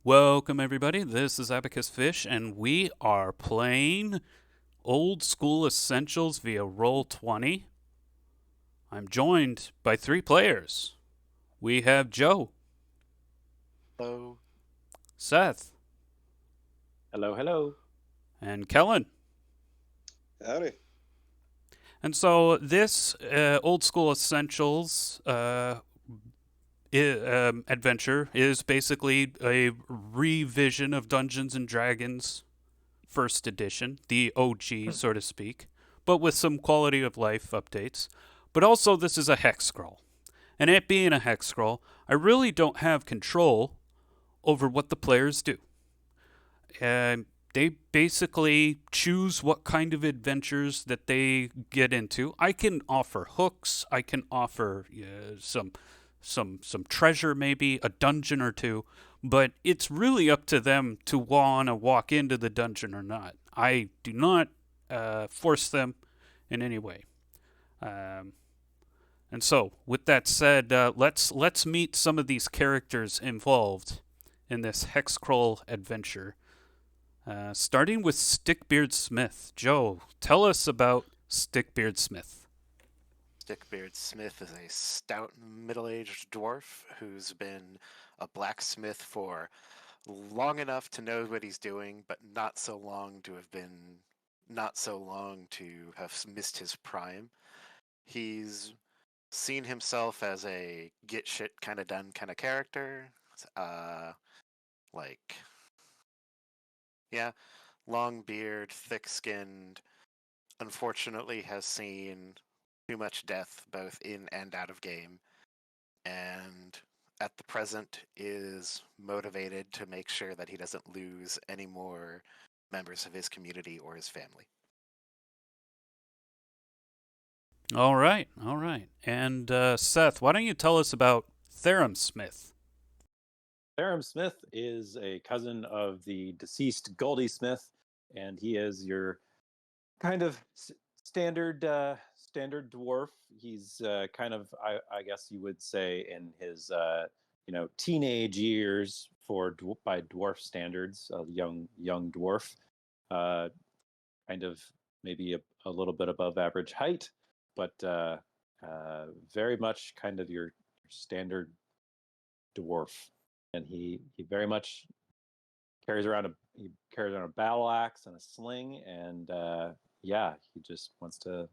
Welcome, everybody. This is Abacus Fish, and we are playing Old School Essentials via Roll20. I'm joined by three players. We have Joe, Hello. Seth, Hello, hello. and Kellen. Howdy. And so this Old School Essentials adventure is basically a revision of Dungeons and Dragons First Edition, the OG, so to speak, but with some quality of life updates. But also, this is a hex scroll. And it being a hex scroll, I really don't have control over what the players do. They basically choose what kind of adventures that they get into. I can offer hooks. I can offer some treasure, maybe a dungeon or two, but it's really up to them to want to walk into the dungeon or not. I do not force them in any way. And so, with that said, let's meet some of these characters involved in this Hexcrawl adventure. Starting with Stickbeard Smith. Joe, tell us about Stickbeard Smith. Stickbeard Smith is a stout middle-aged dwarf who's been a blacksmith for long enough to know what he's doing, but not so long to have missed his prime. He's seen himself as a get shit kind of done kind of character. Like, yeah, long beard, thick-skinned, unfortunately has seen too much death both in and out of game, and at the present is motivated to make sure that he doesn't lose any more members of his community or his family. All right, all right. And Seth, why don't you tell us about Therum Smith? Therum Smith is a cousin of the deceased Goldie Smith, and he is your kind of standard dwarf. He's kind of, I guess you would say, in his teenage years by dwarf standards, a young dwarf, kind of maybe a little bit above average height, but very much kind of your standard dwarf. And he very much carries around a battle axe and a sling, and he just wants to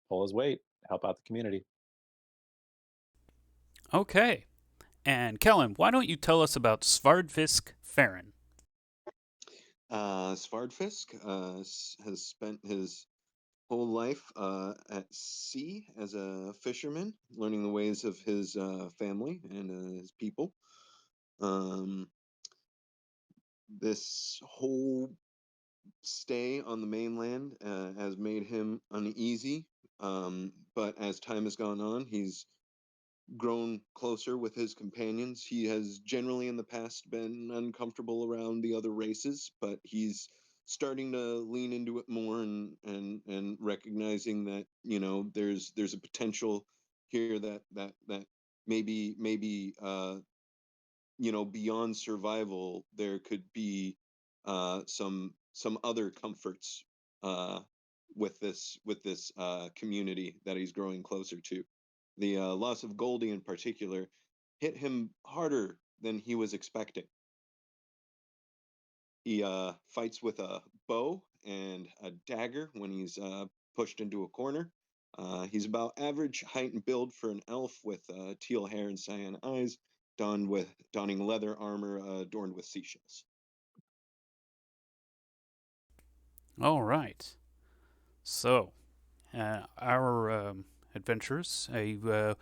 pull his weight, help out the community. Okay. And Kellen, why don't you tell us about Svardfisk Farron? Svardfisk has spent his whole life at sea as a fisherman, learning the ways of his family and his people. This whole stay on the mainland has made him uneasy, but as time has gone on, he's grown closer with his companions. He has generally in the past been uncomfortable around the other races, but he's starting to lean into it more and recognizing that there's a potential here that maybe beyond survival there could be some other comforts with this community that he's growing closer to. The loss of Goldie in particular hit him harder than he was expecting. He fights with a bow and a dagger when he's pushed into a corner. He's about average height and build for an elf with teal hair and cyan eyes, donning leather armor adorned with seashells. All right. So, our adventures, I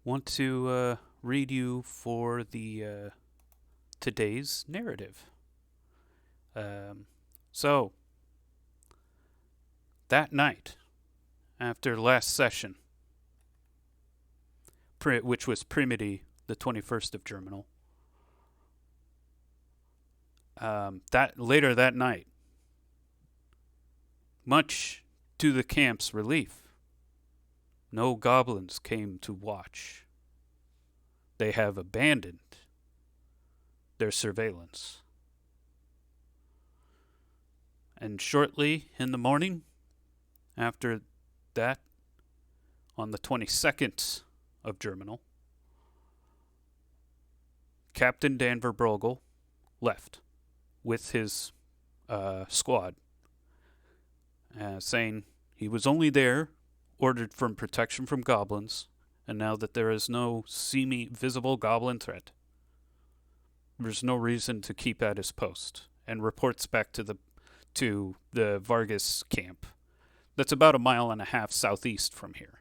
want to read you for the today's narrative. So, that night, after last session, which was Primity, the 21st of Germinal, that later that night, much to the camp's relief, no goblins came to watch. they have abandoned their surveillance. And shortly in the morning, after that, on the 22nd of Germinal, Captain Danver Brogel left with his squad, saying he was only there, ordered from protection from goblins, and now that there is no visible goblin threat, there's no reason to keep at his post, and reports back to the Vargas camp. That's about 1.5 miles southeast from here.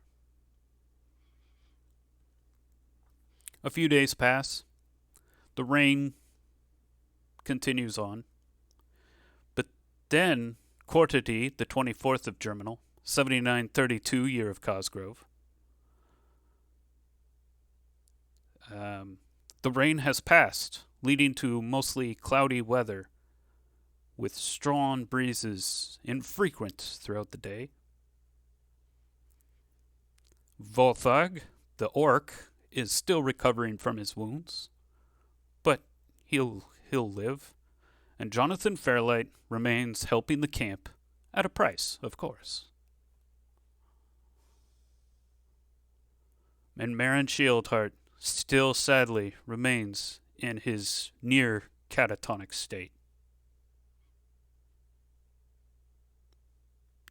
A few days pass. The rain continues on. But then, Quarterty, the 24th of Germinal, 7932 year of Cosgrove, the rain has passed, leading to mostly cloudy weather with strong breezes infrequent throughout the day. Volthag, the orc, is still recovering from his wounds, but he'll live. And Jonathan Fairlight remains helping the camp at a price, of course. And Marin Shieldheart still sadly remains in his near catatonic state.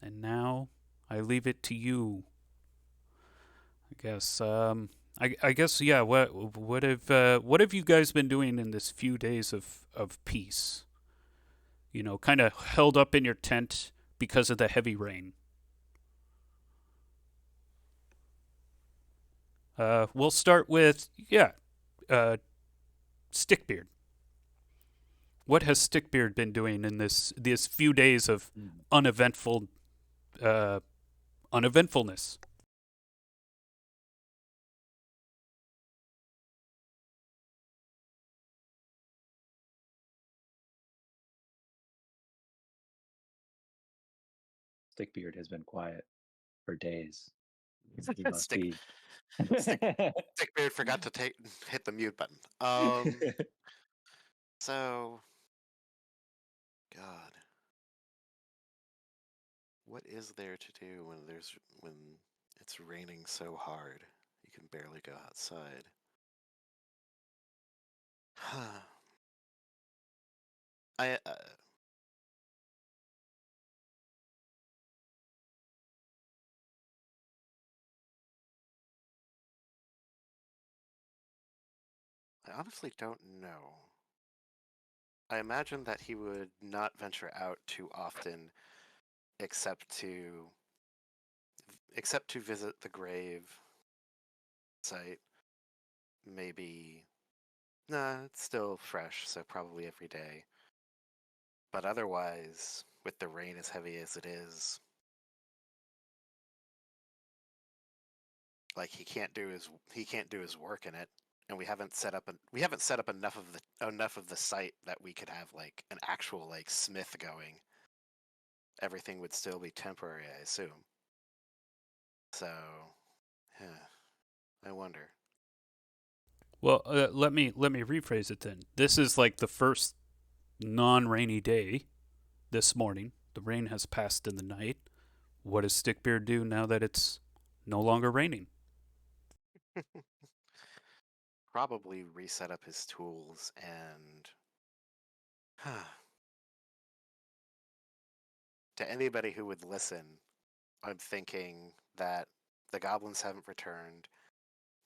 And now I leave it to you. I guess. I guess. Yeah. What have you guys been doing in this few days of peace? You know, kind of held up in your tent because of the heavy rain. We'll start with Stickbeard. What has Stickbeard been doing in these few days of uneventfulness? Stickbeard has been quiet for days. He must Stick- be. Stickbeard forgot to hit the mute button. So, God, what is there to do when it's raining so hard you can barely go outside? I honestly don't know. I imagine that he would not venture out too often, except to visit the grave site. Maybe, nah, it's still fresh, so probably every day. But otherwise, with the rain as heavy as it is, like he can't do his work in it, and we haven't set up enough of the site that we could have like an actual like smith going. Everything would still be temporary, I assume. So, I wonder. Well, let me rephrase it then. This is like the first non-rainy day this morning. The rain has passed in the night. What does Stickbeard do now that it's no longer raining? Probably reset up his tools and to anybody who would listen, I'm thinking that the goblins haven't returned.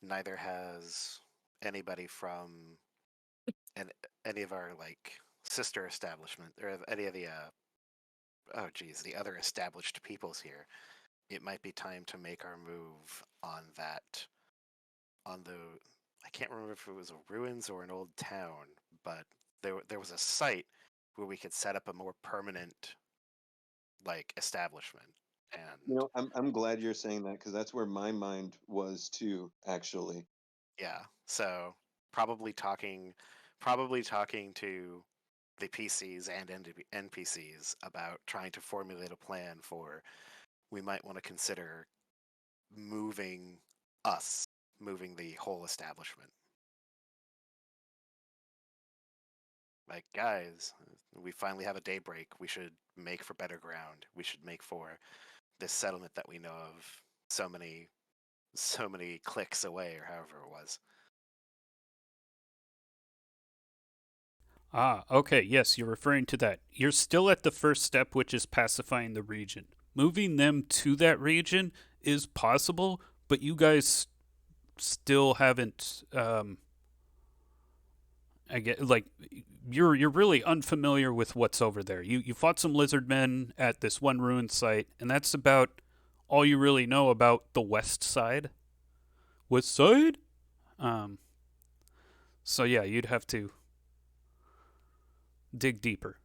Neither has anybody from any of our like sister establishment or any of the the other established peoples here. It might be time to make our move on that. On the, I can't remember if it was a ruins or an old town, but there was a site where we could set up a more permanent like establishment. And I'm glad you're saying that because that's where my mind was too, actually. yeah, so probably talking to the PCs and NPCs about trying to formulate a plan for we might want to consider moving the whole establishment. Like, guys, we finally have a daybreak. We should make for better ground. We should make for this settlement that we know of so many clicks away, or however it was. Ah, okay, yes, you're referring to that. You're still at the first step, which is pacifying the region. Moving them to that region is possible, but you guys still haven't. I get like you're really unfamiliar with what's over there. You fought some lizard men at this one ruined site, and that's about all you really know about the west side. West side? Um. So yeah, you'd have to dig deeper.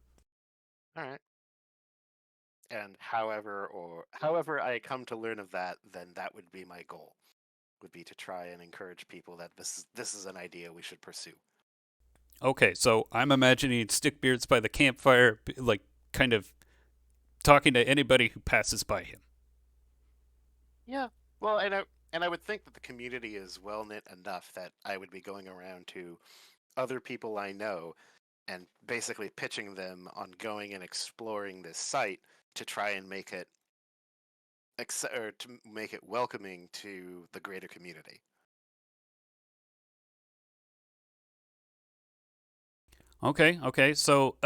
All right. And however I come to learn of that, then that would be my goal. Would be to try and encourage people that this is an idea we should pursue. Okay, so I'm imagining stickbeards by the campfire, like kind of talking to anybody who passes by him. Yeah. Well, and I would think that the community is well knit enough that I would be going around to other people I know and basically pitching them on going and exploring this site to try and make it or to make it welcoming to the greater community. Okay, so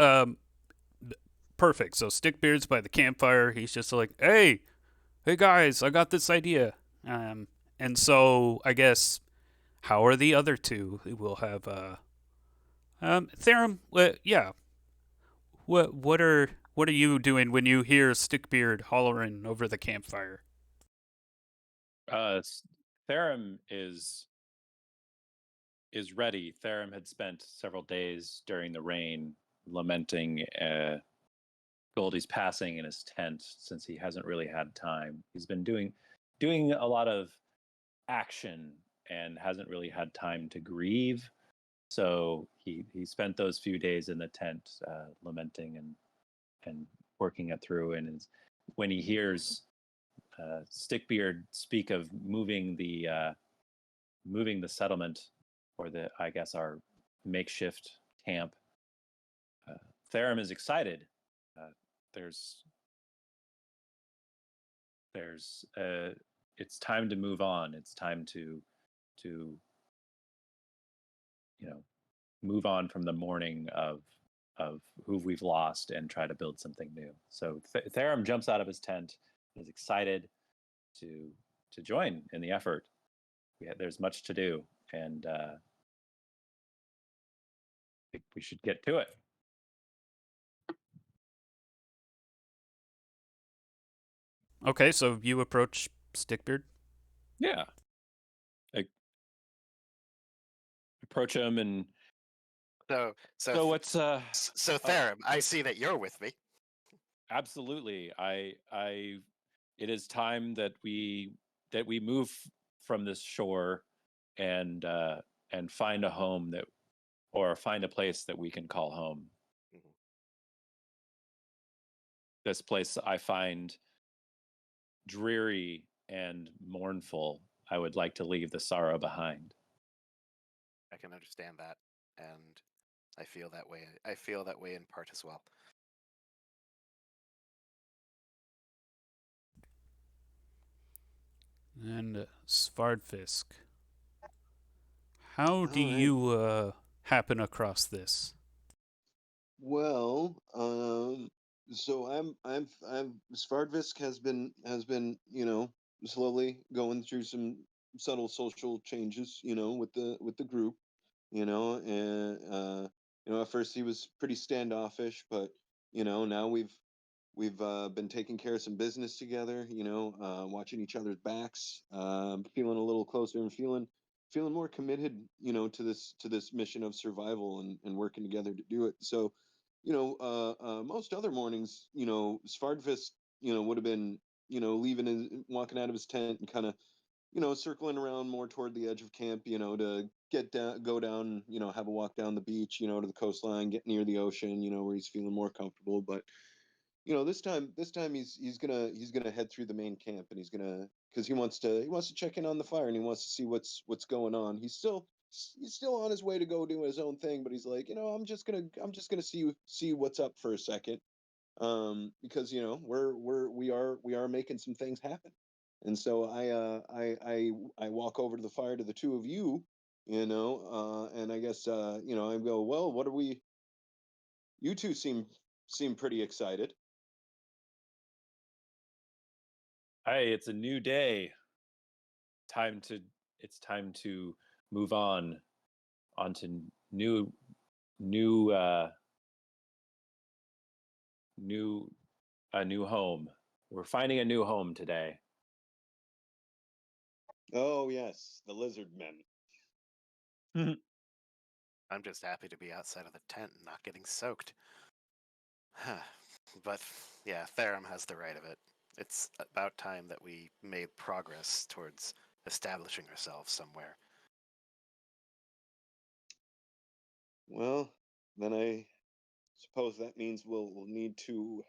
perfect. So stickbeards by the campfire. He's just like, hey guys, I got this idea. And so I guess how are the other two? We'll have Therum. Yeah. What are you doing when you hear Stickbeard hollering over the campfire? Therum is ready. Therum had spent several days during the rain lamenting Goldie's passing in his tent since he hasn't really had time. He's been doing a lot of action and hasn't really had time to grieve. So he spent those few days in the tent lamenting and working it through. And when he hears Stickbeard speak of moving the settlement, or I guess our makeshift camp, Therum is excited. Uh, there's it's time to move on. It's time to move on from the mourning of who we've lost and try to build something new. So Therum jumps out of his tent and is excited to join in the effort. There's much to do, and I think we should get to it. Okay, so you approach Stickbeard. Yeah, I approach him and So what's so Therum, I see that you're with me. absolutely. I it is time that we move from this shore and find a home or find a place that we can call home. Mhm. This place I find dreary and mournful. I would like to leave the sorrow behind. I can understand that, and I feel that way. I feel that way in part as well. And Svardfisk. How do All right. you happen across this? Well, so I'm Svardvisk has been slowly going through some subtle social changes, with the group, and at first he was pretty standoffish, but now we've been taking care of some business together, watching each other's backs, feeling a little closer and feeling more committed, to this mission of survival and working together to do it. So, most other mornings, Svardvist, would have been, walking out of his tent and kind of, circling around more toward the edge of camp, to go down, have a walk down the beach, to the coastline, get near the ocean, where he's feeling more comfortable. But this time he's gonna head through the main camp, and he's gonna, because he wants to check in on the fire, and he wants to see what's going on. He's still he's still on his way to go do his own thing, but he's like, I'm just gonna see what's up for a second, because we are making some things happen. And so I walk over to the fire to the two of you, and I guess I go, well, what are we? You two seem pretty excited. Hey, it's a new day. It's time to move on onto new a new home. We're finding a new home today. Oh yes, the lizard men. I'm just happy to be outside of the tent and not getting soaked. But yeah, Therum has the right of it. It's about time that we made progress towards establishing ourselves somewhere. Well, then I suppose that means we'll need to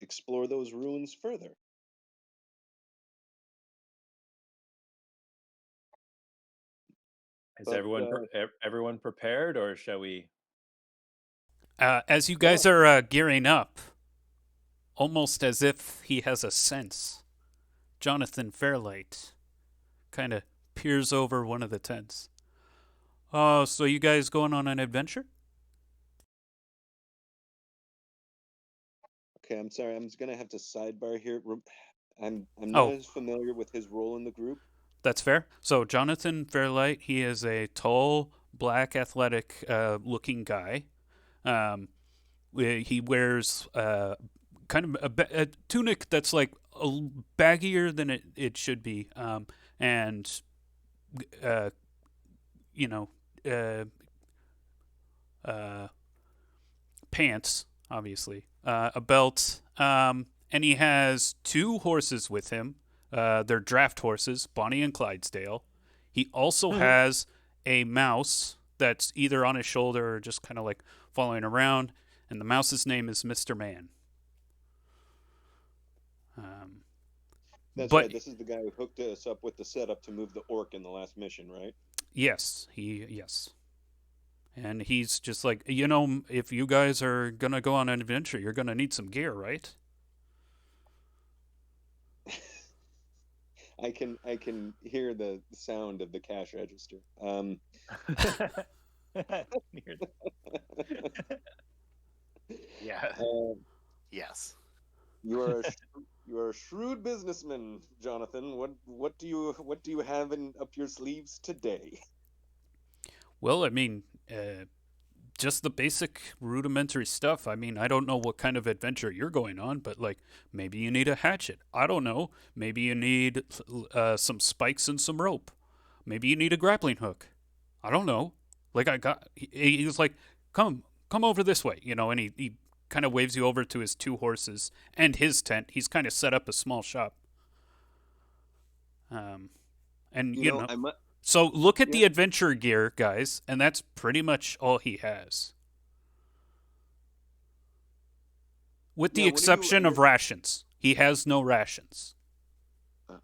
explore those ruins further. Is But, everyone prepared, or shall we? As you guys are gearing up, almost as if he has a sense, Jonathan Fairlight kind of peers over one of the tents. Oh, so you guys going on an adventure? Okay, I'm sorry. I'm just gonna have to sidebar here. I'm not Oh, as familiar with his role in the group. that's fair. So Jonathan Fairlight, he is a tall, black, athletic looking guy. Um, he wears kind of a tunic that's like baggier than it should be, and uh, you know, uh, uh, pants, obviously, a belt, and he has two horses with him. They're draft horses, Bonnie and Clydesdale. He also has a mouse that's either on his shoulder or just kind of like following around, and the mouse's name is Mr. Man. That's But right. This is the guy who hooked us up with the setup to move the orc in the last mission, right? yes, and he's just like, if you guys are gonna go on an adventure, you're gonna need some gear, right? I can hear the sound of the cash register. Yeah. uh, Yes. you are you are a shrewd businessman, Jonathan. What do you have up your sleeves today? Well, I mean, just the basic rudimentary stuff. I mean, I don't know what kind of adventure you're going on, but like maybe you need a hatchet. I don't know. Maybe you need some spikes and some rope. Maybe you need a grappling hook. I don't know. Like he was like, come over this way, and he kind of waves you over to his two horses and his tent. He's kind of set up a small shop. And You know, I mu- so look at yeah. the adventure gear, guys, and that's pretty much all he has. With the Yeah, what do you exception of rations. He has no rations. uh,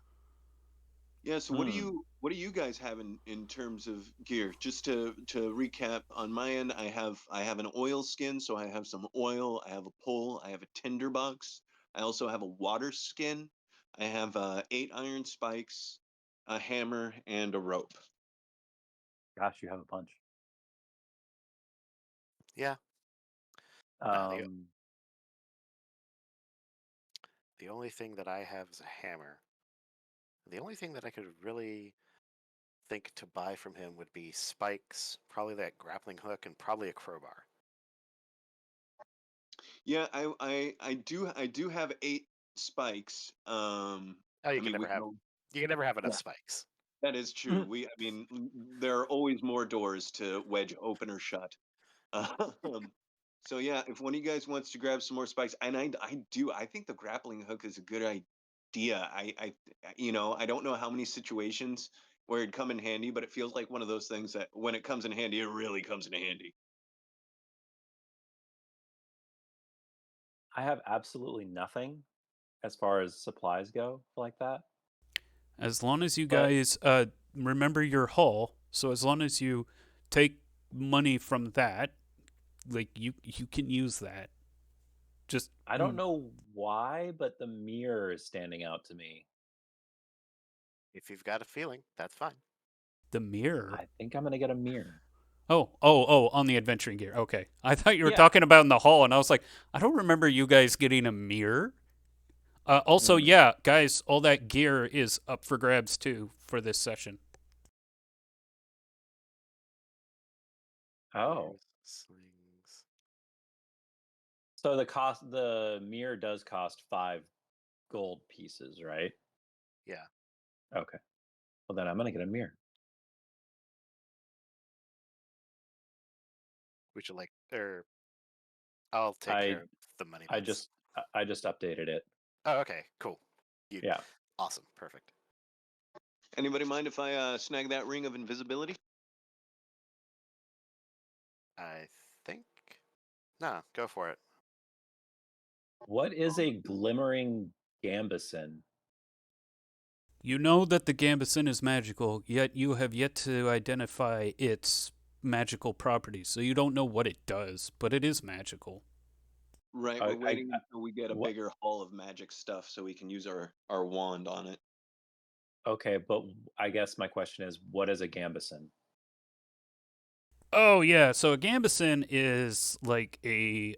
Yeah, so what do you guys have in terms of gear? Just to recap, on my end, I have an oil skin, so I have some oil, I have a pole, I have a tinderbox, I also have a water skin, I have 8 iron spikes, a hammer, and a rope. Gosh, you have a bunch. Yeah. Um, The only thing that I have is a hammer. The only thing that I could really think to buy from him would be spikes, probably that grappling hook, and probably a crowbar. Yeah, I do have 8 spikes. Oh, I mean, we can. you can never have enough yeah. spikes. That is true. I mean, there are always more doors to wedge open or shut. Um, so yeah, if one of you guys wants to grab some more spikes, and I think the grappling hook is a good idea. I don't know how many situations where it'd come in handy, but it feels like one of those things that when it comes in handy, it really comes in handy. I have absolutely nothing as far as supplies go like that. As long as you But guys remember your hull, So as long as you take money from that, like you can use that. Just I don't know why, but the mirror is standing out to me. If you've got a feeling, that's fine. the mirror. I think I'm gonna get a mirror. Oh, on the adventuring gear. Okay. I thought you were Yeah. talking about in the hall, and I was like, I don't remember you guys getting a mirror. Also, Hmm. yeah, guys, all that gear is up for grabs too for this session. Oh, Slings. so the mirror does cost 5 gold pieces, right? Yeah. Okay. Well, then I'm gonna get a mirror. Would you like, or I'll take care of the money I bits. just I just updated it. Oh, okay, cool. You, Yeah. awesome, perfect. Anybody mind if I snag that ring of invisibility? I think. No, go for it. What is a glimmering gambeson? You know that the gambeson is magical, yet you have yet to identify its magical properties. So you don't know what it does, but it is magical. Right, I- we're waiting until we get a what- bigger haul of magic stuff so we can use our wand on it. Okay, but I guess my question is, what is a gambeson? Oh yeah, so a gambeson is like a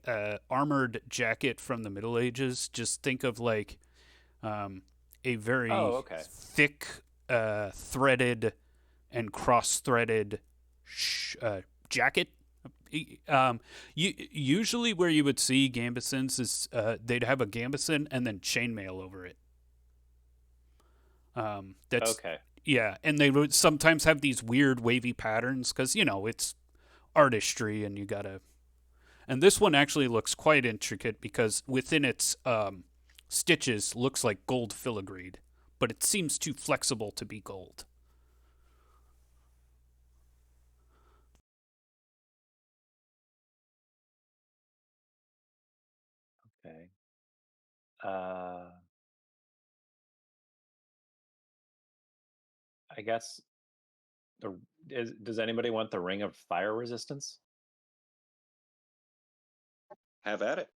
armored jacket from the Middle Ages. Just think of like a very Oh, okay. thick, threaded and cross-threaded jacket. Usually where you would see gambesons is they'd have a gambeson and then chainmail over it. That's Okay. yeah, and they would sometimes have these weird wavy patterns because it's artistry and you gotta. And this one actually looks quite intricate because within its stitches looks like gold filigreed, but it seems too flexible to be gold. Okay. Uh, I guess does anybody want the ring of fire resistance? Have at it.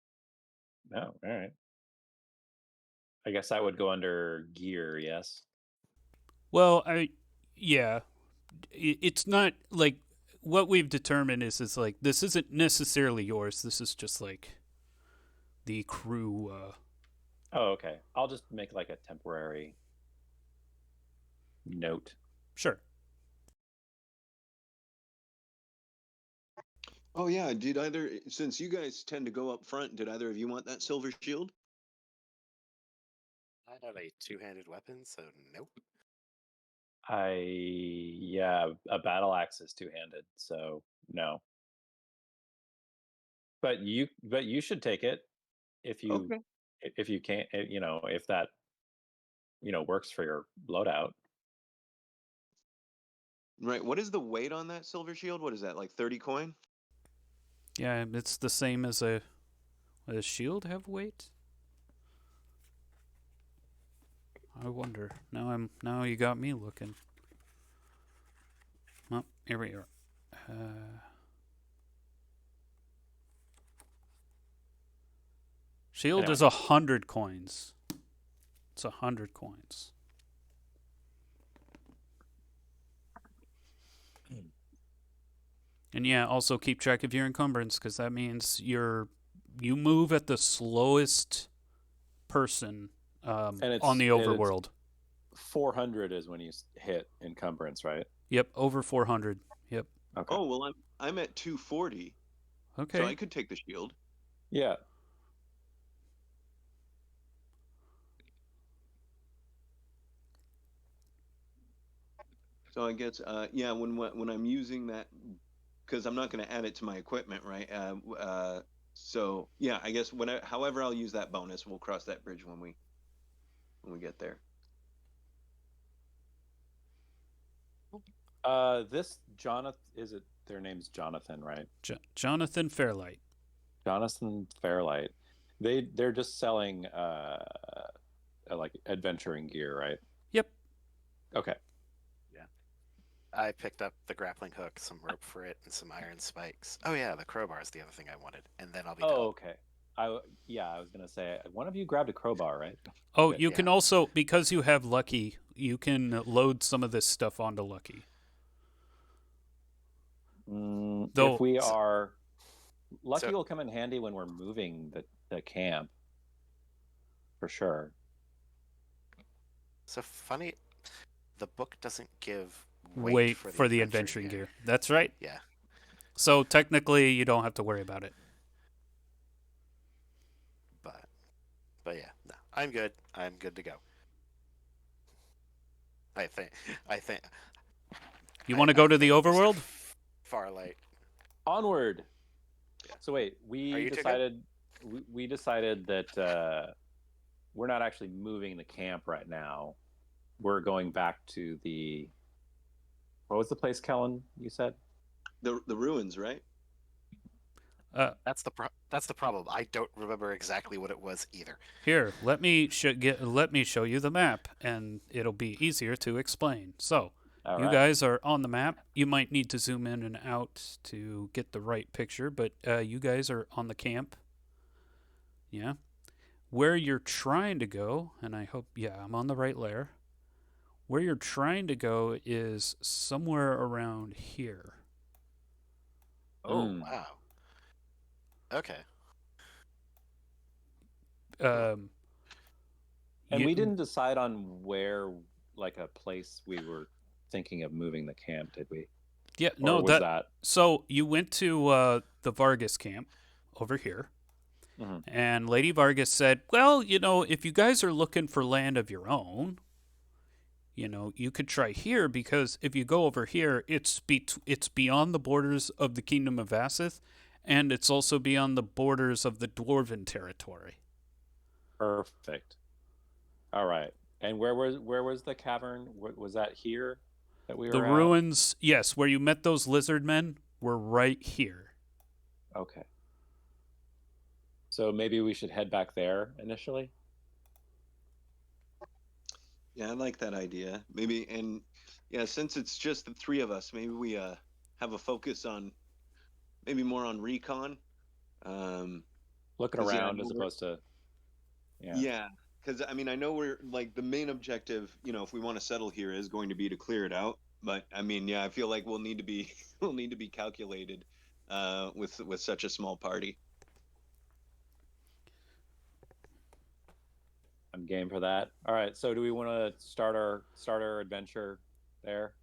No. All right. I guess that would go under gear, yes. Well, yeah, it's not like what we've determined is like this isn't necessarily yours. This is just like the crew. Oh, okay. I'll just make like a temporary note. Sure. Oh yeah, since you guys tend to go up front, did either of you want that silver shield? I have a two-handed weapon, so nope. Yeah, a battle axe is two-handed, so no. But you should take it if you Okay. if you can't, if that works for your loadout. Right. What is the weight on that silver shield? What is that, like 30 coin? Yeah, it's the same as a. Does shield have weight? I wonder. Now you got me looking. Well, here we are. Shield Anyway. is 100 coins. It's 100 coins. And yeah, also keep track of your encumbrance because that means you move at the slowest person on the overworld. 400 is when you hit encumbrance, right? Yep, over 400. Yep. Okay. Oh well, I'm at 240, Okay. so I could take the shield. Yeah. So I guess yeah, when I'm using that, because I'm not going to add it to my equipment, right? So yeah, I guess however I'll use that bonus, we'll cross that bridge when we get there. This Jonathan, is it? Their name's Jonathan, right? Jonathan Fairlight. Jonathan Fairlight. They're just selling like adventuring gear, right? Yep. Okay. Yeah. I picked up the grappling hook, some rope for it, and some iron spikes. Oh yeah, the crowbar is the other thing I wanted, and then I'll be done. Oh, okay. I was gonna say one of you grabbed a crowbar, right? Oh, Good. you Yeah. can also, because you have Lucky, you can load some of this stuff onto Lucky. If Though, we So- are lucky, so- will come in handy when we're moving the camp, for sure. So funny, the book doesn't give wait for for the adventuring gear. That's right. Yeah, So technically, you don't have to worry about it. but yeah, no, I'm good. I'm good to go. I think. I think. You want to go to the think Mr. overworld? Farlight. Onward. Yeah. So wait, Are you two we decided that we're not actually moving the camp right now. We're going back to the what was the place, Kellen? You said The ruins, right? That's the problem. I don't remember exactly what it was either. Here, let me show you the map, and it'll be easier to explain. So, all you right. guys are on the map. You might need to zoom in and out to get the right picture, but you guys are on the camp. Yeah. Where you're trying to go, and I hope, yeah, I'm on the right layer. Where you're trying to go is somewhere around here. Oh wow. Okay. Um, And you- we didn't decide on where, like a place we were thinking of moving the camp, did we? Yeah, Or no, was that? So you went to the Vargas camp over here, Mhm. and Lady Vargas said, "Well, if you guys are looking for land of your own, you could try here because if you go over here, it's beyond the borders of the Kingdom of Vassith, and it's also beyond the borders of the Dwarven territory." Perfect. All right. And where was the cavern? Was that here that we The were at? ruins, yes, where you met those lizard men, were right here. Okay. So maybe we should head back there initially. Yeah, I like that idea. Maybe, and yeah, since it's just the three of us, maybe we have a focus on maybe more on recon. Looking 'Cause, yeah, I around know as opposed to Yeah, because I mean, I know we're like the main objective. If we want to settle here, is going to be to clear it out. But I mean, yeah, I feel like we'll need to be we'll need to be calculated with such a small party. I'm game for that. All right. So do we want to start our adventure there?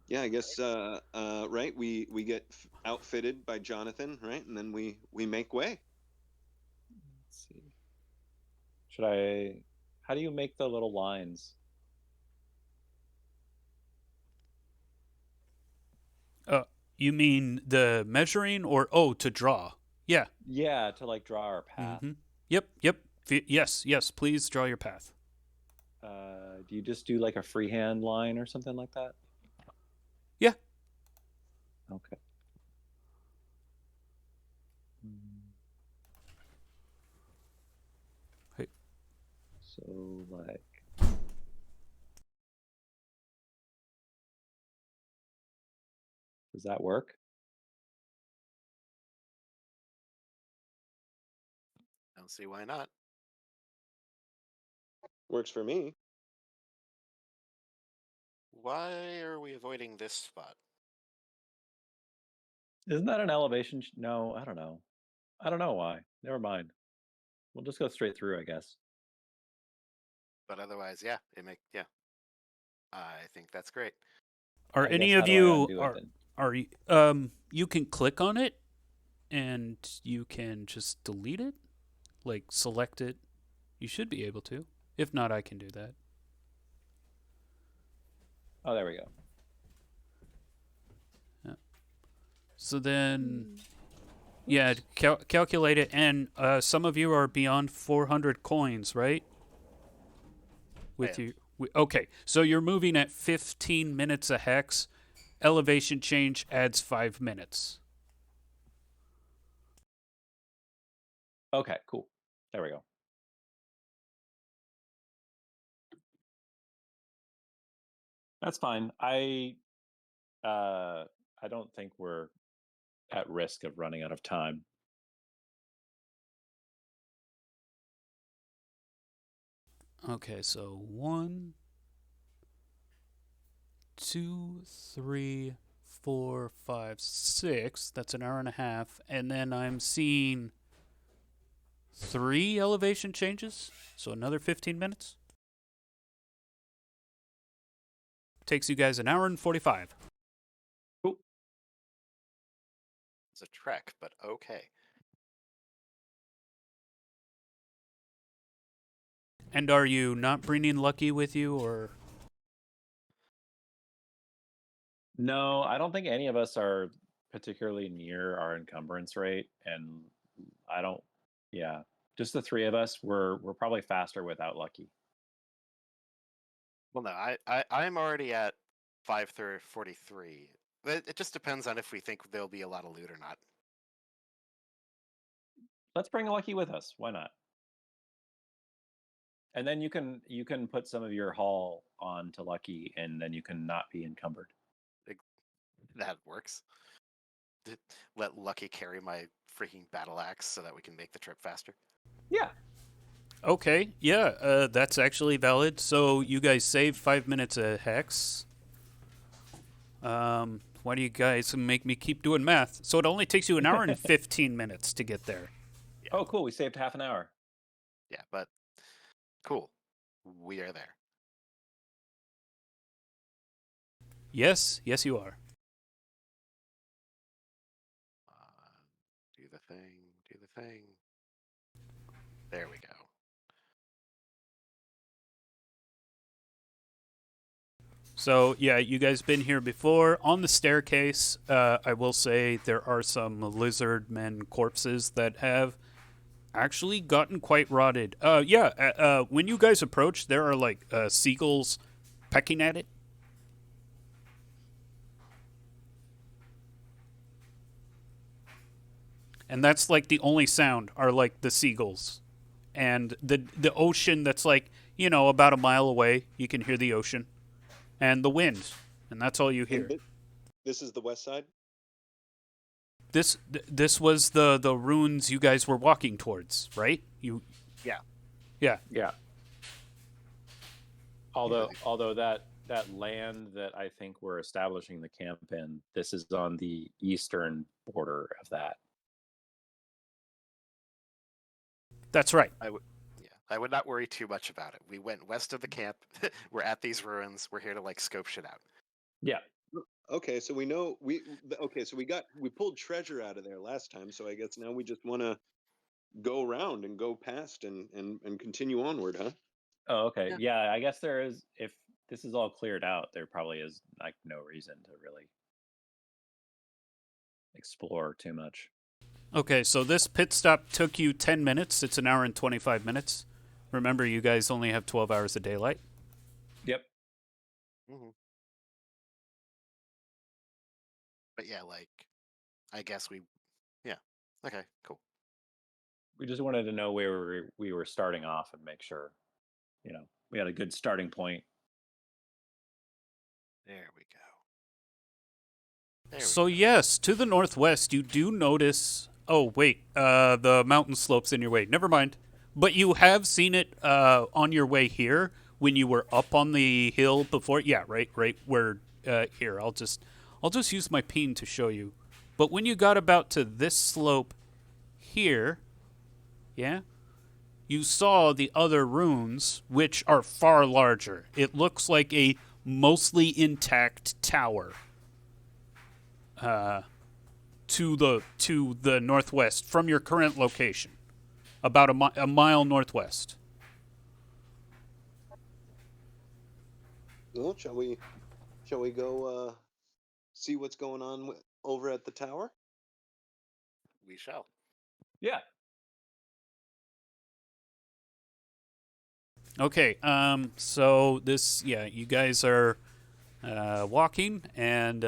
Yeah, I guess right. We get outfitted by Jonathan, right, and then we make way. Let's see. Should I? How do you make the little lines? You mean the measuring or to draw? Yeah. Yeah, to like draw our path. Mm-hmm. Yep. Yes. Please draw your path. Do you just do like a freehand line or something like that? Yeah. Okay. Hey. So like. Does that work? I don't see why not. Works for me. Why are we avoiding this spot? Isn't that an elevation? No, I don't know. I don't know why. Never mind. We'll just go straight through, I guess. But otherwise, yeah, I think that's great. Are I any guess, of how do I you undo it then? are you can click on it and you can just delete it, like select it. You should be able to. If not, I can do that. Oh, there we go. So then, yeah, calculate it, and some of you are beyond 400 coins, right? With Yeah. you, okay. So you're moving at 15 minutes a hex. Elevation change adds 5 minutes. Okay, cool. There we go. That's fine. I don't think we're at risk of running out of time. Okay, so 1, 2, 3, 4, 5, 6. That's an hour and a half. And then I'm seeing 3 elevation changes. So another 15 minutes. Takes you guys an hour and 45. Cool. It's a trek, but okay. And are you not bringing Lucky with you, or? No, I don't think any of us are particularly near our encumbrance rate, and I don't. Yeah, just the 3 of us. We're probably faster without Lucky. Well, no, I'm already at 543. It just depends on if we think there'll be a lot of loot or not. Let's bring Lucky with us. Why not? And then you can put some of your haul on to Lucky, and then you can not be encumbered. That works. Let Lucky carry my freaking battle axe so that we can make the trip faster. Yeah. Okay, yeah, that's actually valid. So you guys save 5 minutes a hex. Why do you guys make me keep doing math? So it only takes you an hour and 15 minutes to get there. Yeah. Oh, cool. We saved half an hour. Yeah, but cool. We are there. Yes, you are. Do the thing. Do the thing. There we go. So, yeah, you guys been here before. On the staircase, I will say there are some lizard men corpses that have actually gotten quite rotted. When you guys approach, there are like seagulls pecking at it. And that's like the only sound are like the seagulls. And the ocean that's like, about a mile away, you can hear the ocean. And the wind, and that's all you hear. This is the west side? This was the ruins you guys were walking towards, right? Yeah. Although that land that I think we're establishing the camp in, this is on the eastern border of that. That's right. I would not worry too much about it. We went west of the camp. We're at these ruins. We're here to like scope shit out. Yeah. Okay, so we know we pulled treasure out of there last time, so I guess now we just want to go around and go past and continue onward, huh? Oh, okay. Yeah, I guess there is. If this is all cleared out, there probably is like no reason to really explore too much. Okay, so this pit stop took you 10 minutes. It's an hour and 25 minutes. Remember, you guys only have 12 hours of daylight. Yep. Mm-hmm. But yeah, like, I guess okay, cool. We just wanted to know where we were starting off and make sure, we had a good starting point. There we go. So yes, to the northwest, you do notice. Oh wait, the mountain slopes in your way. Never mind. But you have seen it on your way here when you were up on the hill before. Yeah, right where. Here, I'll just use my peen to show you. But when you got about to this slope here, yeah, you saw the other ruins, which are far larger. It looks like a mostly intact tower. To the northwest from your current location, about a mile northwest. Well, shall we go see what's going on over at the tower? We shall. Yeah. Okay. So this, you guys are walking and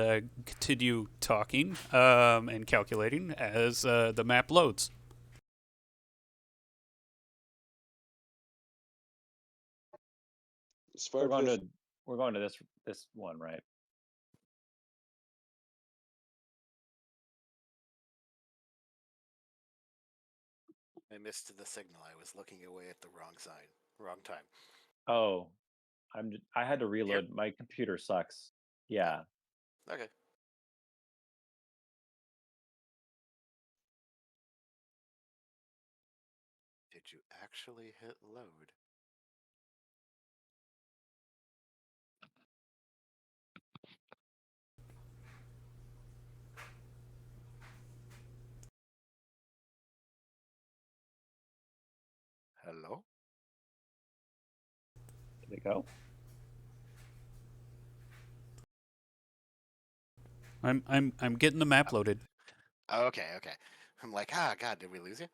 continue talking and calculating as the map loads. As far as We're We're going to this one, right? I missed the signal. I was looking away at the wrong side, wrong time. Oh, I had to Here? reload. My computer sucks. Yeah. Okay. Did you actually hit load? Hello? Did it go? I'm getting the map loaded. Okay, okay. I'm like, God, did we lose you?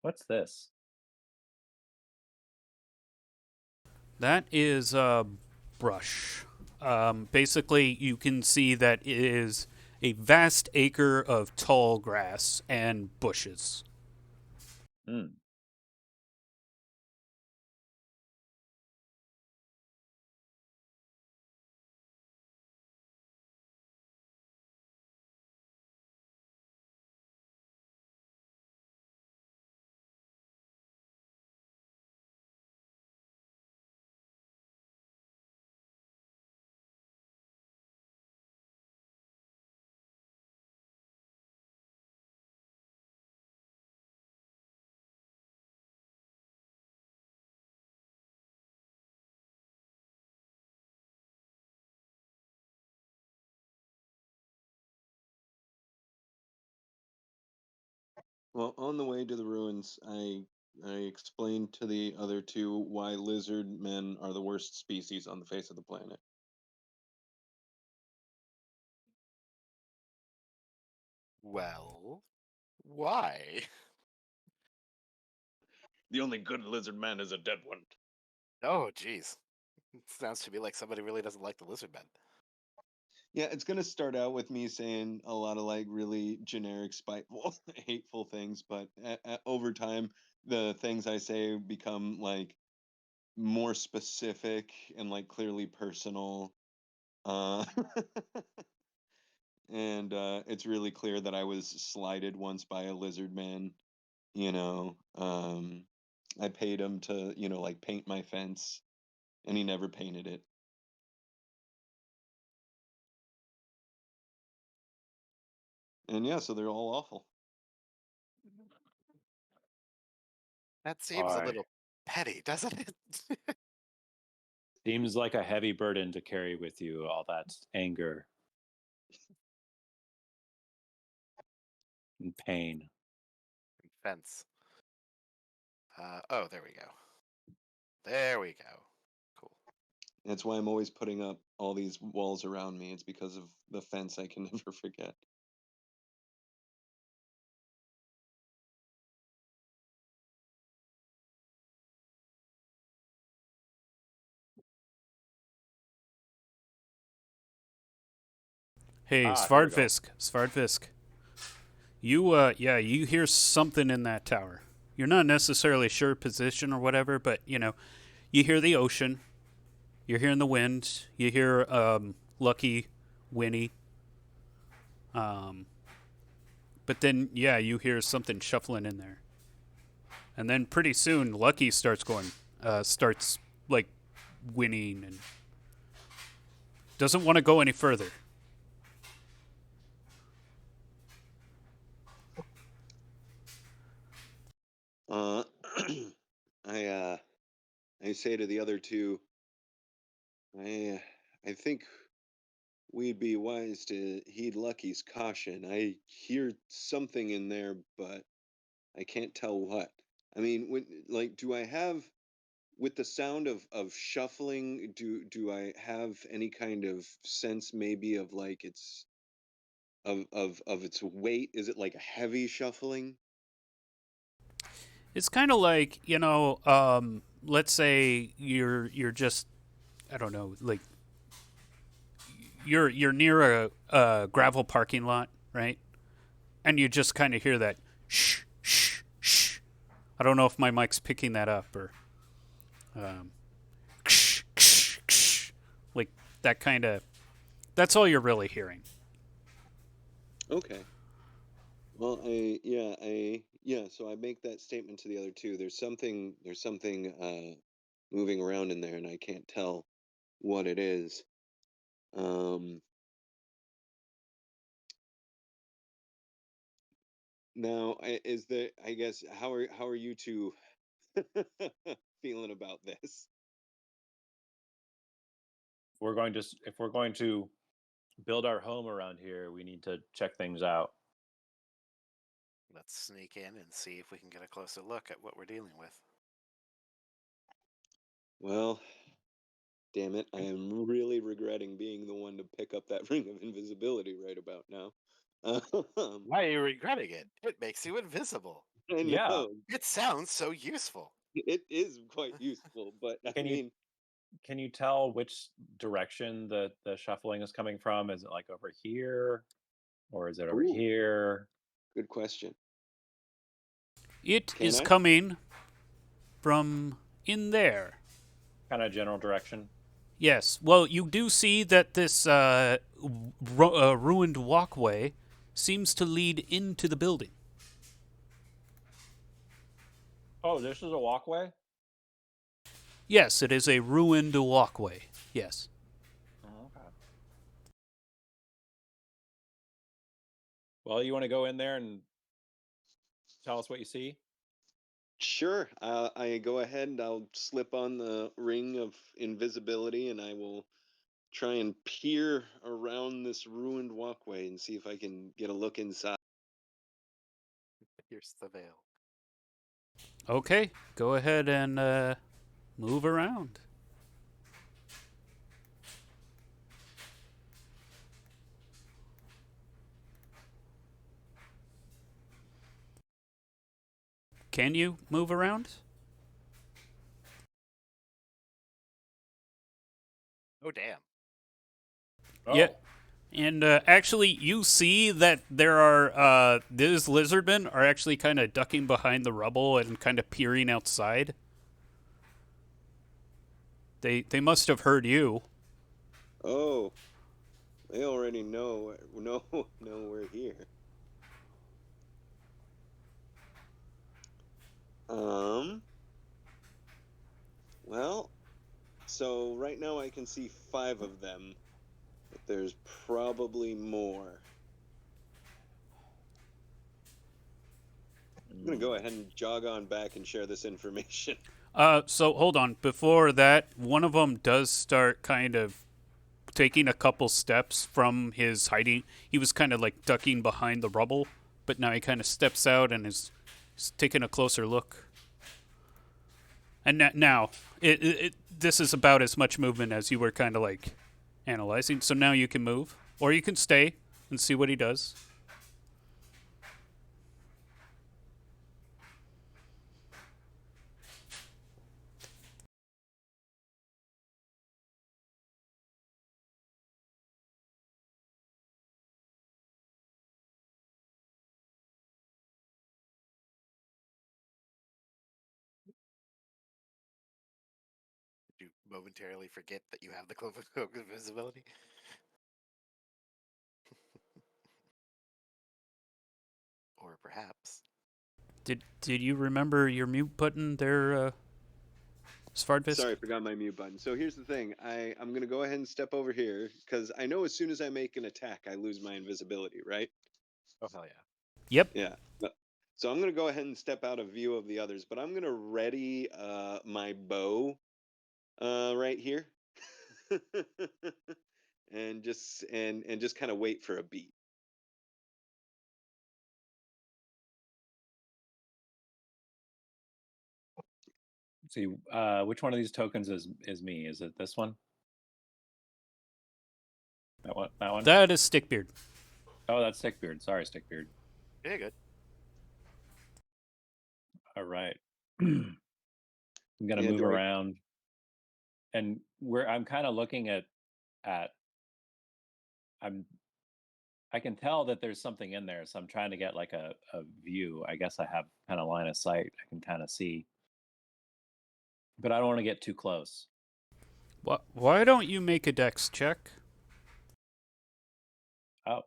What's this? That is brush. Basically, you can see that it is a vast acre of tall grass and bushes. Hmm. Well, on the way to the ruins, I explained to the other two why lizard men are the worst species on the face of the planet. Well, why? The only good lizard man is a dead one. Oh, jeez. Sounds to me like somebody really doesn't like the lizard men. Yeah, it's gonna start out with me saying a lot of like really generic, spiteful, hateful things, but over time, the things I say become like more specific and like clearly personal. Uh, and it's really clear that I was slighted once by a lizard man. You know, I paid him to, like paint my fence, and he never painted it. And yeah, so they're all awful. That seems a Why? little petty, doesn't it? Seems like a heavy burden to carry with you, all that anger and pain. Fence. Oh, there we go. There we go. Cool. That's why I'm always putting up all these walls around me. It's because of the fence I can never forget. Hey, Here we go. Svardfisk. You hear something in that tower. You're not necessarily sure position or whatever, but you hear the ocean. You're hearing the wind. You hear Lucky whinny. But then, you hear something shuffling in there. And then pretty soon, Lucky starts like whinnying and doesn't want to go any further. Uh, I say to the other two, I think we'd be wise to heed Lucky's caution. I hear something in there, but I can't tell what. I mean, do I have with the sound of shuffling? Do I have any kind of sense, maybe of like of its weight? Is it like a heavy shuffling? It's kind of like let's say you're just I don't know, like you're near a gravel parking lot, right? and you just kind of hear that shh, shh, shh. I don't know if my mic's picking that up or ksh, ksh, ksh. Like that kind of. That's all you're really hearing. Okay. Well, so I make that statement to the other two. There's something moving around in there, and I can't tell what it is. Now, I guess how are you two feeling about this? If we're going to build our home around here, we need to check things out. Let's sneak in and see if we can get a closer look at what we're dealing with. Well, damn it, I am really regretting being the one to pick up that ring of invisibility right about now. Why are you regretting it? It makes you invisible. I Yeah. know It sounds so useful. it is quite useful, but Can you tell which direction the shuffling is coming from? Is it like over here, or is it over Ooh. here? Good question. It is coming from in there. Kind of general direction. Yes. Well, you do see that this ruined walkway seems to lead into the building. Oh, this is a walkway? Yes, it is a ruined walkway. Yes. Oh, okay. Well, you want to go in there and tell us what you see? Sure. I go ahead and I'll slip on the ring of invisibility, and I will try and peer around this ruined walkway and see if I can get a look inside. Here's the veil. Okay, go ahead and move around. Can you move around? Oh, damn. Oh. Yeah. And actually, you see that there are these lizardmen are actually kind of ducking behind the rubble and kind of peering outside. They must have heard you. Oh, they already know we're here. Well, so right now I can see 5 of them, but there's probably more. I'm gonna go ahead and jog on back and share this information. So hold on. Before that, one of them does start kind of taking a couple steps from his hiding. He was kind of like ducking behind the rubble, but now he kind of steps out and is taking a closer look. And now, this is about as much movement as you were kind of like analyzing. So now you can move, or you can stay and see what he does. Did you momentarily forget that you have the cloak of invisibility? Or perhaps. Did you remember your mute button there, Svardvist? Sorry, I forgot my mute button. So here's the thing. I'm going to go ahead and step over here because I know as soon as I make an attack, I lose my invisibility, right? Oh, hell yeah. Yep. Yeah. So I'm going to go ahead and step out of view of the others, but I'm going to ready my bow right here. and just kind of wait for a beat. See, which one of these tokens is me? Is it this one? That one? That one? That is Stickbeard. Oh, that's Stickbeard. Sorry, Stickbeard. Yeah, good. All right. I'm gonna move around, and I'm kind of looking at I'm I can tell that there's something in there, so I'm trying to get like a view. I guess I have kind of line of sight. I can kind of see, but I don't want to get too close. Why don't you make a dex check? Oh,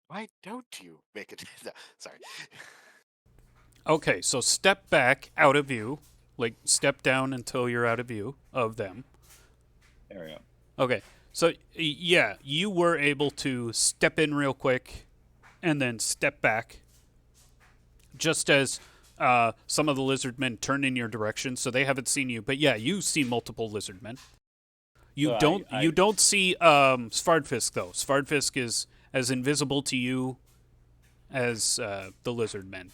Why don't you make it? No, sorry. Okay, so step back out of view. Like, step down until you're out of view of them. there we go. Okay, so yeah, you were able to step in real quick and then step back just as some of the lizard men turn in your direction, so they haven't seen you. But yeah, you see multiple lizard men. You So don't I- you don't see Svardfisk though. Svardfisk is as invisible to you as the lizard men.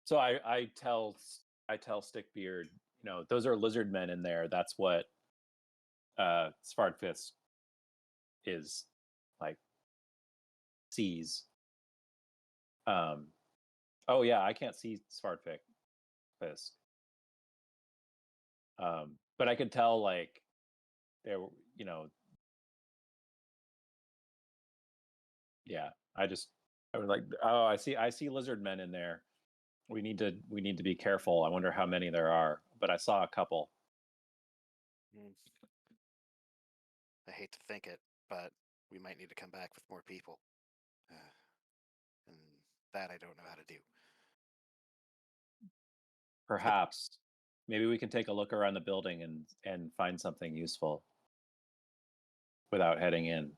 So I tell Stickbeard, those are lizard men in there. That's what Svardfisk is like sees. Oh yeah, I can't see Svardfisk. But I could tell like there were, yeah. I was like, oh, I see lizard men in there. We need to be careful. I wonder how many there are, but I saw a couple. I hate to think it, but we might need to come back with more people. And that I don't know how to do. Perhaps maybe we can take a look around the building and find something useful without heading in.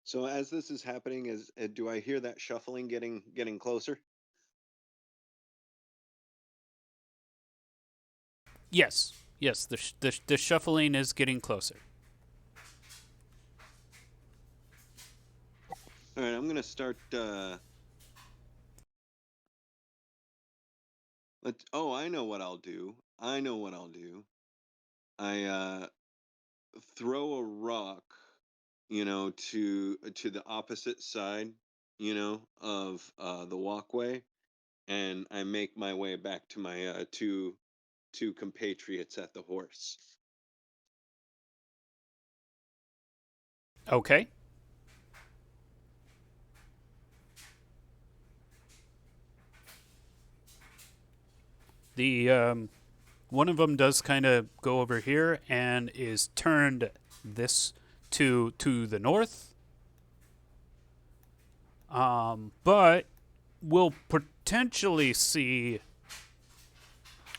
So as this is happening, do I hear that shuffling getting closer? Yes, the shuffling is getting closer. All right, I'm gonna start. I know what I'll do. I throw a rock, to the opposite side, of the walkway, and I make my way back to my two compatriots at the horse. Okay. The one of them does kind of go over here and is turned this to the north. But we'll potentially see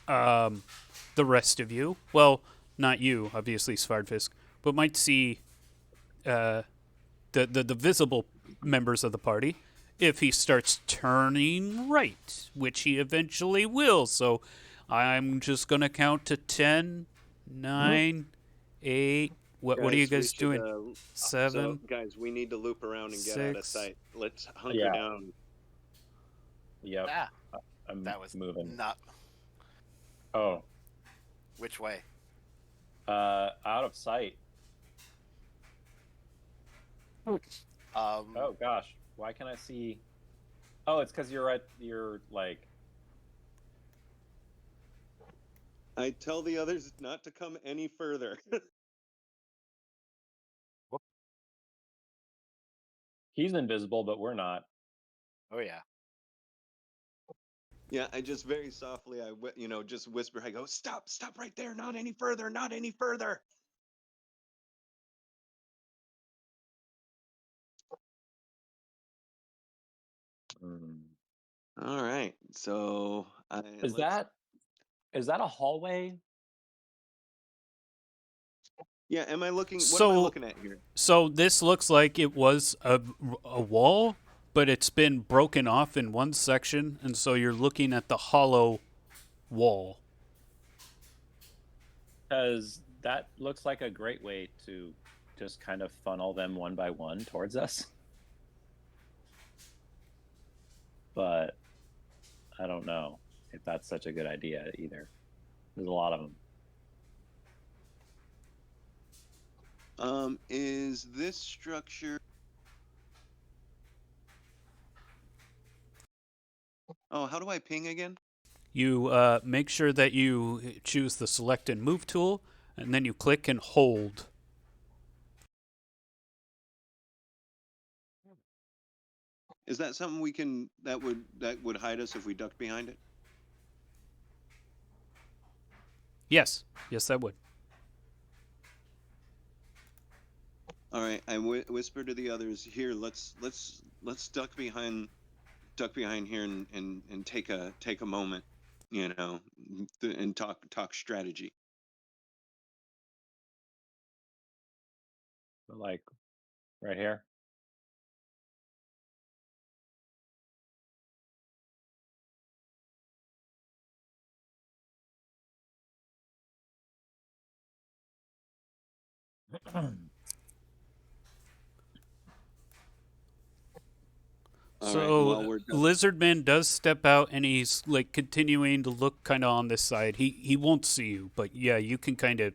the rest of you. Well, not you, obviously, Svardfisk, but might see the visible members of the party if he starts turning right, which he eventually will. So I'm just going to count to 10, 9, 8. What are you guys doing? 7. So, guys, we need to loop around and get out of 6. sight. Let's hunker down. Yep. Ah, I'm that was moving. not. Oh, Which way? out of sight. Oh gosh, why can I see? Oh, it's because you're like. I tell the others not to come any further. He's invisible, but we're not. Oh yeah. Yeah, I just very softly, just whisper. I go, stop right there, not any further, not any further. All right, so Is that a hallway? Yeah, am I looking? What So- am I looking at here? So this looks like it was a wall, but it's been broken off in one section, and so you're looking at the hollow wall. Because that looks like a great way to just kind of funnel them one by one towards us. But I don't know if that's such a good idea either. There's a lot of them. Is this structure? Oh, how do I ping again? You make sure that you choose the select and move tool, and then you click and hold. Is that something we can that would hide us if we ducked behind it? Yes, that would. All right, I whisper to the others here. Let's duck behind here and take a moment, and talk strategy. Like right here. All right, and while So we're duck- Lizardman does step out and he's like continuing to look kind of on this side. He won't see you, but yeah, you can kind of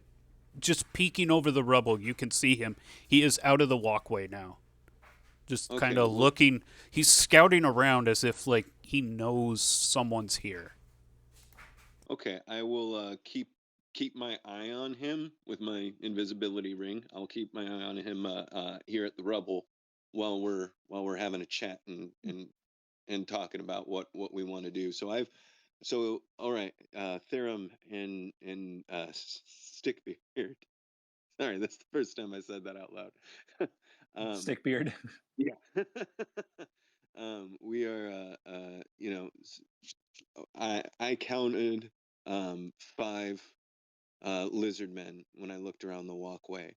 just peeking over the rubble. You can see him. He is out of the walkway now. Just Okay, kind of well- looking. He's scouting around as if like he knows someone's here. Okay, I will keep my eye on him with my invisibility ring. I'll keep my eye on him here at the rubble while we're having a chat and talking about what we want to do. So all right, Therum and Stickbeard. Sorry, that's the first time I said that out loud. Stickbeard. Yeah. We are I counted 5 lizard men when I looked around the walkway.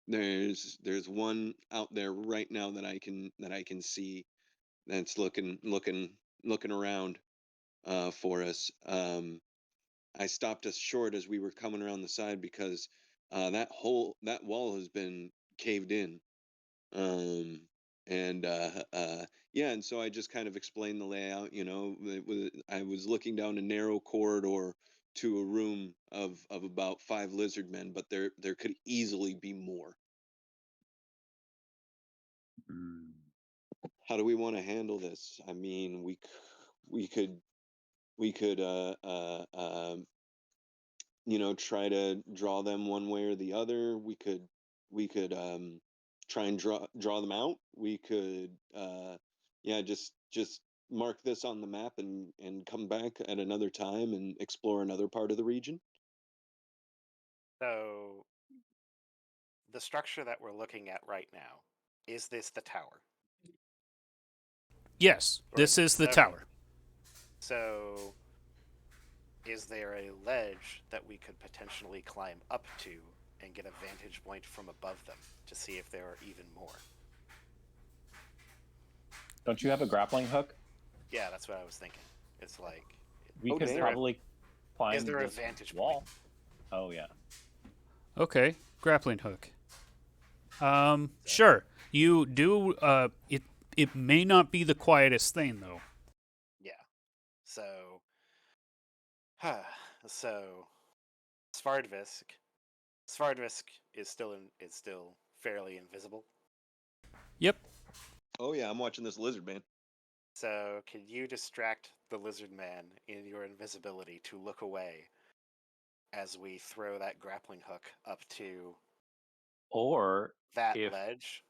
There's one out there right now that I can see that's looking around for us. I stopped us short as we were coming around the side because that wall has been caved in. Um, and yeah, and so I just kind of explained the layout. I was looking down a narrow corridor to a room of about 5 lizard men, but there could easily be more. Mm. How do we want to handle this? I mean, we could try to draw them one way or the other. We could try and draw them out. We could yeah, just mark this on the map and come back at another time and explore another part of the region. So, the structure that we're looking at right now, is this the tower? Yes, Or this is the okay. tower. So, is there a ledge that we could potentially climb up to and get a vantage point from above them to see if there are even more? Don't you have a grappling hook? Yeah, that's what I was thinking. It's like, We Oh, could damn. probably climb is there a this vantage wall. point? Oh yeah. Okay, grappling hook. Sure. You do. It may not be the quietest thing though. Yeah. So, so Svardvisk is still fairly invisible. Yep. Oh yeah, I'm watching this lizard man. So, can you distract the lizard man in your invisibility to look away as we throw that grappling hook up to Or that if ledge?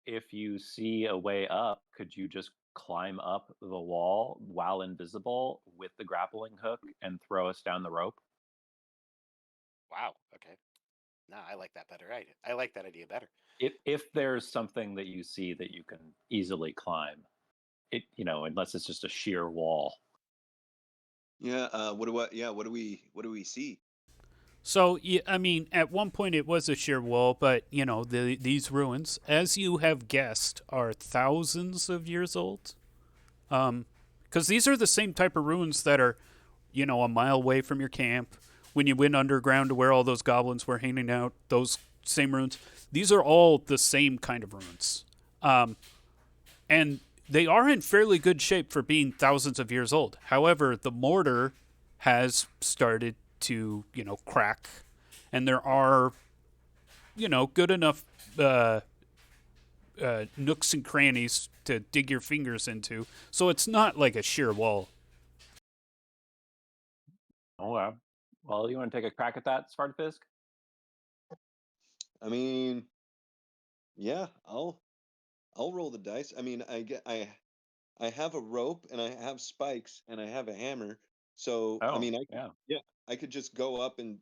if you see a way up, could you just climb up the wall while invisible with the grappling hook and throw us down the rope? Wow. Okay. No, I like that better. I like that idea better. If there's something that you see that you can easily climb, unless it's just a sheer wall. Yeah, what do we see? So, I mean, at one point it was a sheer wall, but these ruins, as you have guessed, are thousands of years old. Because these are the same type of ruins that are, a mile away from your camp. When you went underground to where all those goblins were hanging out, those same ruins. These are all the same kind of ruins, and they are in fairly good shape for being thousands of years old. However, the mortar has started to crack, and there are good enough nooks and crannies to dig your fingers into. So it's not like a sheer wall. Oh wow. Well, you want to take a crack at that, Svartfisk? I mean, yeah, I'll I'll roll the dice. I mean, I have a rope and I have spikes and I have a hammer. So I Oh, mean, yeah. I could just go up and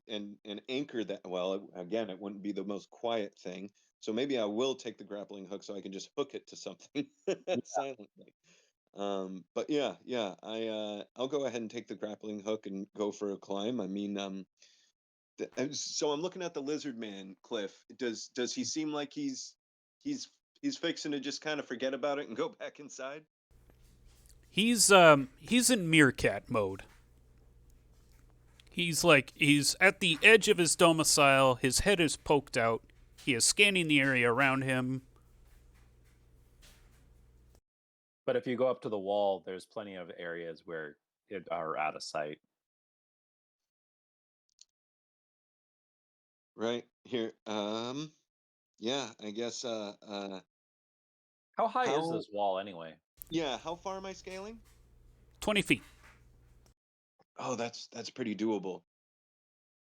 anchor that. Well, again, it wouldn't be the most quiet thing. So maybe I will take the grappling hook so I can just hook it to something silently. But yeah, I'll go ahead and take the grappling hook and go for a climb. I mean, so I'm looking at the lizard man, Cliff. Does he seem like he's he's fixing to just kind of forget about it and go back inside? He's in meerkat mode. He's at the edge of his domicile. His head is poked out. He is scanning the area around him. But if you go up to the wall, there's plenty of areas where it are out of sight. Right here. Yeah, I guess. How high is How? this wall anyway? Yeah, how far am I scaling? 20 feet. Oh, that's pretty doable.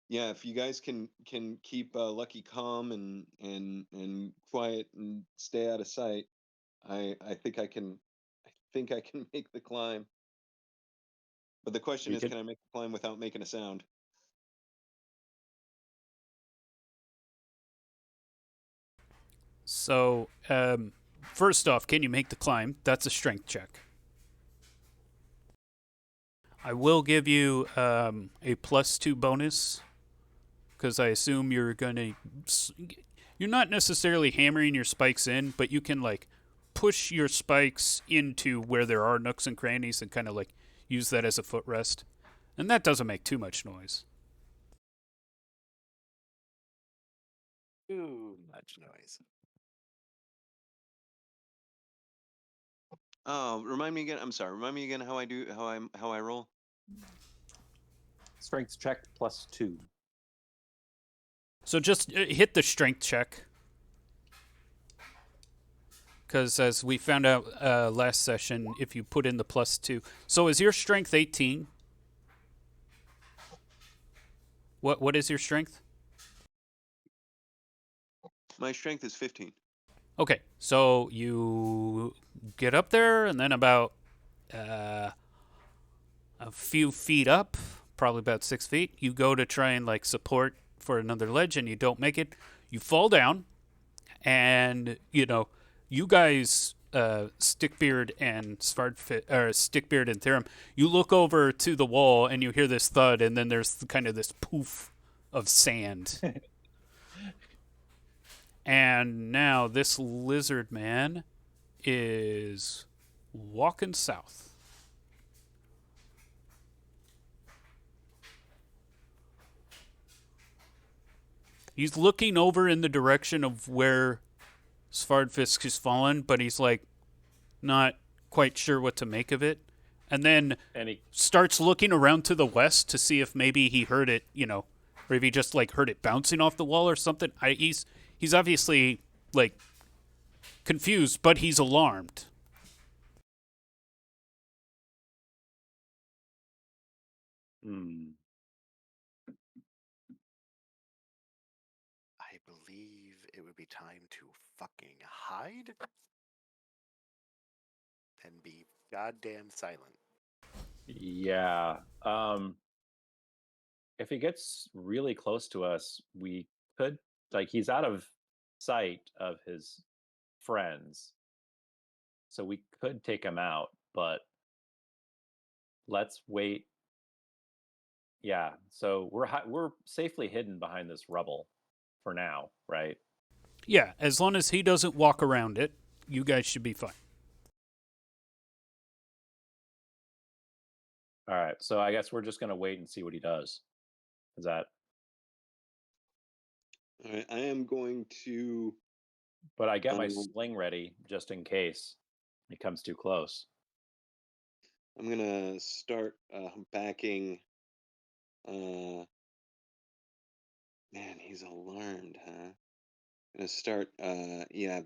Yeah, if you guys can keep Lucky calm and quiet and stay out of sight, I think I can make the climb. But the question We is, could can I make the climb without making a sound? So, first off, can you make the climb? That's a strength check. I will give you a +2 bonus because I assume you're gonna. You're not necessarily hammering your spikes in, but you can like push your spikes into where there are nooks and crannies and kind of like use that as a footrest, and that doesn't make too much noise. Too much noise. Oh, remind me again. I'm sorry. Remind me again how I roll. strength check +2. So just hit the strength check. Because as we found out last session, if you put in the +2, so is your strength 18? What is your strength? My strength is 15. Okay, so you get up there, and then about a few feet up, probably about 6 feet, you go to try and like support for another ledge, and you don't make it. You fall down, and you guys, Stickbeard and Stickbeard and Therum, you look over to the wall and you hear this thud, and then there's kind of this poof of sand. And now this lizard man is walking south. He's looking over in the direction of where Svardfisk has fallen, but he's like not quite sure what to make of it. And then starts looking around to the west to see if maybe he heard it, or if he just like heard it bouncing off the wall or something. He's obviously like confused, but he's alarmed. I believe it would be time to fucking hide and be goddamn silent. Yeah. If he gets really close to us, we could, like, he's out of sight of his friends, so we could take him out, but let's wait. Yeah, so we're safely hidden behind this rubble for now, right? Yeah, as long as he doesn't walk around it, you guys should be fine. All right, so I guess we're just gonna wait and see what he does. Is that? All right, I am going to. But I get my sling ready just in case he comes too close. I'm gonna start backing. Man, he's alarmed, huh? I'm gonna start. Yeah.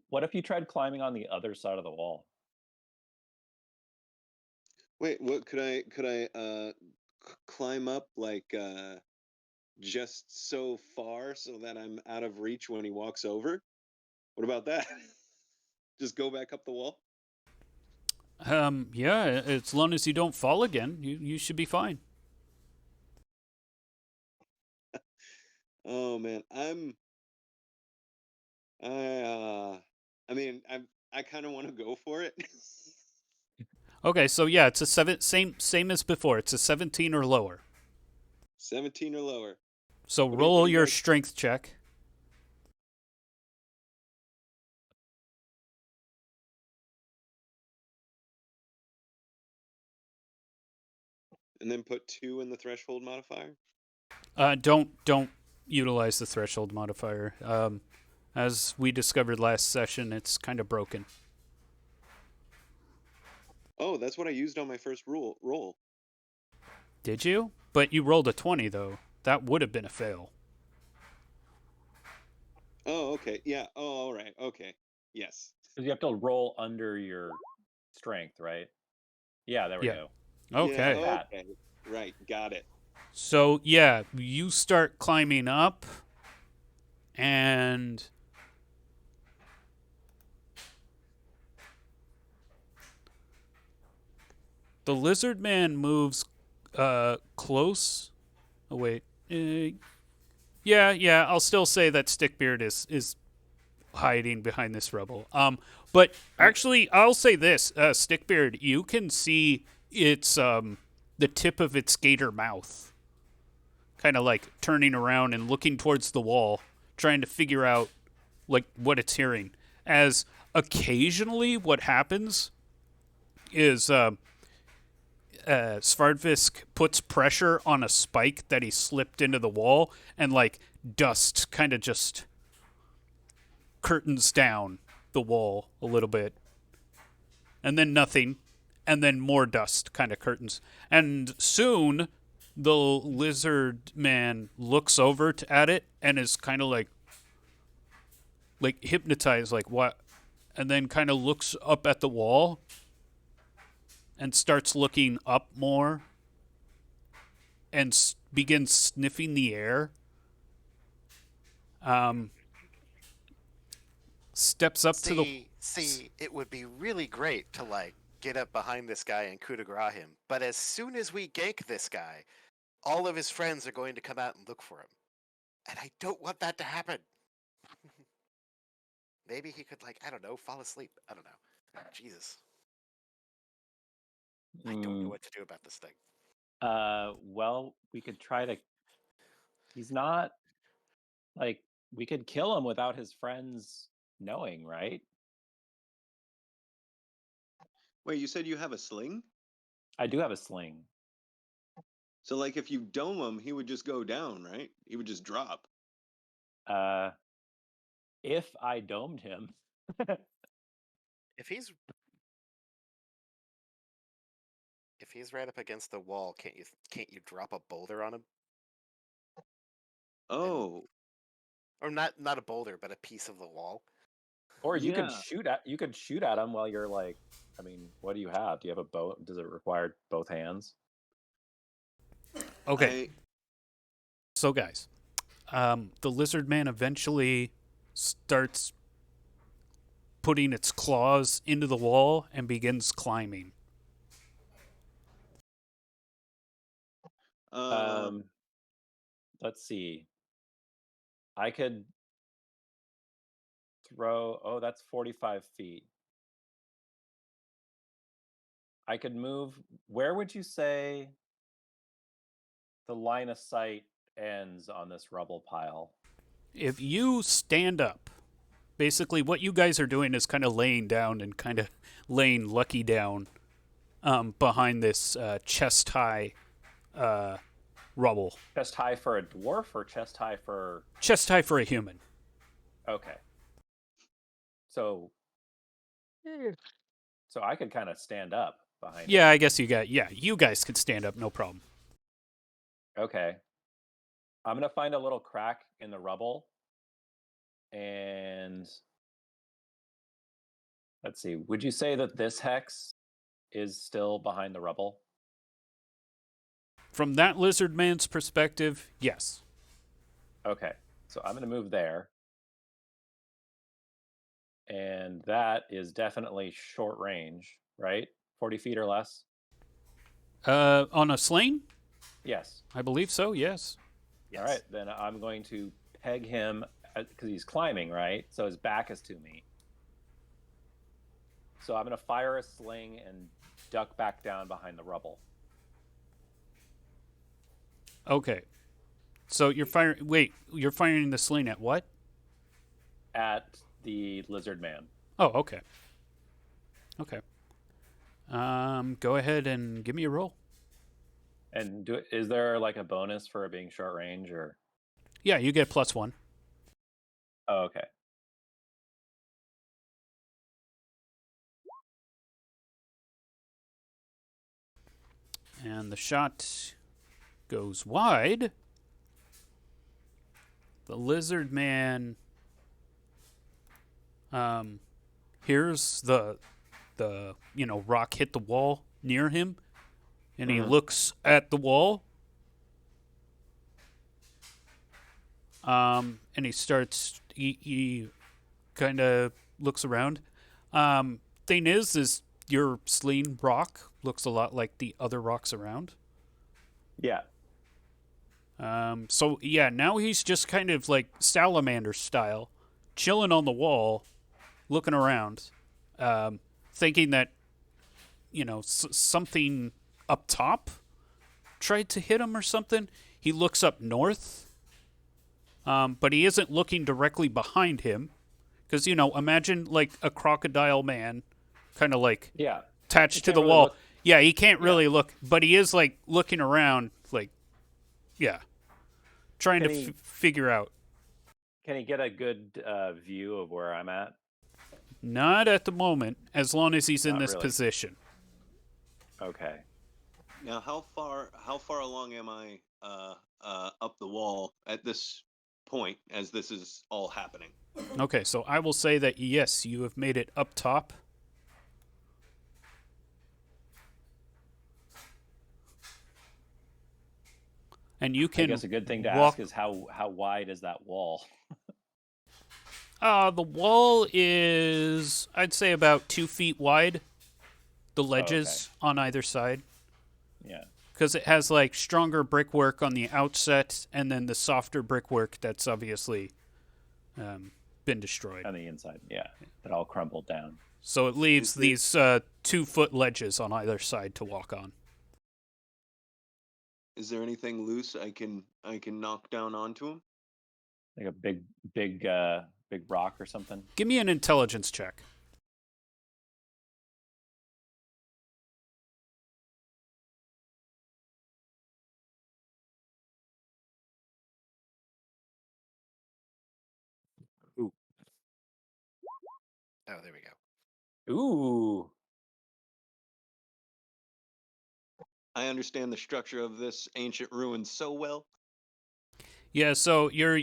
What if you tried climbing on the other side of the wall? Wait, what could I climb up like just so far so that I'm out of reach when he walks over? What about that? Just go back up the wall? Yeah, as long as you don't fall again, you should be fine. Oh man, I mean, I kind of want to go for it. Okay, so yeah, it's a same as before. It's a 17 or lower. 17 or lower. So What roll do you your guys- strength check. And then put 2 in the threshold modifier. Don't utilize the threshold modifier. As we discovered last session, it's kind of broken. Oh, that's what I used on my first roll. Did you? But you rolled a 20 though. That would have been a fail. Oh, okay. Yeah. Oh, all right. Okay. Yes. Because you have to roll under your strength, right? Yeah, there we Yeah. go. Okay. Yeah, okay. Right. Got it. So yeah, you start climbing up, and the lizard man moves close. Oh wait. Yeah. I'll still say that Stickbeard is hiding behind this rubble. But actually, I'll say this: Stickbeard, you can see its the tip of its gator mouth, kind of like turning around and looking towards the wall, trying to figure out like what it's hearing. As occasionally, what happens is Svardfisk puts pressure on a spike that he slipped into the wall, and like dust kind of just curtains down the wall a little bit, and then nothing, and then more dust kind of curtains. And soon the lizard man looks over at it and is kind of like hypnotized, like what, and then kind of looks up at the wall and starts looking up more and begins sniffing the air. Steps up to the... See, it would be really great to like get up behind this guy and coup de grace him. But as soon as we gank this guy, all of his friends are going to come out and look for him. And I don't want that to happen. Maybe he could, like, I don't know, fall asleep. I don't know. Jesus. I don't know what to do about this thing. Well, we could try to. He's not like we could kill him without his friends knowing, right? Wait, you said you have a sling? I do have a sling. So, like, if you dome him, he would just go down, right? He would just drop. If I domed him, If he's right up against the wall, can't you drop a boulder on him? Oh, Or not a boulder, but a piece of the wall. or you could Yeah. shoot at him while you're like. I mean, what do you have? Do you have a bow? Does it require both hands? Okay. So, guys, the lizard man eventually starts putting its claws into the wall and begins climbing. Let's see. I could throw. Oh, that's 45 feet. I could move. Where would you say the line of sight ends on this rubble pile? If you stand up, basically what you guys are doing is kind of laying down and kind of laying Lucky down behind this chest-high rubble. Chest high for a dwarf or chest high for... Chest-high for a human. Okay. So I could kind of stand up behind Yeah, I guess you guys could stand up, no problem. Okay. I'm going to find a little crack in the rubble. And let's see. Would you say that this hex is still behind the rubble? From that lizard man's perspective, yes. Okay. So I'm going to move there. And that is definitely short range, right? 40 feet or less? On a sling? Yes. I believe so, yes. All right, then I'm going to peg him because he's climbing, right? So his back is to me. So I'm going to fire a sling and duck back down behind the rubble. Okay. So you're firing... Wait, you're firing the sling at what? At the lizard man. Oh, okay. Okay. Go ahead and give me a roll. And is there like a bonus for it being short range or? Yeah, you get +1. Oh, okay. And the shot goes wide. The lizard man hears the rock hit the wall near him, and he looks at the wall. And he starts. He kind of looks around. Thing is your sling rock looks a lot like the other rocks around. Yeah. So yeah, now he's just kind of like salamander style, chilling on the wall, looking around, thinking that something up top tried to hit him or something. He looks up north, but he isn't looking directly behind him, because imagine like a crocodile man, kind of like attached to the really wall. look. Yeah, he can't really look, but he is like looking around, like trying Can to he- figure out. Can he get a good view of where I'm at? Not at the moment, as long as he's in Not this really. position. Okay. Now, how far along am I up the wall at this point as this is all happening? Okay, so I will say that yes, you have made it up top. And you I can guess a good thing to walk. ask is how wide is that wall? The wall is, I'd say, about 2 feet wide. The ledges on either side, Yeah. because it has like stronger brickwork on the outset, and then the softer brickwork that's obviously been destroyed. On the inside, yeah. That all crumbled down. So it leaves these 2-foot ledges on either side to walk on. Is there anything loose I can knock down onto him? Like a big rock or something. Give me an intelligence check. Oh, there we go. Ooh. I understand the structure of this ancient ruin so well. Yeah, so you're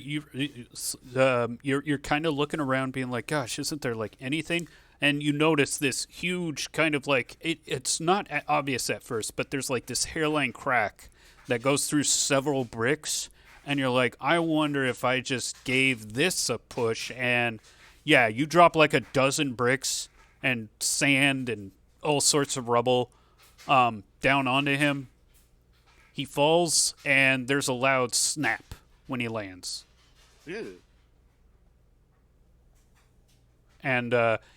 kind of looking around, being like, "Gosh, isn't there like anything?" And you notice this huge kind of like it's not obvious at first, but there's like this hairline crack that goes through several bricks, and you're like, "I wonder if I just gave this a push." And yeah, you drop like a dozen bricks and sand and all sorts of rubble down onto him. He falls, and there's a loud snap when he lands. Ew. And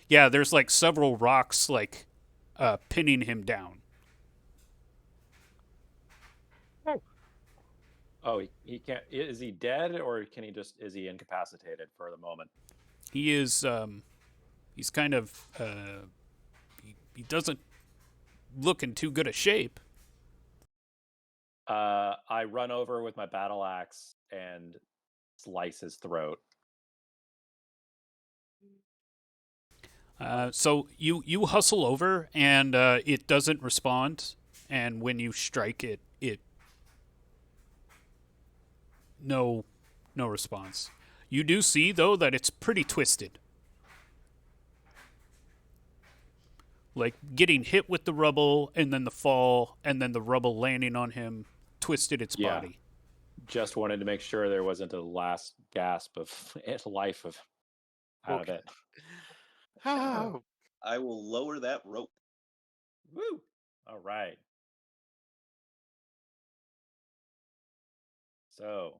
yeah, there's like several rocks like pinning him down. Oh, he can't. Is he dead, or can he just? Is he incapacitated for the moment? He is. He's kind of. He doesn't look in too good a shape. I run over with my battle axe and slice his throat. So you hustle over, and it doesn't respond. And when you strike it, no response. You do see though that it's pretty twisted. Like getting hit with the rubble, and then the fall, and then the rubble landing on him, twisted its body. Just wanted to make sure there wasn't a last gasp of life out of it. Oh, I will lower that rope. Woo! All right. So,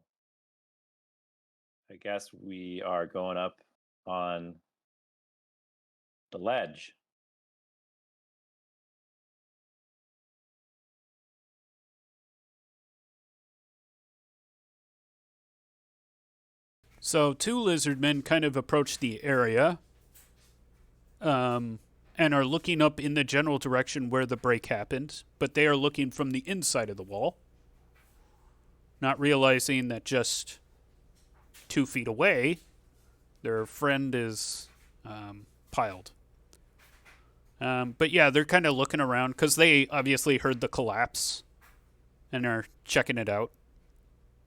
I guess we are going up on the ledge. So 2 lizard men kind of approach the area, and are looking up in the general direction where the break happened, but they are looking from the inside of the wall, not realizing that just 2 feet away, their friend is piled. But yeah, they're kind of looking around because they obviously heard the collapse and are checking it out.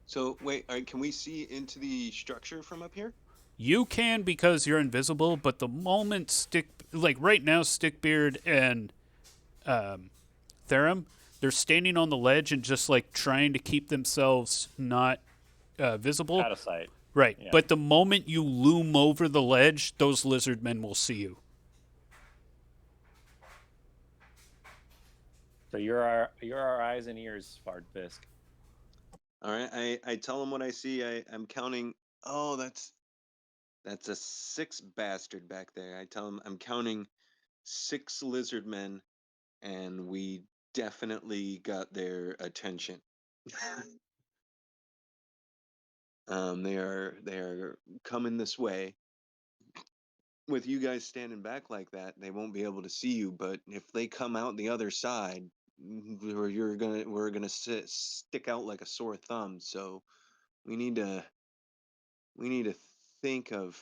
So wait, can we see into the structure from up here? You can because you're invisible, but the moment right now, Stickbeard and Therum, they're standing on the ledge and just like trying to keep themselves not visible. Out of sight. Right. Yeah. But the moment you loom over the ledge, those lizard men will see you. So you're our eyes and ears, Fardfisk. All right, I tell him what I see. I'm counting. Oh, that's a 6 bastard back there. I tell him I'm counting 6 lizard men, and we definitely got their attention. They are coming this way. With you guys standing back like that, they won't be able to see you. But if they come out the other side, we're gonna stick out like a sore thumb. So we need to think of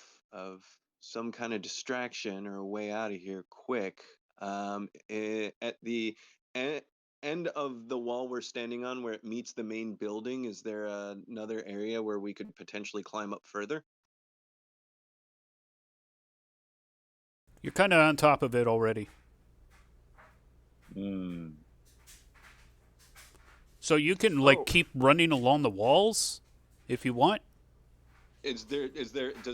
some kind of distraction or a way out of here quick. At the end of the wall we're standing on, where it meets the main building, is there another area where we could potentially climb up further? You're kind of on top of it already. So you can keep running along the walls if you want. Does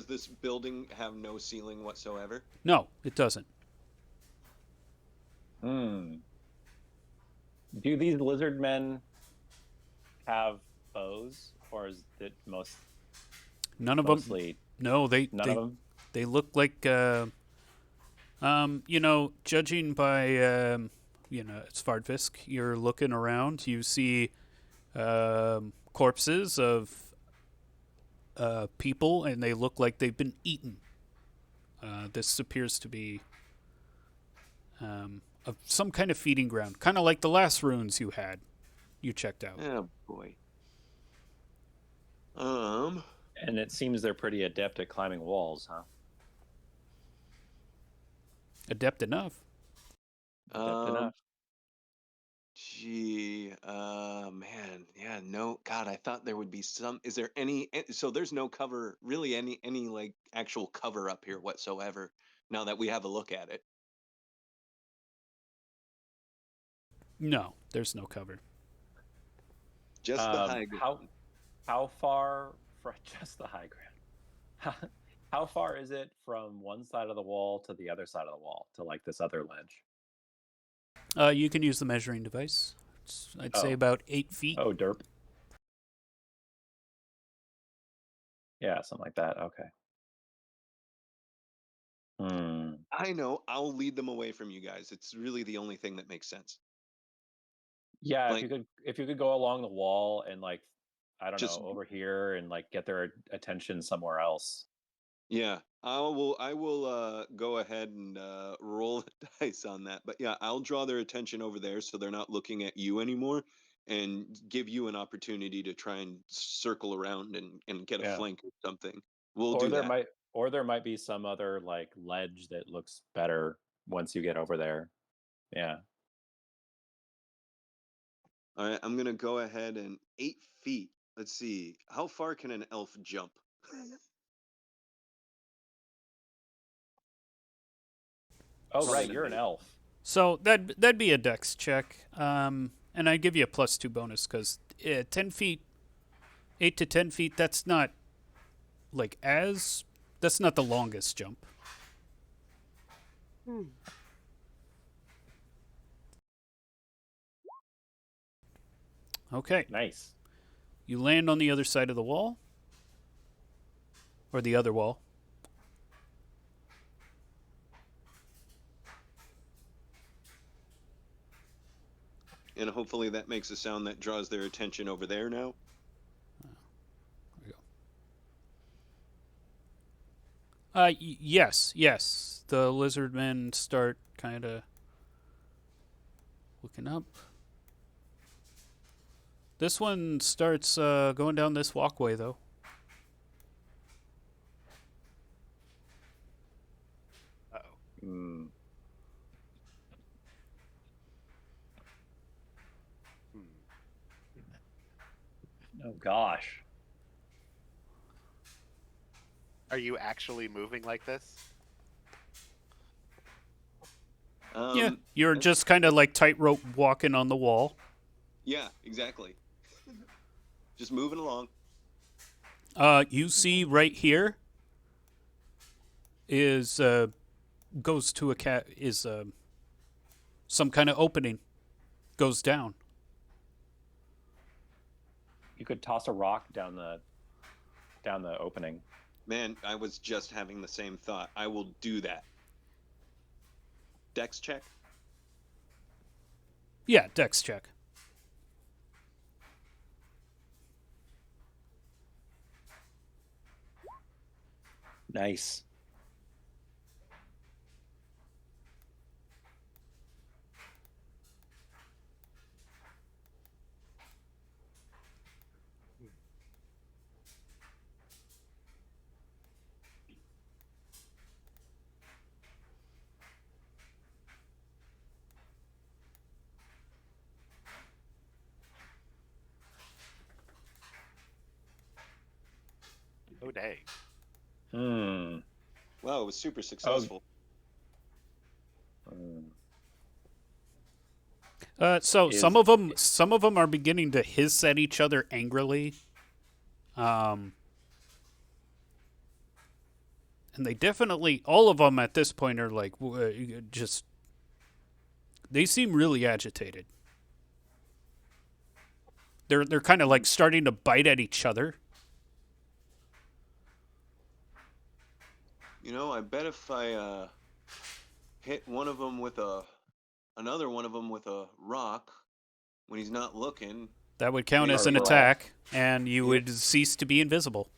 this building have no ceiling whatsoever? No, it doesn't. Do these lizard men have bows, or is it None of mostly? them. No, None of them. They look like judging by it's Svardfisk. You're looking around. You see corpses of people, and they look like they've been eaten. This appears to be some kind of feeding ground, kind of like the last ruins you checked out. Oh boy. And it seems they're pretty adept at climbing walls, huh? Adept enough. Adept enough. Gee, man, yeah, no, God, I thought there would be some. Is there any? So there's no cover, really, any like actual cover up here whatsoever. Now that we have a look at it. No, there's no cover. Just the high ground. How far from just the high ground? How far is it from one side of the wall to the other side of the wall to like this other ledge? You can use the measuring device. I'd say about 8 feet. Oh, derp. Yeah, something like that. Okay. I know. I'll lead them away from you guys. It's really the only thing that makes sense. Yeah, if you could go along the wall and like, I don't Just- know, over here and like get their attention somewhere else. Yeah, I will go ahead and roll the dice on that. But yeah, I'll draw their attention over there so they're not looking at you anymore, and give you an opportunity to try and circle around and get a flank or something. We'll do that. Or there might be some other like ledge that looks better once you get over there. Yeah. All right, I'm gonna go ahead and 8 feet. Let's see, how far can an elf jump? Oh, right, you're an elf. So that'd be a dex check. And I give you a +2 bonus because 10 feet, 8 to 10 feet. That's not the longest jump. Okay. Nice. You land on the other side of the wall. Or the other wall. And hopefully that makes a sound that draws their attention over there now. Yes. The lizard men start kind of looking up. This one starts going down this walkway, though. Uh-oh. Mm. Oh gosh. Are you actually moving like this? Yeah, you're just kind of like tightrope walking on the wall. Yeah, exactly. Just moving along. You see right here is goes to a cat is some kind of opening goes down. You could toss a rock down the opening. Man, I was just having the same thought. I will do that. Dex check. Yeah, dex check. Nice. Oh, dang. Hmm. Wow, it was super successful. So Is- some of them are beginning to hiss at each other angrily. And they definitely, all of them at this point are like just. They seem really agitated. They're kind of like starting to bite at each other. You know, I bet if I hit one of them with another one of them with a rock when he's not looking. That would count as an Brawl. attack, and you Yep. would cease to be invisible.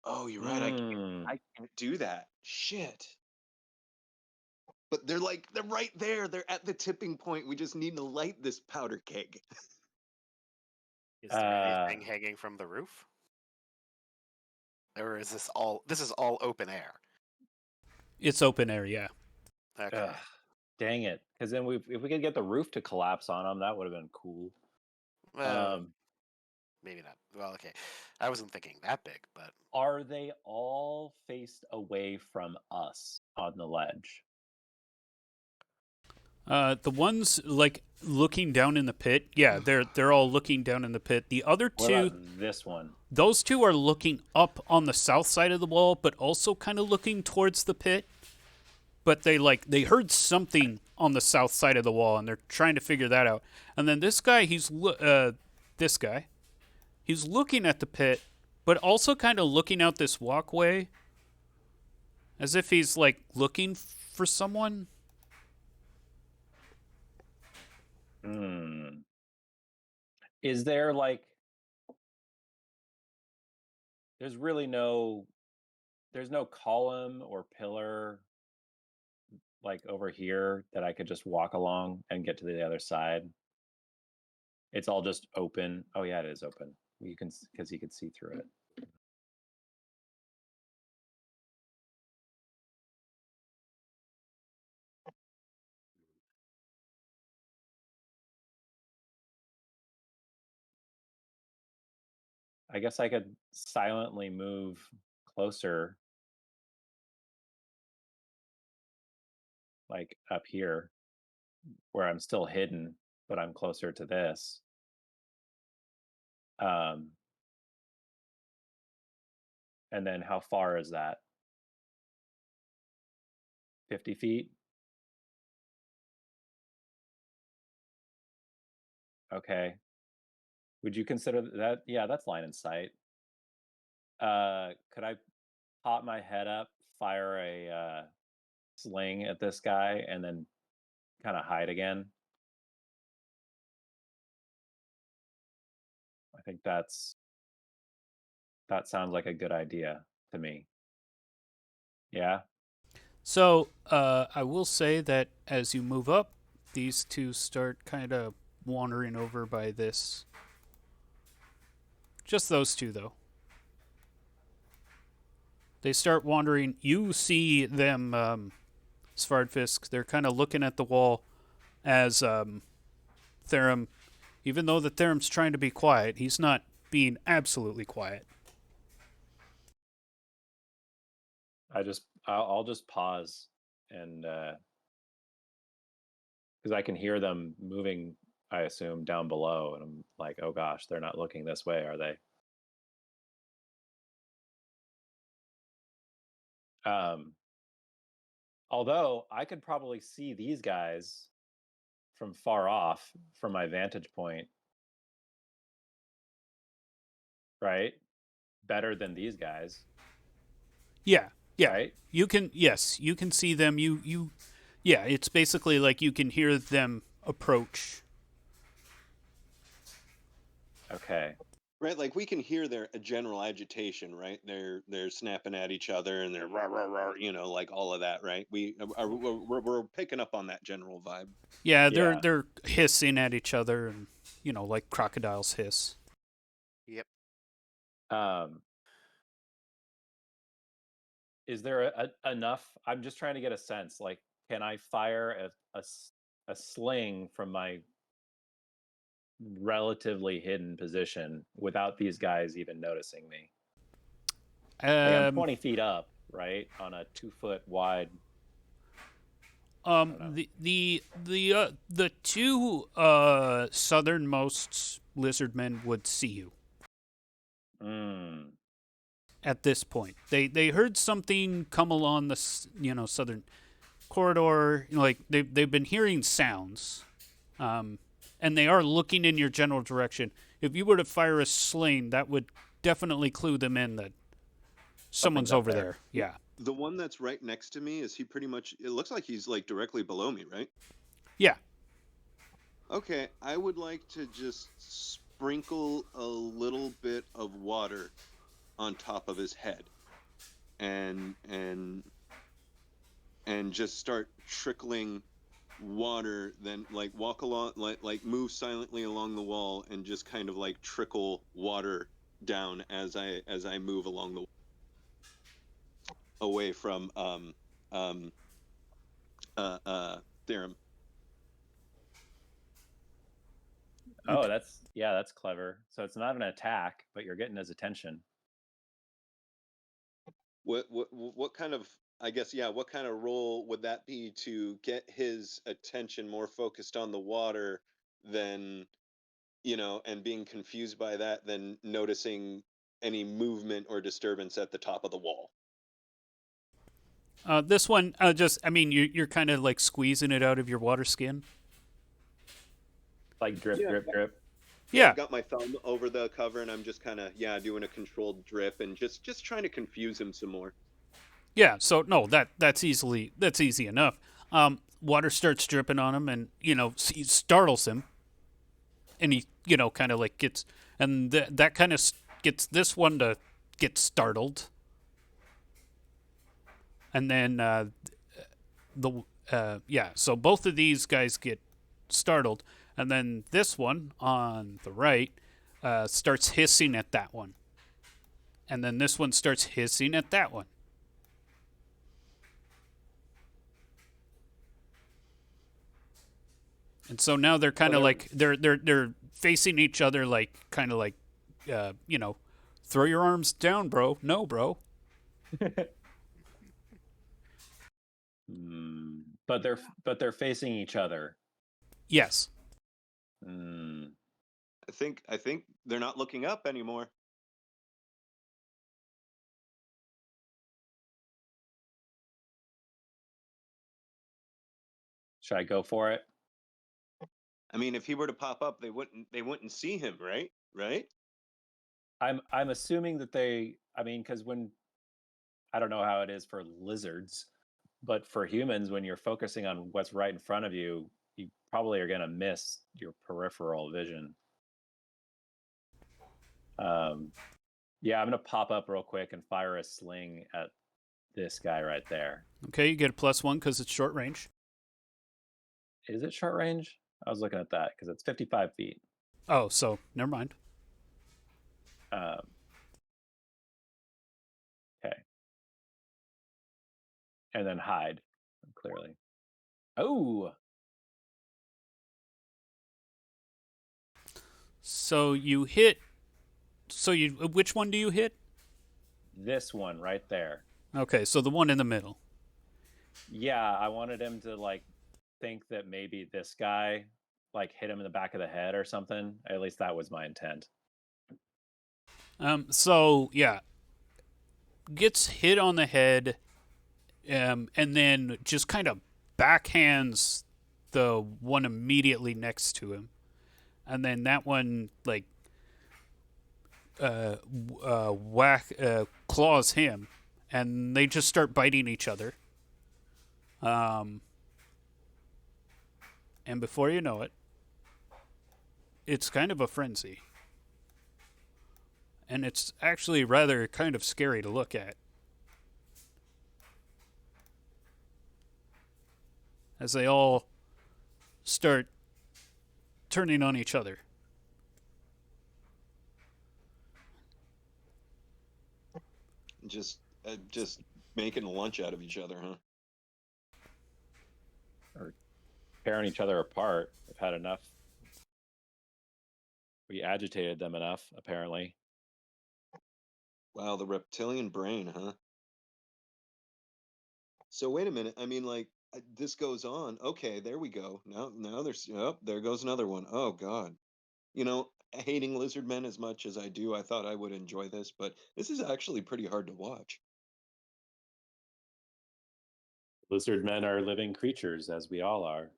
Oh, you're right. I can't do that. Shit. But they're right there. They're at the tipping point. We just need to light this powder keg. Is there anything hanging from the roof? Or is this is all open air? It's open air, yeah. Okay. Dang it! Because then if we could get the roof to collapse on them, that would have been cool. Well, maybe not. Well, okay. I wasn't thinking that big, but Are they all faced away from us on the ledge? The ones like looking down in the pit, yeah, they're all looking down in the pit. The other What two, about this one? those two are looking up on the south side of the wall, but also kind of looking towards the pit. But they heard something on the south side of the wall, and they're trying to figure that out. And then this guy, he's looking at the pit, but also kind of looking out this walkway, as if he's like looking for someone. Is there like there's no column or pillar like over here that I could just walk along and get to the other side? It's all just open. Oh yeah, it is open. You can because you can see through it. I guess I could silently move closer, like up here, where I'm still hidden, but I'm closer to this. And then how far is that? 50 feet. Okay. Would you consider that? Yeah, that's line in sight. Could I pop my head up, fire a sling at this guy, and then kind of hide again? I think that sounds like a good idea to me. Yeah. So I will say that as you move up, these two start kind of wandering over by this. Just those two, though. They start wandering. You see them, Svardfisk. They're kind of looking at the wall as Therum, even though the Therum's trying to be quiet, he's not being absolutely quiet. I'll just pause, and because I can hear them moving, I assume, down below, and I'm like, oh gosh, they're not looking this way, are they? Although I could probably see these guys from far off from my vantage point, right? Better than these guys. Yeah, yeah. Right? You can, yes, you can see them. Yeah, it's basically like you can hear them approach. Okay. Right, like we can hear their general agitation, right? They're snapping at each other and they're rah rah rah, like all of that, right? We're picking up on that general vibe. Yeah, Yeah. they're hissing at each other, and like crocodiles hiss. Yep. Is there enough? I'm just trying to get a sense. Like, can I fire a sling from my relatively hidden position without these guys even noticing me? Like, I'm 20 feet up, right, on a 2-foot wide. The two southernmost lizardmen would see you. At this point, they heard something come along the southern corridor. Like they've been hearing sounds, and they are looking in your general direction. If you were to fire a sling, that would definitely clue them in that someone's over there. Yeah. The one that's right next to me, is he pretty much? It looks like he's like directly below me, right? Yeah. Okay, I would like to just sprinkle a little bit of water on top of his head, and just start trickling water. Then like walk along, like move silently along the wall, and just kind of like trickle water down as I move along the away from Therum. Oh, that's clever. So it's not an attack, but you're getting his attention. What kind of, I guess, yeah, what kind of role would that be to get his attention more focused on the water than, and being confused by that than noticing any movement or disturbance at the top of the wall? This one, you're kind of like squeezing it out of your water skin. Like drip, Yeah. drip, drip. Yeah. I've got my thumb over the cover, and I'm just kind of, doing a controlled drip and just trying to confuse him some more. Yeah, so no, that's easy enough. Water starts dripping on him, and he startles him, and he kind of like gets, and that kind of gets this one to get startled, and then so both of these guys get startled, and then this one on the right starts hissing at that one, and then this one starts hissing at that one. And so now they're kind of like they're facing each other, like kind of like, throw your arms down, bro. No, bro. But they're facing each other. Yes. I think they're not looking up anymore. Should I go for it? I mean, if he were to pop up, they wouldn't see him, right? Right? I'm assuming that because when I don't know how it is for lizards, but for humans, when you're focusing on what's right in front of you, you probably are going to miss your peripheral vision. Yeah, I'm going to pop up real quick and fire a sling at this guy right there. Okay, you get a +1 because it's short range. Is it short range? I was looking at that because it's 55 feet. Oh, so never mind. Okay. And then hide, clearly. Oh! So you hit. So which one do you hit? This one right there. Okay, so the one in the middle. Yeah, I wanted him to think that maybe this guy hit him in the back of the head or something. At least that was my intent. So yeah, gets hit on the head, and then just kind of backhands the one immediately next to him, and then that one claws him, and they just start biting each other. And before you know it, it's kind of a frenzy. And it's actually rather kind of scary to look at. As they all start turning on each other. Just making lunch out of each other, huh? Or tearing each other apart. They've had enough. We agitated them enough, apparently. Wow, the reptilian brain, huh? So wait a minute. I mean, this goes on. Okay, there we go. Now there's there goes another one. Oh God. You know, hating lizard men as much as I do, I thought I would enjoy this, but this is actually pretty hard to watch. Lizard men are living creatures, as we all are.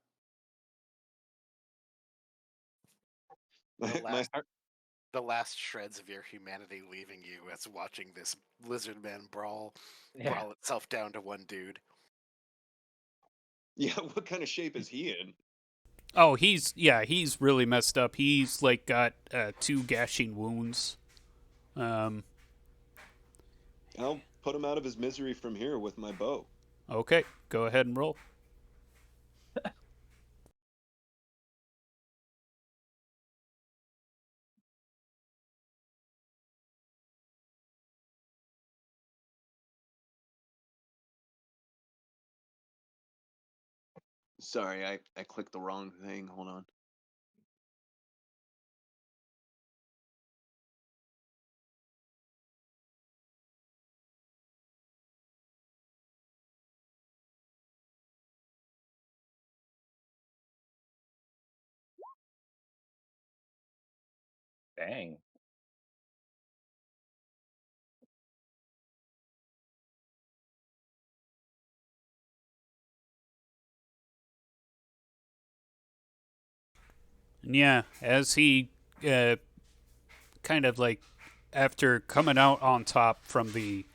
The last shreds of your humanity leaving you as watching this lizard man brawl itself down to one dude. Yeah, what kind of shape is he in? Oh, he's really messed up. He's got 2 gashing wounds. I'll put him out of his misery from here with my bow. Okay, go ahead and roll. Sorry, I clicked the wrong thing. Hold on. Dang. And yeah, as he kind of after coming out on top from the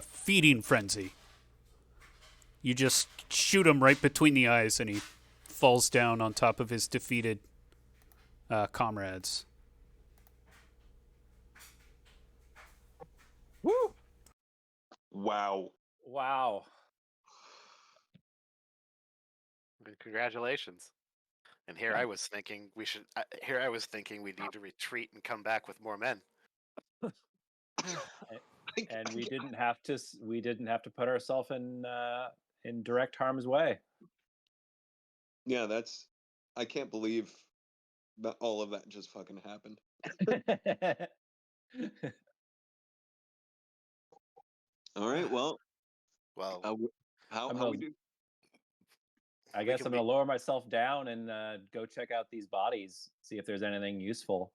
feeding frenzy, you just shoot him right between the eyes and he falls down on top of his defeated comrades. Woo! Wow. Wow. Congratulations. And here I was thinking we should. Here I was thinking we need to retreat and come back with more men. And we didn't have to. We didn't have to put ourselves in direct harm's way. Yeah, I can't believe that all of that just fucking happened. All right, well, how we do? I guess I'm going to lower myself down and go check out these bodies, see if there's anything useful.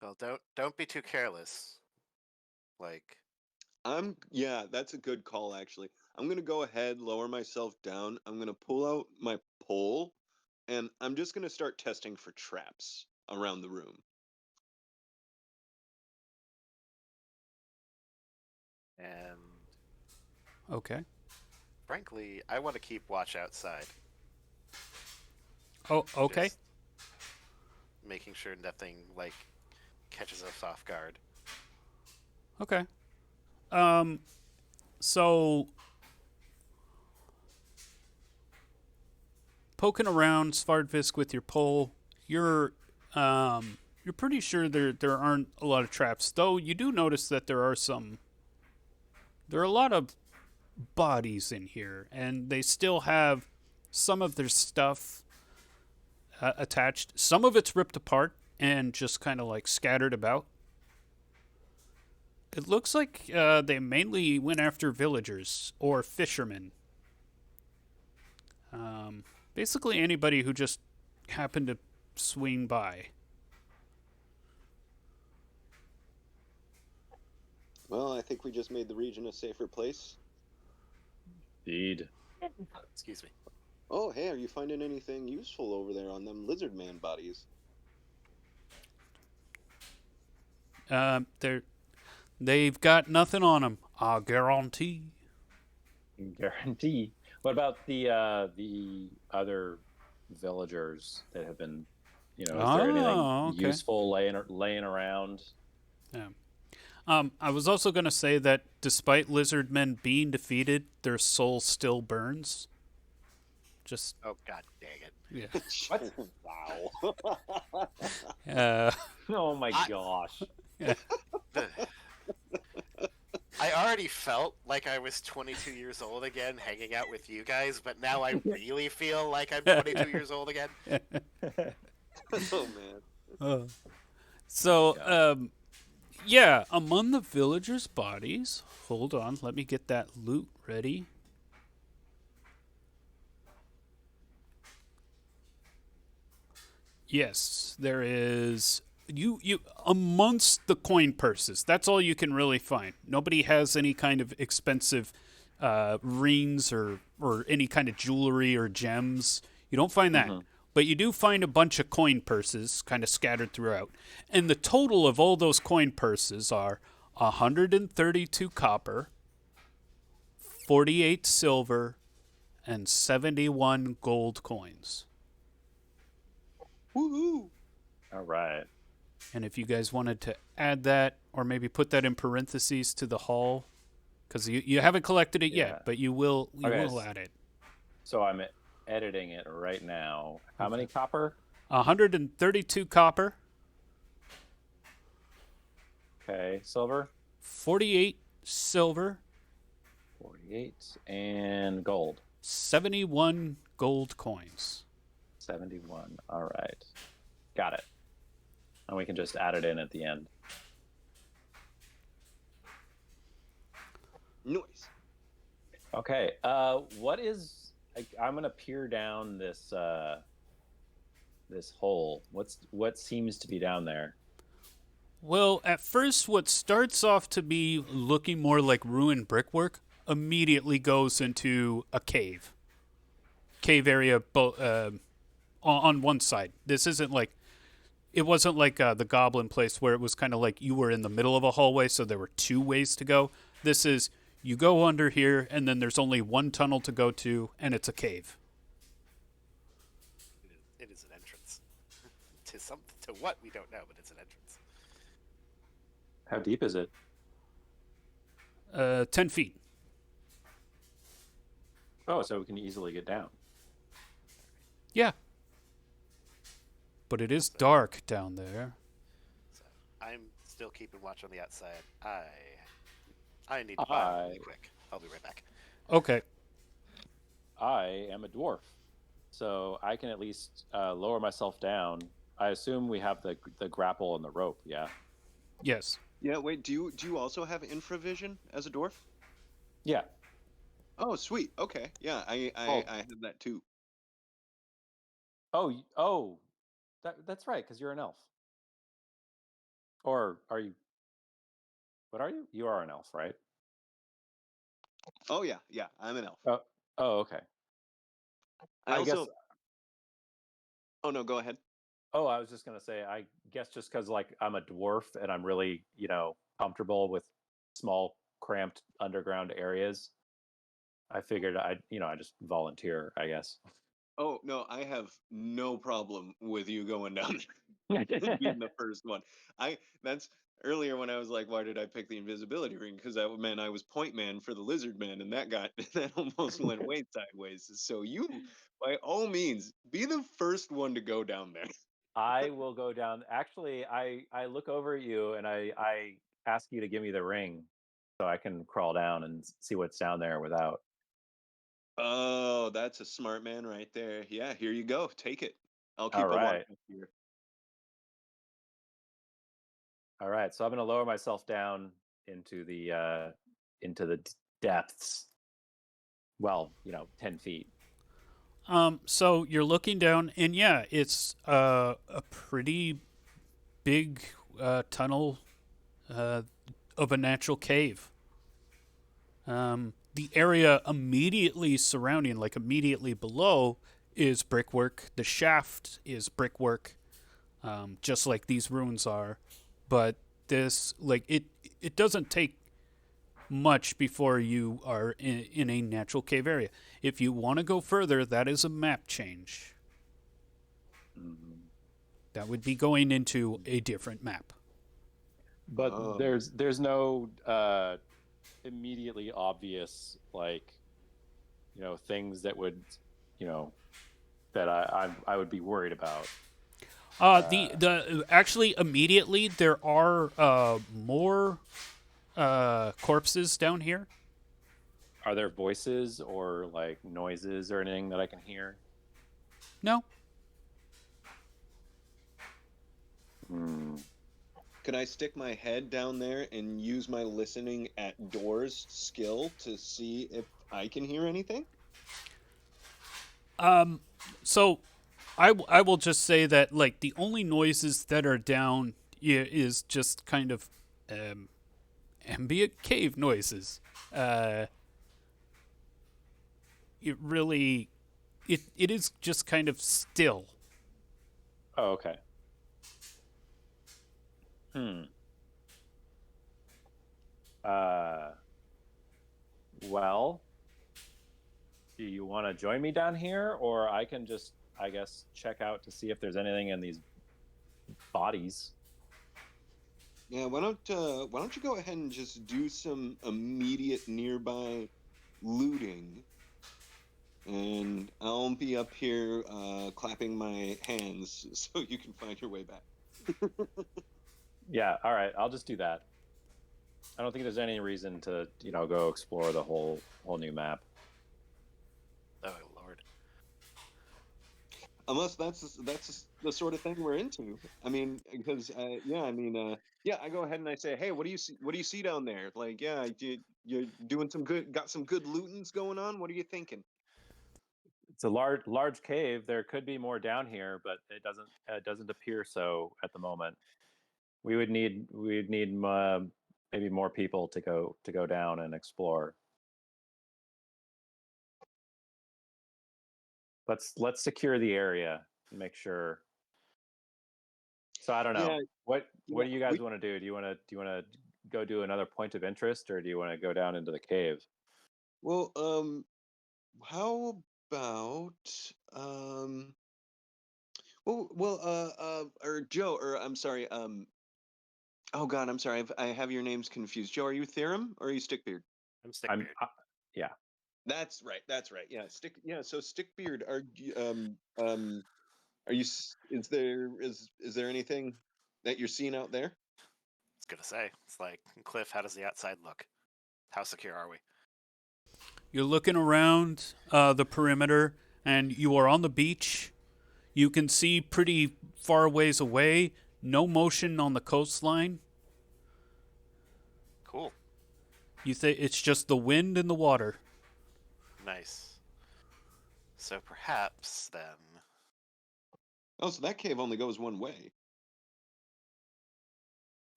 Well, don't be too careless. Yeah, that's a good call actually. I'm gonna go ahead, lower myself down. I'm gonna pull out my pole, and I'm just gonna start testing for traps around the room. And Okay. frankly, I want to keep watch outside. Oh, okay. Just making sure nothing like catches us off guard. Okay. So poking around Svardfisk with your pole, you're pretty sure there aren't a lot of traps. Though you do notice that there are a lot of bodies in here, and they still have some of their stuff attached. Some of it's ripped apart and just kind of like scattered about. It looks like they mainly went after villagers or fishermen. Basically, anybody who just happened to swing by. Well, I think we just made the region a safer place. Indeed. Excuse me. Oh, hey, are you finding anything useful over there on them lizard man bodies? They've got nothing on them. I guarantee. Guarantee. What about the other villagers that have been, is there anything Okay. useful laying around? Yeah. I was also going to say that despite lizard men being defeated, their soul still burns. Just Oh god dang it. yeah. What? Uh, Oh my gosh. I already felt like I was 22 years old again hanging out with you guys, but now I really feel like I'm 22 years old again. Oh, man. so, yeah, among the villagers' bodies. Hold on, let me get that loot ready. Yes, there is you amongst the coin purses. That's all you can really find. Nobody has any kind of expensive rings or any kind of jewelry or gems. You don't find that. But you do find a bunch of coin purses kind of scattered throughout. And the total of all those coin purses are 132 copper, 48 silver, and 71 gold coins. Woohoo! All right. And if you guys wanted to add that or maybe put that in parentheses to the haul, because you haven't collected it Yeah. yet, but you will add it. So I'm editing it right now. How many copper? 132 copper, Okay. Silver? 48 silver, 48. And gold? 71 gold coins. 71. All right. Got it. And we can just add it in at the end. Noise. Okay. What is? I'm gonna peer down this this hole. What seems to be down there? Well, at first, what starts off to be looking more like ruined brickwork immediately goes into a cave area on one side. This isn't like, it wasn't like the goblin place where it was kind of like you were in the middle of a hallway, so there were two ways to go. This is, you go under here, and then there's only one tunnel to go to, and it's a cave. It is an entrance. To what, we don't know, but it's an entrance. How deep is it? 10 feet. Oh, so we can easily get down. Yeah. But it is dark down there. So I'm still keeping watch on the outside. I need to buy really quick. I'll be right back. Okay. I am a dwarf, so I can at least lower myself down. I assume we have the grapple and the rope. Yeah. Yes. Yeah, wait, do you also have infravision as a dwarf? Yeah. Oh, sweet. Okay. Yeah, I have that too. Oh, that's right, because you're an elf. Or are you? What are you? You are an elf, right? Oh yeah, yeah. I'm an elf. Oh, okay. I I guess. also. Oh no, go ahead. Oh, I was just gonna say. I guess just because like I'm a dwarf and I'm really comfortable with small, cramped underground areas. I figured I just volunteer. I guess. Oh no, I have no problem with you going down there and being the first one. That's earlier when I was like, why did I pick the invisibility ring? Because that meant I was point man for the lizard man, and that almost went way sideways. So you, by all means, be the first one to go down there. I will go down. Actually, I look over at you and I ask you to give me the ring so I can crawl down and see what's down there without. Oh, that's a smart man right there. Yeah, here you go. Take it. I'll All keep a watch right. here. All right. So I'm going to lower myself down into the depths. Well, 10 feet. So you're looking down, and yeah, it's a pretty big tunnel uh, of a natural cave. The area immediately surrounding, like immediately below, is brickwork. The shaft is brickwork, just like these ruins are. But this, like, it doesn't take much before you are in a natural cave area. If you want to go further, that is a map change. Mhm. That would be going into a different map. But Oh. there's no immediately obvious things that would you know that I would be worried about. The actually immediately there are more corpses down here. Are there voices or like noises or anything that I can hear? No, Hmm. Could I stick my head down there and use my listening at doors skill to see if I can hear anything? so I will just say that like the only noises that are down is just kind of um, ambient cave noises. Uh, it really it is just kind of still. Oh, okay. Hmm. Uh. Well, do you want to join me down here, or I can just, I guess, check out to see if there's anything in these bodies? Yeah, why don't you go ahead and just do some immediate nearby looting, and I'll be up here clapping my hands so you can find your way back. Yeah. All right. I'll just do that. I don't think there's any reason to, go explore the whole new map. Oh Lord. Unless that's the sort of thing we're into. I mean, because yeah, I go ahead and I say, hey, what do you see? What do you see down there? Like, yeah, you're doing got some good lootings going on. What are you thinking? It's a large cave. There could be more down here, but it doesn't appear so at the moment. We would need maybe more people to go down and explore. Let's secure the area and make sure. So I don't know. Yeah, What yeah, do you guys want to do? Do you want to go do another point of interest, or do you want to go down into the cave? well, how about um, or Joe, or I'm sorry, oh God, I'm sorry, I have your names confused. Joe, are you Theorem or are you Stickbeard? I'm I'm Stickbeard. Yeah. That's right. That's right. Yeah, Yeah, so Stickbeard, are you? Is there anything that you're seeing out there? I was gonna say, it's like, Cliff, how does the outside look? How secure are we? You're looking around the perimeter, and you are on the beach. You can see pretty far ways away. No motion on the coastline. Cool. You think it's just the wind and the water. Nice. So perhaps then, Oh, so that cave only goes one way.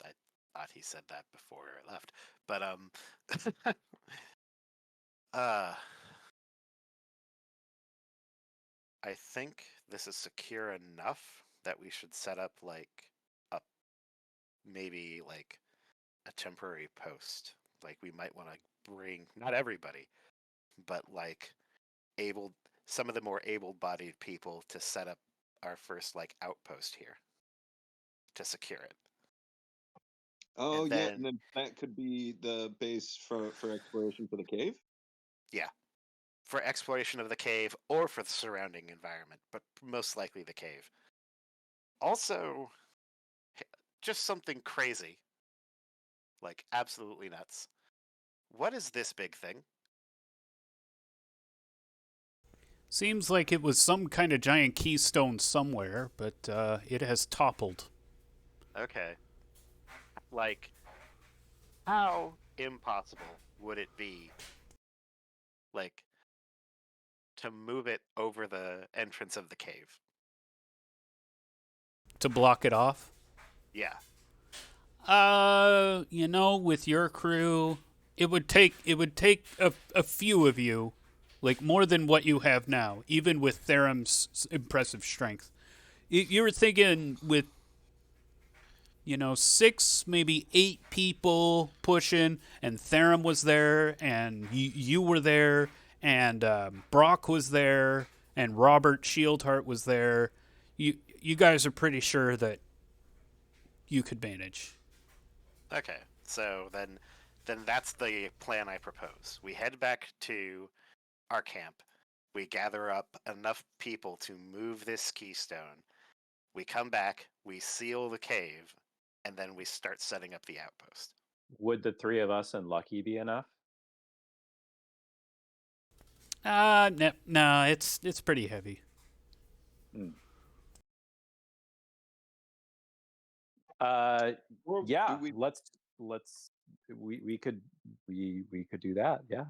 I thought he said that before I left, but Uh, I think this is secure enough that we should set up like a maybe like a temporary post. Like we might want to bring not everybody, but like able some of the more able-bodied people to set up our first like outpost here to secure it. Oh And yeah, then and then that could be the base for exploration for the cave. yeah, for exploration of the cave or for the surrounding environment, but most likely the cave. Also, just something crazy, like absolutely nuts. What is this big thing? Seems like it was some kind of giant keystone somewhere, but it has toppled. Okay. Like, how impossible would it be, like, to move it over the entrance of the cave? To block it off? Yeah. With your crew, it would take a few of you, like more than what you have now, even with Theron's impressive strength. You were thinking with 6, maybe 8 people pushing, and Theron was there, and you were there, and Brock was there, and Robert Shieldheart was there. You guys are pretty sure that you could manage. Okay. So then that's the plan I propose. We head back to our camp. We gather up enough people to move this keystone. We come back, we seal the cave, and then we start setting up the outpost. Would the three of us and Lucky be enough? No, it's pretty heavy. Hmm. Or Yeah. do we Let's we could do that. Yeah.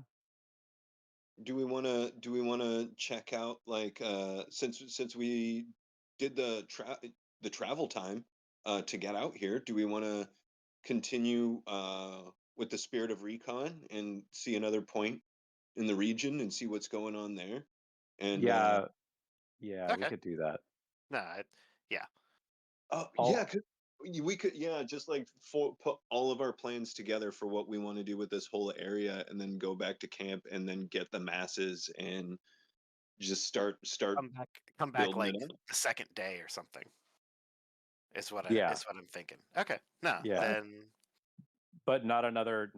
do we want to check out like since we did the travel time to get out here, do we want to continue with the spirit of recon and see another point in the region and see what's going on there? And Yeah. Yeah. We Okay. could do that. No, yeah. yeah, All 'cause we could, yeah, just like put all of our plans together for what we want to do with this whole area, and then go back to camp, and then get the masses and just start Come back building like it up. the second day or something. yeah. Is what I'm thinking. Okay. No, Yeah. then But not another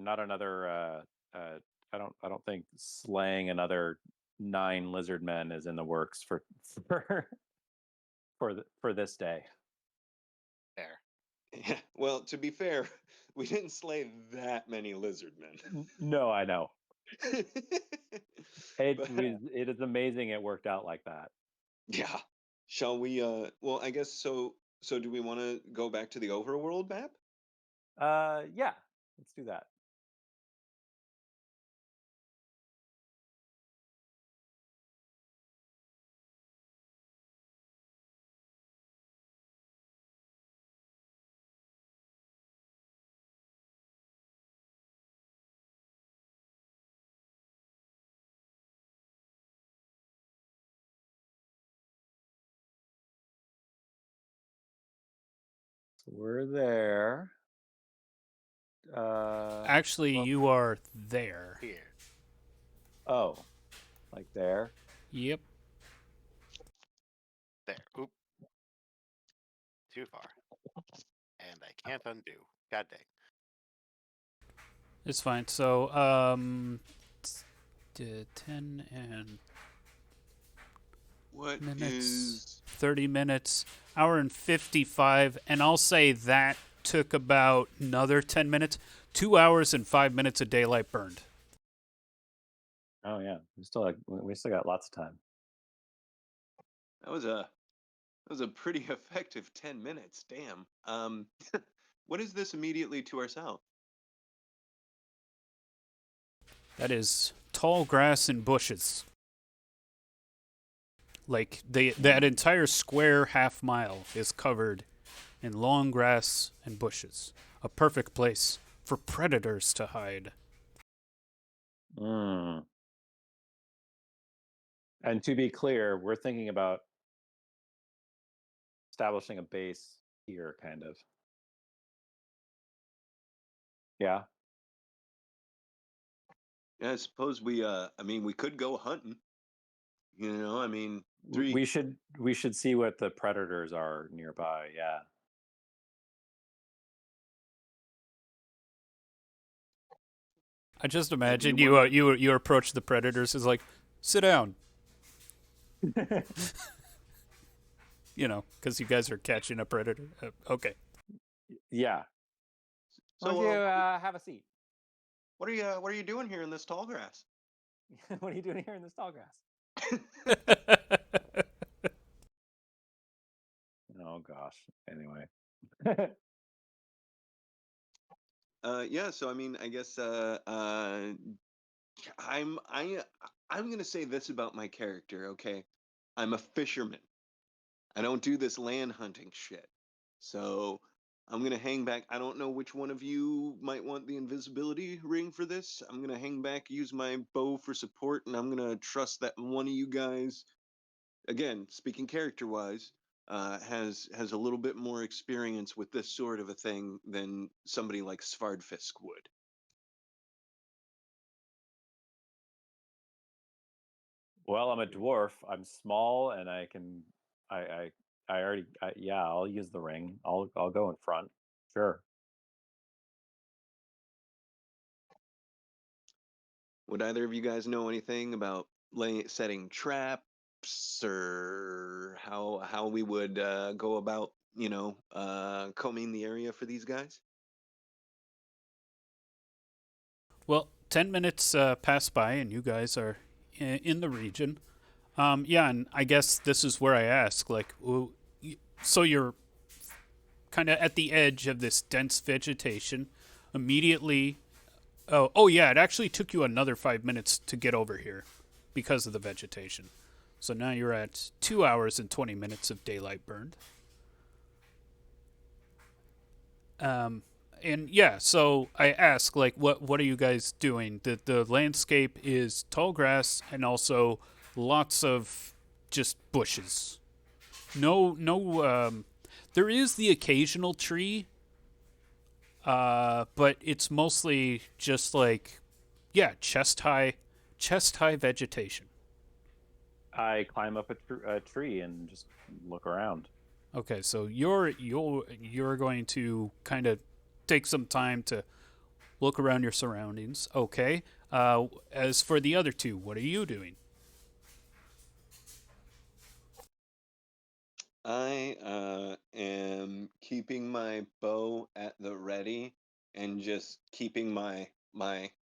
I don't think slaying another 9 lizard men is in the works for for this day. there. Yeah, well, to be fair, we didn't slay that many lizard men. No, I know. But It is amazing it worked out like that. yeah, shall we? Well, I guess so. So, do we want to go back to the overworld map? Yeah, let's do that. So we're there. Actually, Well, you are there. Here. oh, like there. Yep. There. Oop. Too far. And I can't undo. God dang. It's fine. So, 10 and What minutes, is 30 minutes, hour and 55, and I'll say that took about another 10 minutes. 2 hours and 5 minutes of daylight burned. Oh yeah, we still got lots of time. that was a pretty effective 10 minutes. Damn. What is this immediately to our south? That is tall grass and bushes. Like that entire square half mile is covered in long grass and bushes. A perfect place for predators to hide. Mm. And to be clear, we're thinking about establishing a base here, kind of. Yeah. Yeah, I suppose we. I mean, we could go hunting. You know, I mean, three. We should see what the predators are nearby. Yeah. I just do imagine you wanna- you approach the predators as like, sit down, you know, because you guys are catching a predator. Okay. Yeah. Why So, don't you have a seat? what are you doing here in this tall grass? What are you doing here in this tall grass? Oh gosh. Anyway. Yeah. So, I mean, I guess I'm I'm gonna say this about my character. Okay, I'm a fisherman. I don't do this land hunting shit. So I'm gonna hang back. I don't know which one of you might want the invisibility ring for this. I'm gonna hang back, use my bow for support, and I'm gonna trust that one of you guys, again, speaking character wise, has a little bit more experience with this sort of a thing than somebody like Svardfisk would. Well, I'm a dwarf. I'm small, and I can. I already. Yeah, I'll use the ring. I'll go in front. Sure. Would either of you guys know anything about setting traps or how we would go about, combing the area for these guys? Well, 10 minutes pass by, and you guys are in the region. Yeah, and I guess this is where I ask, like, so you're kind of at the edge of this dense vegetation. Immediately, oh yeah, it actually took you another 5 minutes to get over here because of the vegetation. So now you're at 2 hours and 20 minutes of daylight burned. And yeah, so I ask, like, what are you guys doing? The landscape is tall grass and also lots of just bushes. No. There is the occasional tree, but it's mostly just like, yeah, chest high vegetation. I climb up a tree and just look around. Okay, so you're going to kind of take some time to look around your surroundings. Okay. As for the other two, what are you doing? I am keeping my bow at the ready and just keeping my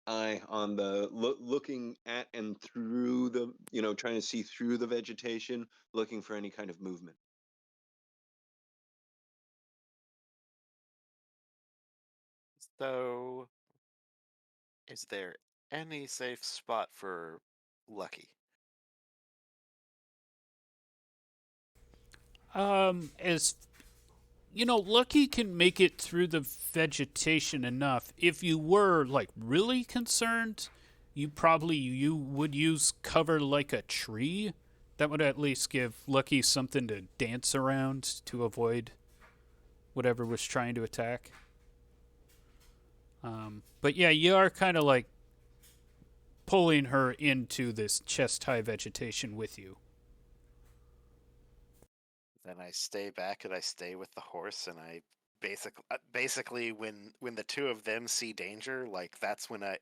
eye on the looking at and through the, trying to see through the vegetation, looking for any kind of movement. So, is there any safe spot for Lucky? As you know, Lucky can make it through the vegetation enough. If you were like really concerned, you would use cover like a tree. That would at least give Lucky something to dance around to avoid whatever was trying to attack. But yeah, you are kind of like pulling her into this chest high vegetation with you. Then I stay back and I stay with the horse, and I basically when the two of them see danger, like that's when I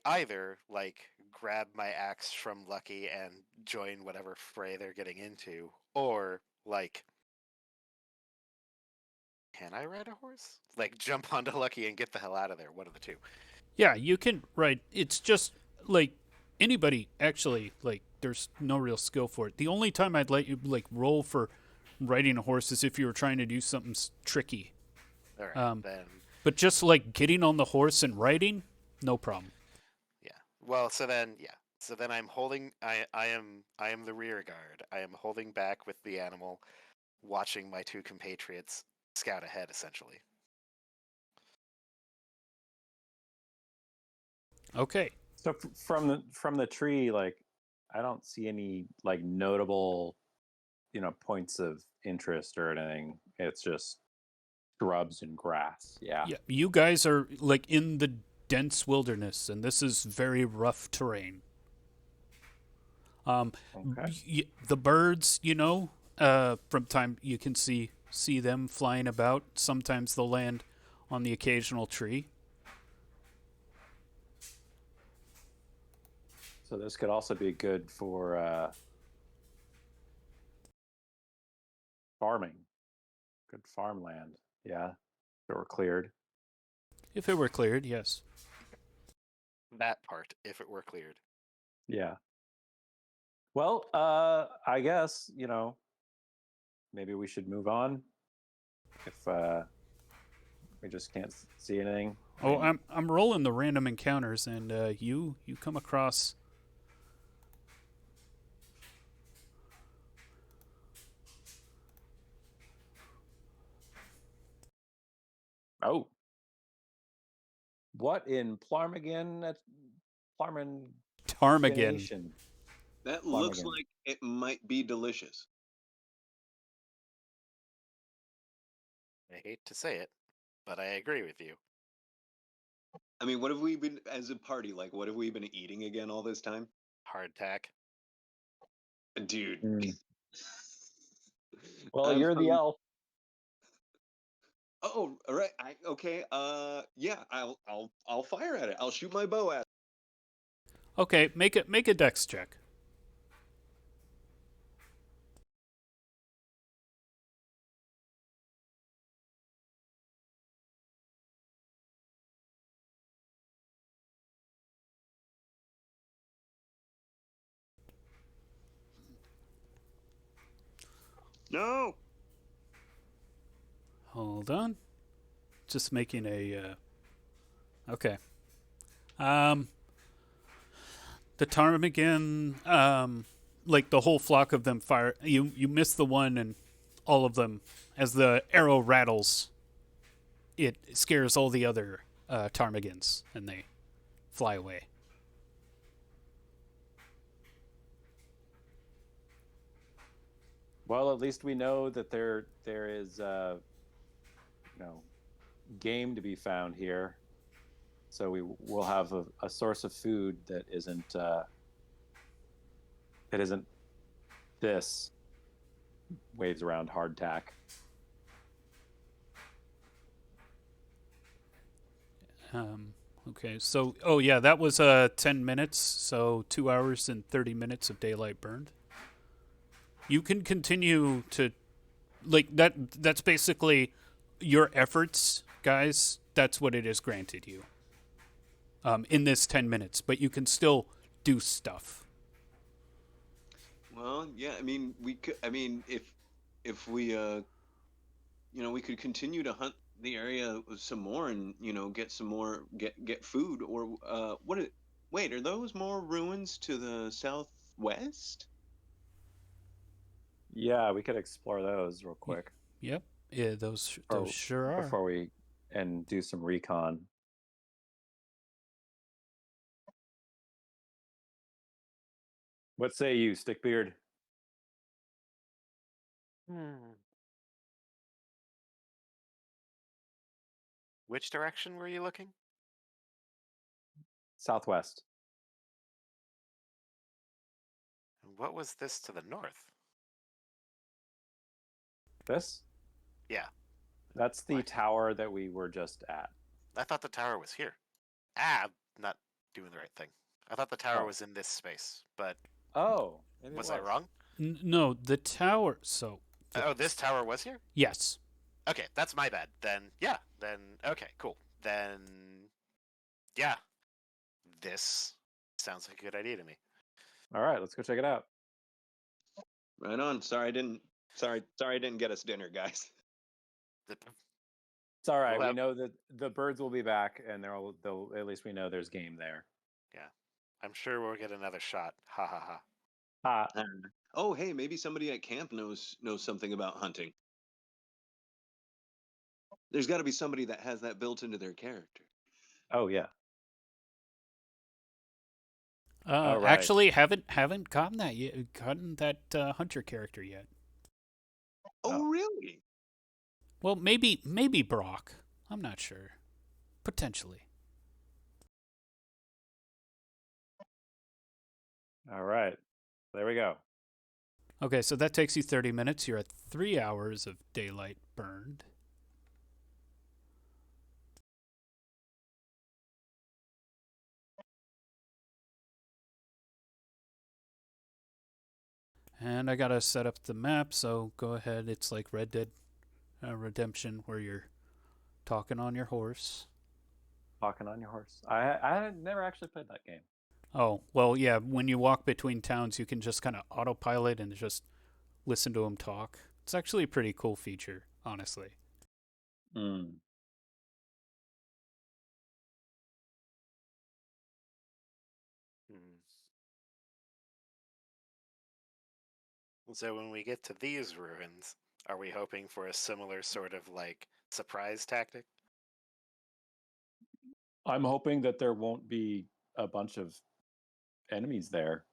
either like grab my axe from Lucky and join whatever fray they're getting into, or like, can I ride a horse? Like jump onto Lucky and get the hell out of there. One of the two. Yeah, you can ride. It's just like anybody actually, like there's no real skill for it. The only time I'd let you like roll for riding a horse is if you were trying to do something tricky. All right, then. But just like getting on the horse and riding, no problem. Yeah. Well, so then yeah. So then I'm holding. I am the rear guard. I am holding back with the animal, watching my two compatriots scout ahead, essentially. Okay. So from the tree, like I don't see any like notable, points of interest or anything. It's just shrubs and grass. Yeah. Yeah, you guys are like in the dense wilderness, and this is very rough terrain. Um, Okay. the birds, from time you can see them flying about. Sometimes they'll land on the occasional tree. So this could also be good for farming. Good farmland. Yeah. That were cleared. If it were cleared, yes. That part, if it were cleared. Yeah. Well, I guess, maybe we should move on if we just can't see anything. Oh, I'm rolling the random encounters, and you come across. Oh. What in Plarmigan? Plarmin Ptarmigan. That looks Plarmigan. like it might be delicious. I hate to say it, but I agree with you. I mean, what have we been as a party? Like, what have we been eating again all this time, Hardtack. dude? Mm. Well, I'm you're the hungry. elf. Oh, all right. Okay. Yeah. I'll fire at it. I'll shoot my bow at it. Okay, make a dex check. No. Hold on. Just making a. Okay. Um, the ptarmigan, like the whole flock of them fire. You miss the one, and all of them, as the arrow rattles, it scares all the other ptarmigans, and they fly away. Well, at least we know that there is game to be found here. So we will have a source of food that isn't this waves around hardtack. Okay, so that was 10 minutes, so 2 hours and 30 minutes of daylight burned. You can continue to like that. That's basically your efforts, guys. That's what it is granted you. In this 10 minutes, but you can still do stuff. Well, yeah. I mean, we could. I mean, if we we could continue to hunt the area some more, and get some more get food, or what? Wait, are those more ruins to the southwest? Yeah, we could explore those real quick. Yep. Yeah, those sure are. Before we and do some recon. What say you, Stickbeard? Which direction were you looking? Southwest. And what was this to the north? This? Yeah. That's the What? tower that we were just at. I thought the tower was here. I'm not doing the right thing. I thought the tower was in this space, but Oh, maybe it was I wrong? No, the tower. So. Oh, this tower was here? Yes. Okay, that's my bad. Then, yeah. Then, okay, cool. Then, yeah. This sounds like a good idea to me. All right, let's go check it out. Right on. Sorry, I didn't get us dinner, guys. It's all right. We'll We know that the birds will be back, and they'll at least we know there's game there. Yeah, I'm sure we'll get another shot. Ha ha ha. Ah, Oh, hey, maybe somebody at camp knows something about hunting. There's got to be somebody that has that built into their character. oh yeah. All right. Actually, haven't gotten that yet. Gotten that hunter character yet. Oh, really? Well, maybe Brock. I'm not sure. Potentially. All right. There we go. Okay, so that takes you 30 minutes. You're at 3 hours of daylight burned. And I gotta set up the map, so go ahead. It's like Red Dead Redemption, where you're talking on your horse. Talking on your horse. I had never actually played that game. Oh, well, yeah, when you walk between towns, you can just kind of autopilot and just listen to them talk. It's actually a pretty cool feature, honestly. Mm. Hmm. So when we get to these ruins, are we hoping for a similar sort of like surprise tactic? I'm hoping that there won't be a bunch of enemies there.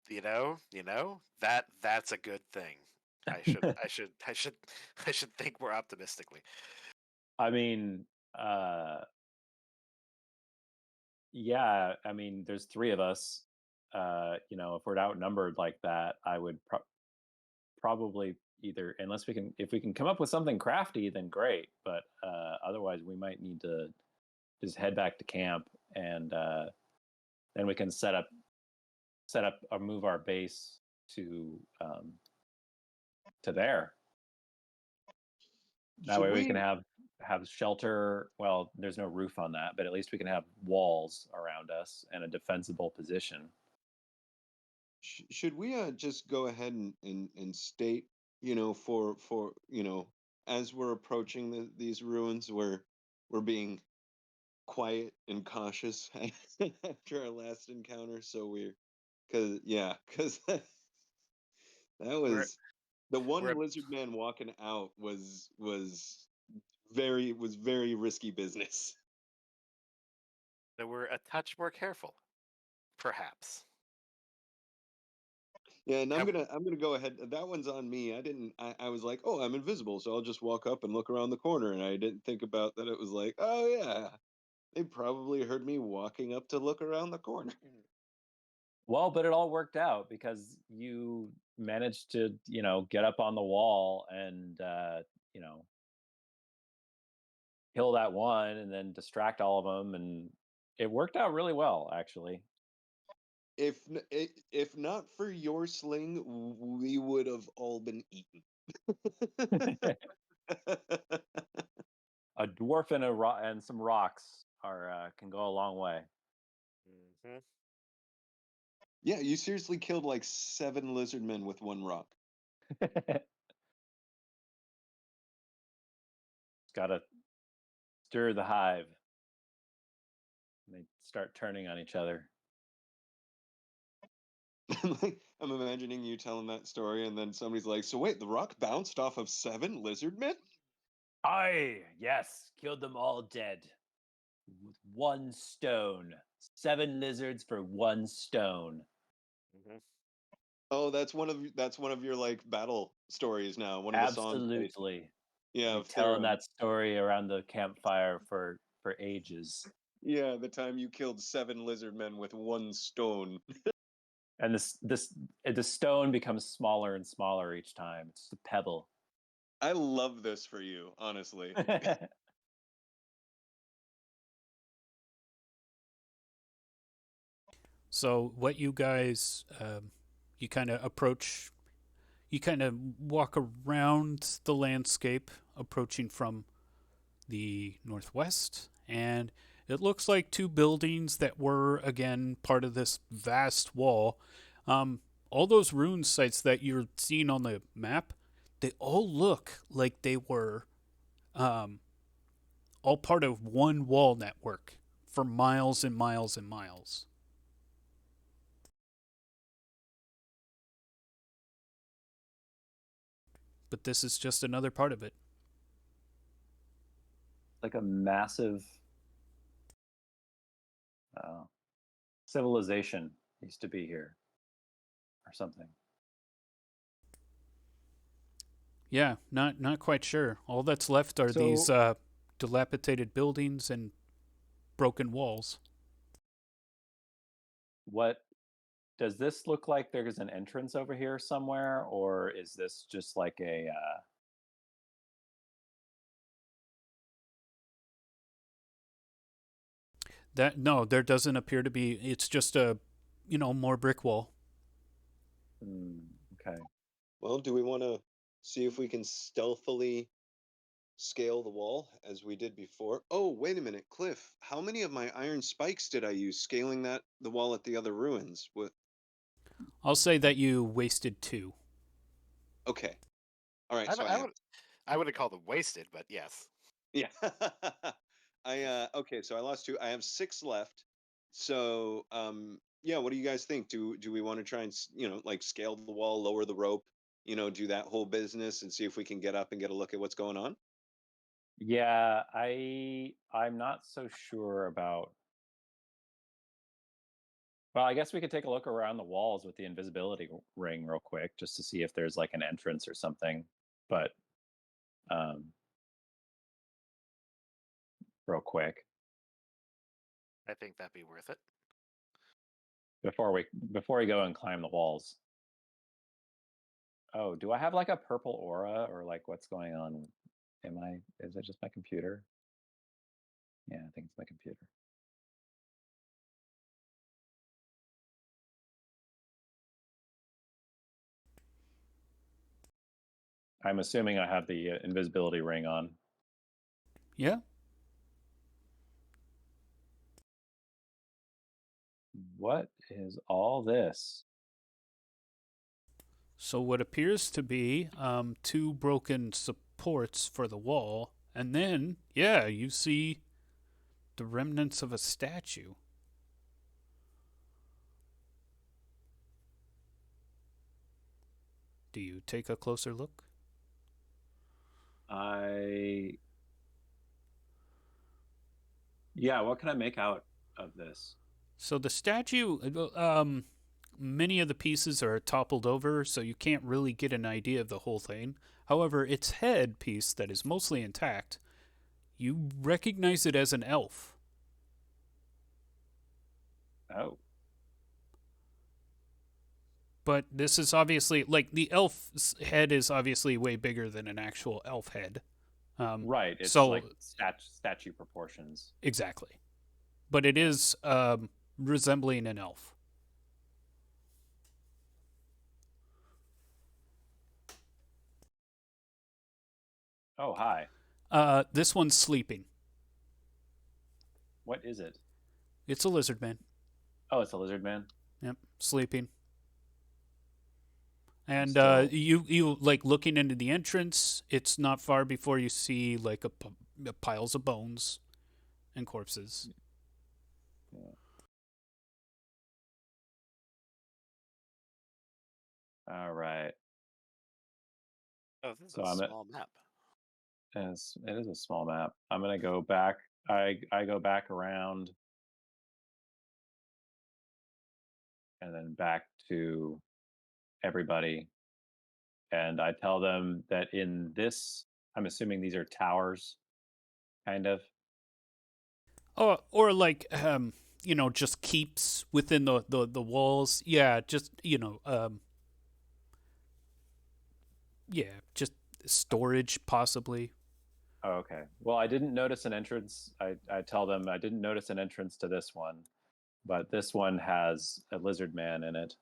That's a good thing. I should think more optimistically. I mean, yeah. I mean, there's three of us. If we're outnumbered like that, I would probably either, unless if we can come up with something crafty, then great. But otherwise, we might need to just head back to camp, and then we can set up or move our base to there. That Should way we we can have shelter. Well, there's no roof on that, but at least we can have walls around us and a defensible position. should we just go ahead and state, for as we're approaching these ruins, we're being quiet and cautious after our last encounter, so because that We're was the we're one lizard man walking out was very risky business. we're a touch more careful, perhaps. Yeah, and Have, I'm gonna go ahead. That one's on me. I was like, oh, I'm invisible, so I'll just walk up and look around the corner, and I didn't think about that. It was like, oh yeah, they probably heard me walking up to look around the corner. Well, but it all worked out because you managed to, get up on the wall and, kill that one and then distract all of them. And it worked out really well, actually. If not for your sling, we would have all been eaten. A dwarf and and some rocks can go a long way. Mhm. Yeah, you seriously killed like 7 lizard men with one rock. Got to stir the hive. And they start turning on each other. I'm imagining you telling that story, and then somebody's like, "So wait, the rock bounced off of 7 lizard men?" Aye, yes, killed them all dead with one stone. 7 lizards for one stone. Mhm. Oh, that's one of your like battle stories now. One of the songs. Absolutely. Yeah, Be of telling Theron. that story around the campfire for ages. Yeah, the time you killed 7 lizard men with one stone. And the stone becomes smaller and smaller each time. It's the pebble. I love this for you, honestly. So, what you guys, you kind of approach, you kind of walk around the landscape, approaching from the northwest, and it looks like two buildings that were, again, part of this vast wall. All those rune sites that you're seeing on the map, they all look like they were um, all part of one wall network for miles and miles and miles. But this is just another part of it. Like a massive civilization, used to be here or something. Yeah, not quite sure. All that's left are these dilapidated buildings and broken walls. What does this look like? There's an entrance over here somewhere, or is this just like a That no, there doesn't appear to be. It's just a, more brick wall. okay. Well, do we want to see if we can stealthily scale the wall as we did before? Oh, wait a minute, Cliff. How many of my iron spikes did I use scaling the wall at the other ruins? I'll say that you wasted 2. Okay. All right, I, so w- I would I would have called them wasted, but yes. yeah. Okay, so I lost 2. I have 6 left. So, yeah, what do you guys think? Do we want to try and, like scale the wall, lower the rope, do that whole business and see if we can get up and get a look at what's going on? Yeah, I'm not so sure about. Well, I guess we could take a look around the walls with the invisibility ring real quick, just to see if there's like an entrance or something. But real quick I think that'd be worth it. before we go and climb the walls. Oh, do I have like a purple aura, or like what's going on? Is it just my computer? Yeah, I think it's my computer. I'm assuming I have the invisibility ring on. Yeah. What is all this? So what appears to be 2 broken supports for the wall, and then you see the remnants of a statue. Do you take a closer look? Yeah, what can I make out of this? So the statue, many of the pieces are toppled over, so you can't really get an idea of the whole thing. However, its head piece that is mostly intact, you recognize it as an elf. Oh. But this is obviously, like, the elf's head is obviously way bigger than an actual elf head. Right, it's so, like statue proportions. Exactly. But it is resembling an elf. Oh, hi. This one's sleeping. What is it? It's a lizard man. Oh, it's a lizard man? Yep, sleeping. And Still... you like looking into the entrance. It's not far before you see like piles of bones and corpses. Yeah. All right. Oh, this is a small map. It is a small map. I'm gonna go back. I go back around and then back to everybody, and I tell them that in this, I'm assuming these are towers, kind of. Oh, or like just keeps within the walls. Yeah, just just storage possibly. Oh, okay. Well, I didn't notice an entrance. I tell them I didn't notice an entrance to this one, but this one has a lizard man in it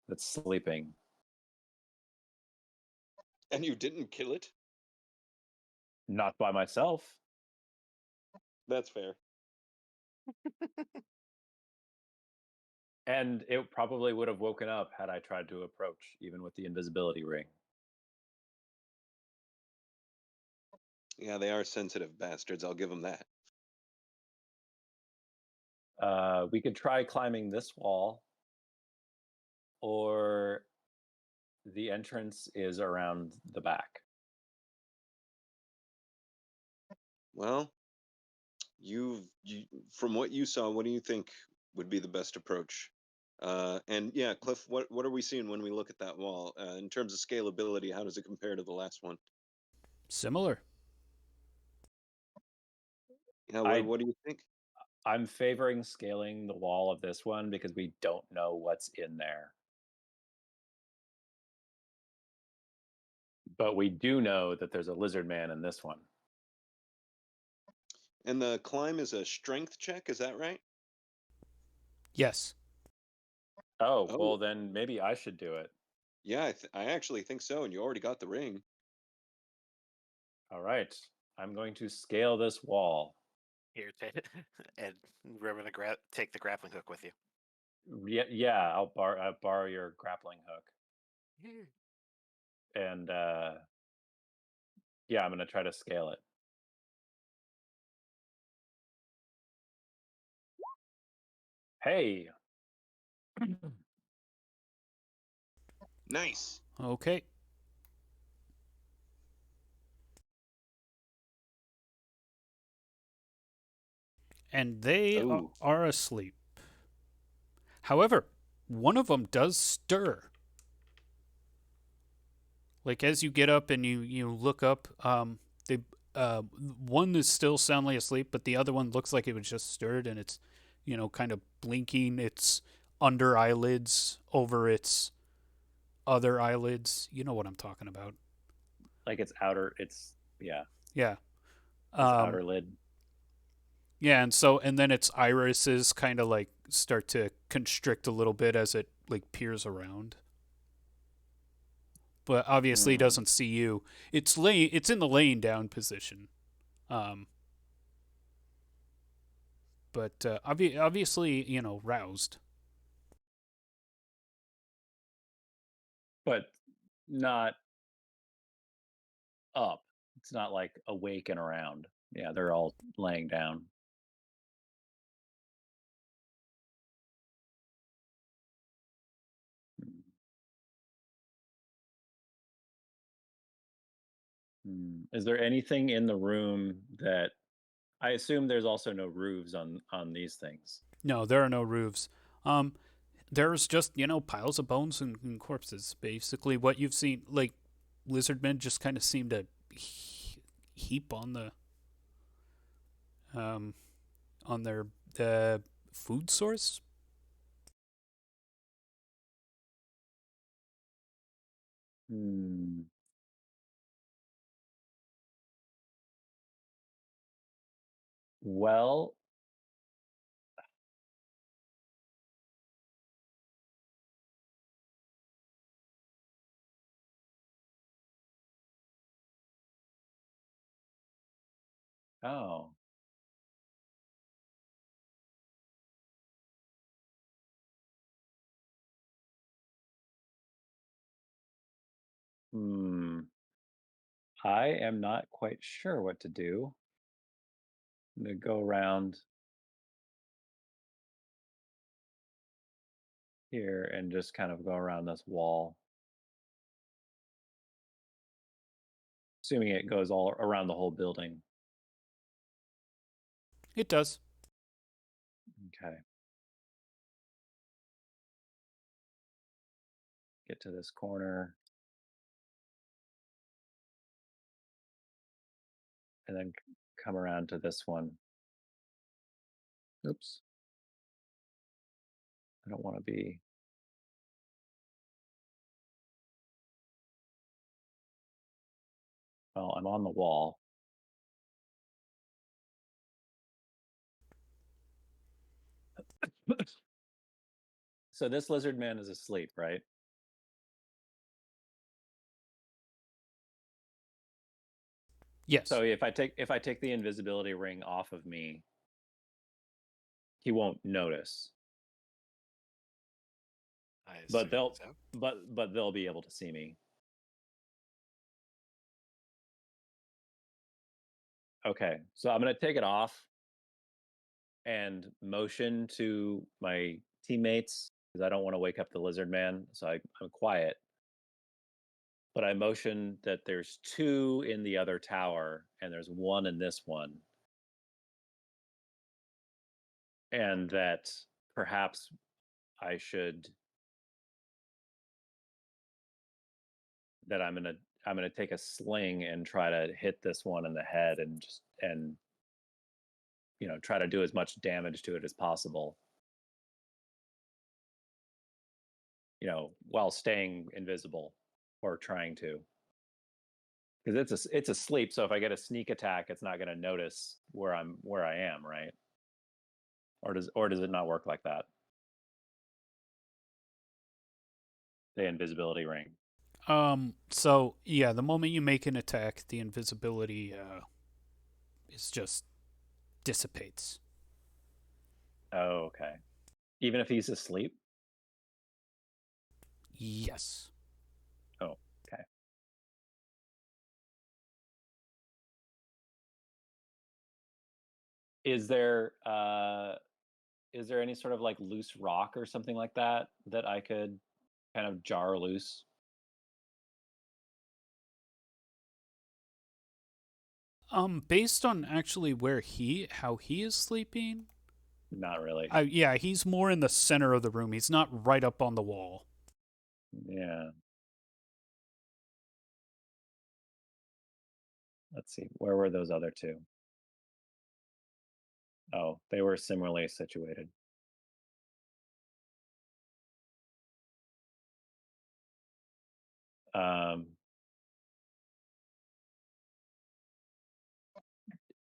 that's sleeping. And you didn't kill it? Not by myself. That's fair. And it probably would have woken up had I tried to approach, even with the invisibility ring. Yeah, they are sensitive bastards. I'll give them that. We could try climbing this wall, or the entrance is around the back. Well, you from what you saw, what do you think would be the best approach? And yeah, Cliff, what are we seeing when we look at that wall in terms of scalability? How does it compare to the last one? Similar. Yeah, I what do you think? I'm favoring scaling the wall of this one because we don't know what's in there. But we do know that there's a lizard man in this one. And the climb is a strength check, is that right? Yes. Oh, Oh. well then maybe I should do it. Yeah, I actually think so, and you already got the ring. All right. I'm going to scale this wall. Here, and remember to take the grappling hook with you. Yeah, I'll borrow your grappling hook. And yeah, I'm going to try to scale it. Hey. Nice. Okay. And they Ooh. are asleep. However, one of them does stir. Like as you get up and you look up, they one is still soundly asleep, but the other one looks like it was just stirred, and it's kind of blinking its under eyelids over its other eyelids. You know what I'm talking about? Like its outer, yeah, Yeah. its outer lid. Yeah, and then its irises kind of like start to constrict a little bit as it like peers around. But obviously doesn't see you. It's in the laying down position. But obviously, roused. But not up. It's not like awake and around. Yeah, they're all laying down. Is there anything in the room that I assume there's also no roofs on these things? No, there are no roofs. There's just piles of bones and corpses. Basically, what you've seen, like lizard men, just kind of seem to heap on on their food source. Well, oh. I am not quite sure what to do. I'm going to go around here and just kind of go around this wall. Assuming it goes all around the whole building. It does. Okay. Get to this corner. And then come around to this one. Oops. I don't want to be. Well, I'm on the wall. So this lizard man is asleep, right? Yes. So if I take the invisibility ring off of me, he won't notice. But they'll be able to see me. Okay, so I'm gonna take it off and motion to my teammates because I don't want to wake up the lizard man. So I'm quiet. But I motion that there's 2 in the other tower and there's 1 in this one. And that perhaps I should that I'm gonna take a sling and try to hit this one in the head and try to do as much damage to it as possible. While staying invisible or trying to. Because it's asleep, so if I get a sneak attack, it's not going to notice where I am, right? Or does it not work like that? The invisibility ring. So yeah, the moment you make an attack, the invisibility is just dissipates. Oh, okay. Even if he's asleep? Yes. Oh, okay. Is there any sort of like loose rock or something like that I could kind of jar loose? Based on actually how he is sleeping, Not really. yeah, he's more in the center of the room. He's not right up on the wall. Yeah. Let's see. Where were those other two? Oh, they were similarly situated.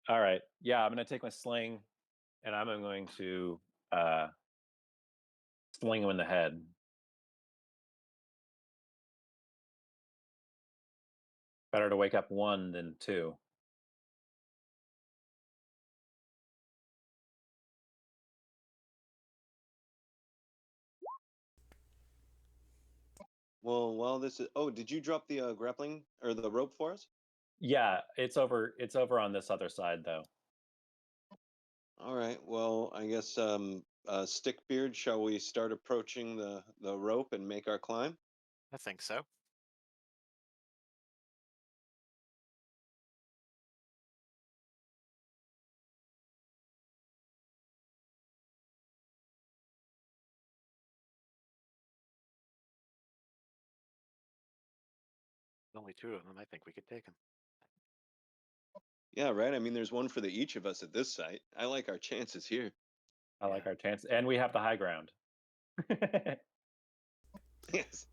All right. Yeah, I'm going to take my sling and I'm going to sling him in the head. Better to wake up one than two. Well, while this is, did you drop the grappling or the rope for us? Yeah, it's over on this other side though. All right. Well, I guess Stickbeard, shall we start approaching the rope and make our climb? I think so. Only two of them. I think we could take them. Yeah, right. I mean, there's one for each of us at this site. I like our chances here. I like our chance, and we have the high ground. Yes,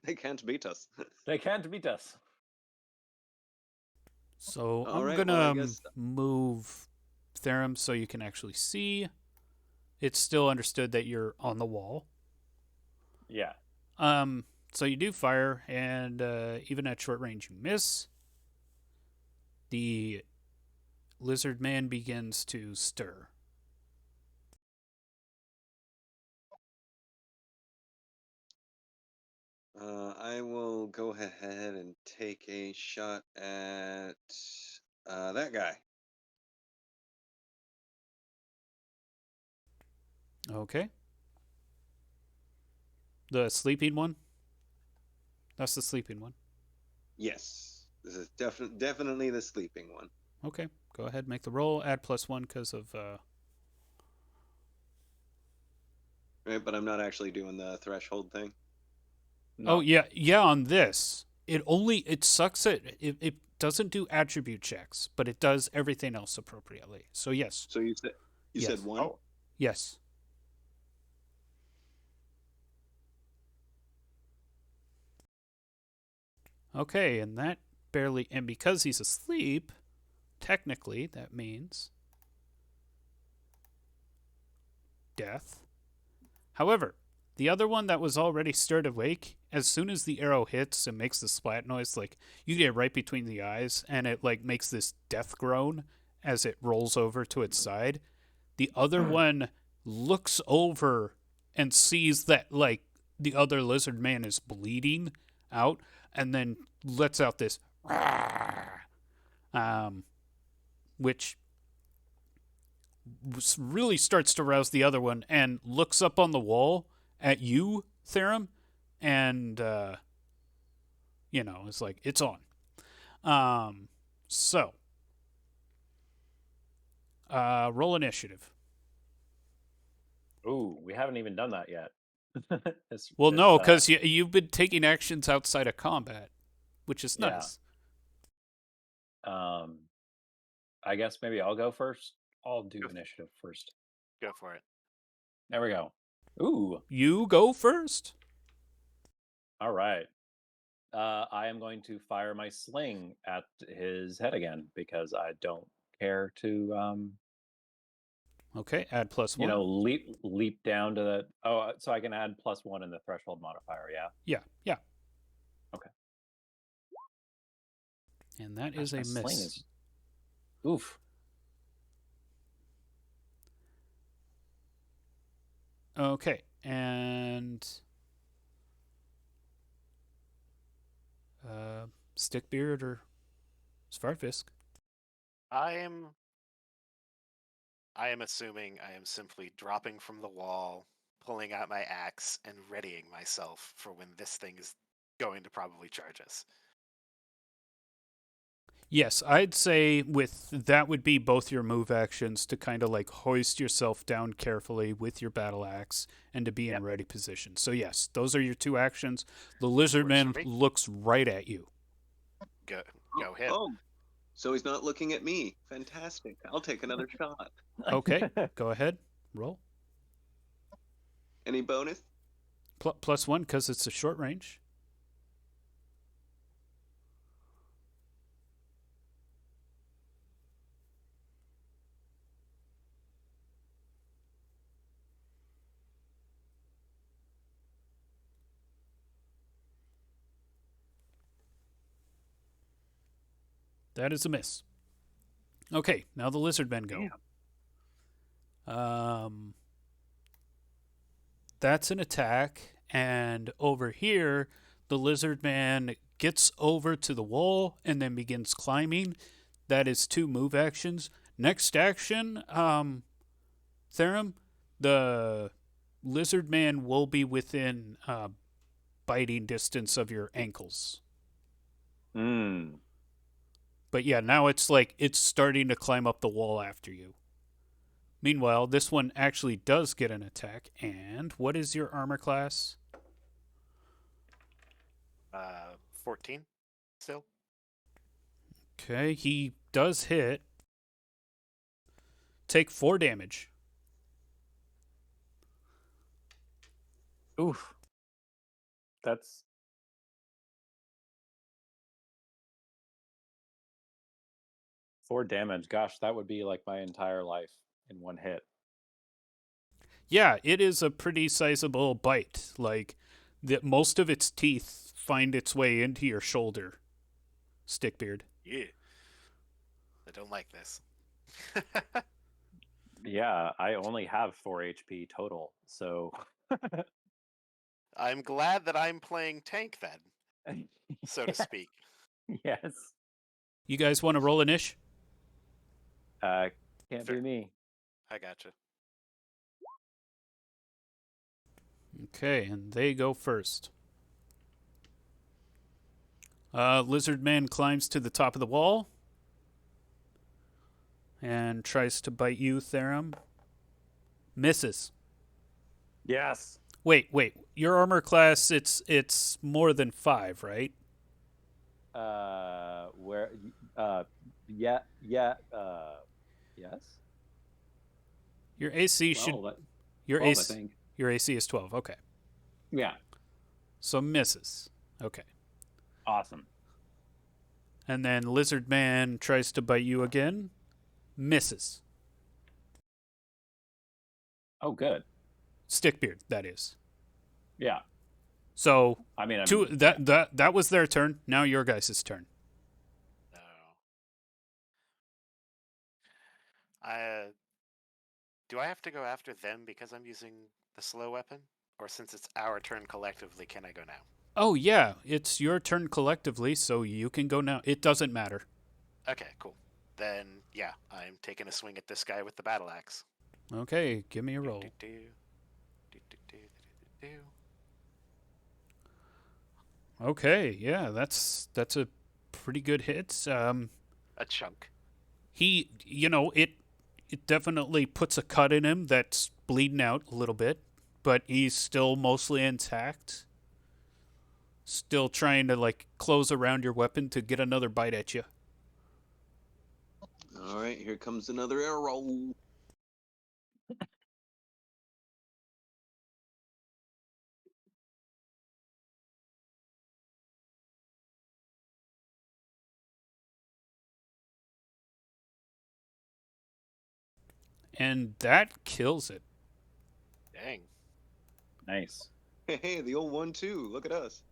they can't beat us. They can't beat us. So All I'm right, gonna well, I guess... move Therum so you can actually see. It's still understood that you're on the wall. Yeah. So you do fire, and even at short range, you miss. The lizard man begins to stir. I will go ahead and take a shot at that guy. Okay. The sleeping one? That's the sleeping one. Yes, this is definitely the sleeping one. Okay, go ahead, make the roll. Add +1 because of... Right, but I'm not actually doing the threshold thing. No. Oh, yeah, on this. It sucks it doesn't do attribute checks, but it does everything else appropriately. So yes. So you said one? Oh. Yes. Okay, and because he's asleep, technically that means death. However, the other one that was already stirred awake, as soon as the arrow hits and makes the splat noise, like you get it right between the eyes, and it like makes this death groan as it rolls over to its side. The other one looks over and sees that like the other lizard man is bleeding out, and then lets out this which really starts to rouse the other one, and looks up on the wall at you, Therum, and it's like it's on. So roll initiative. Ooh, we haven't even done that yet. Well, This, no, because you've been taking actions outside of combat, which is Yeah. nice. I guess maybe I'll go first. I'll do Go. initiative first. Go for it. There we go. Ooh, You go first. all right. I am going to fire my sling at his head again because I don't care to, Okay, add +1. leap down to the. Oh, so I can add +1 in the threshold modifier. Yeah. Yeah. Okay. And that Gosh, is a my miss. sling is. Oof. Okay, and Stickbeard or Svartfisk. I am assuming I am simply dropping from the wall, pulling out my axe, and readying myself for when this thing is going to probably charge us. Yes, I'd say with that would be both your move actions to kind of like hoist yourself down carefully with your battle axe and to be in ready position. So yes, those are your two actions. The lizard Works for man me. looks right at you. Go him. Oh, so he's not looking at me. Fantastic. I'll take another shot. Okay, go ahead, roll. Any bonus? +1 because it's a short range. That is a miss. Okay, now the lizard men go. That's an attack, and over here, the lizard man gets over to the wall and then begins climbing. That is 2 move actions. Next action, Therum, the lizard man will be within biting distance of your ankles. But yeah, now it's like it's starting to climb up the wall after you. Meanwhile, this one actually does get an attack. And what is your armor class? 14 still. Okay, he does hit. Take 4 damage. Oof. That's. Four damage. Gosh, that would be like my entire life in one hit. Yeah, it is a pretty sizable bite. Like, most of its teeth find its way into your shoulder, Stickbeard. Yeah. I don't like this. Yeah, I only have 4 HP total, so. I'm glad that I'm playing tank then, so to speak. Yes. You guys want to roll an ish? Can't Fair. be me. I gotcha. Okay, and they go first. Lizard man climbs to the top of the wall and tries to bite you, Therum. Misses. Yes. Wait. Your armor class, it's more than 5, right? Where? Yeah. Yes. Your AC should. 12, Your 12, AC. I think. Your AC is 12. Okay. Yeah. So misses. Okay. Awesome. And then Lizard Man tries to bite you again. Misses. Oh, good. Stickbeard, that is. Yeah. So I mean, that was their turn. Now your guys' turn. No. Do I have to go after them because I'm using the slow weapon? Or since it's our turn collectively, can I go now? Oh yeah, it's your turn collectively, so you can go now. It doesn't matter. Okay, cool. Then, yeah, I'm taking a swing at this guy with the battle axe. Okay, give me a roll. Okay, yeah, that's a pretty good hit. A chunk. It definitely puts a cut in him that's bleeding out a little bit, but he's still mostly intact. Still trying to like close around your weapon to get another bite at you. All right, here comes another arrow. And that kills it. Dang. Nice. Hey, the old 1-2. Look at us.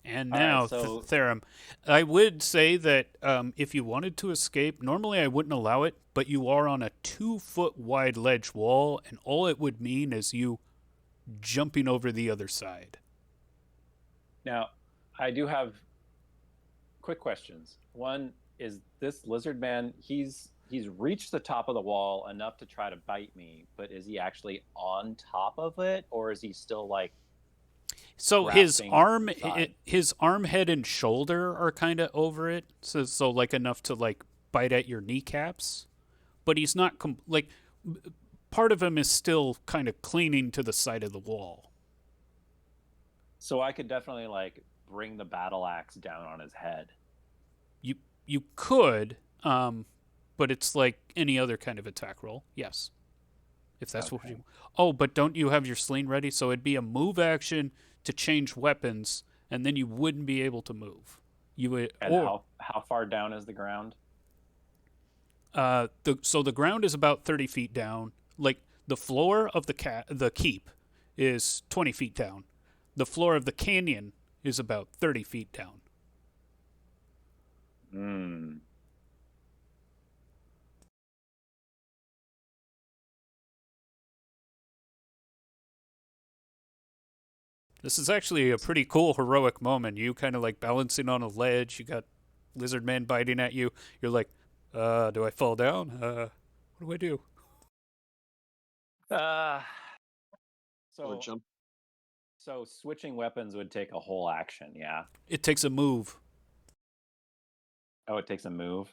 And All right, now, so- Therum, I would say that if you wanted to escape, normally I wouldn't allow it, but you are on a 2-foot wide ledge wall, and all it would mean is you jumping over the other side. Now, I do have quick questions. One is this lizard man, he's reached the top of the wall enough to try to bite me, but is he actually on top of it, or is he still like So his grasping arm, the side? his arm, head, and shoulder are kind of over it, so like enough to like bite at your kneecaps, but he's not like part of him is still kind of clinging to the side of the wall. So I could definitely like bring the battle axe down on his head. You could, but it's like any other kind of attack roll. Yes, if that's what Okay. you. Oh, but don't you have your sling ready? So it'd be a move action to change weapons, and then you wouldn't be able to move. You would, And how far down is the ground? so the ground is about 30 feet down. Like the floor of the keep is 20 feet down. The floor of the canyon is about 30 feet down. Hmm. This is actually a pretty cool heroic moment. You kind of like balancing on a ledge. You got lizard man biting at you. You're like, do I fall down? What do I do? Uh, Or so jump. so switching weapons would take a whole action, yeah. It takes a move. Oh, it takes a move.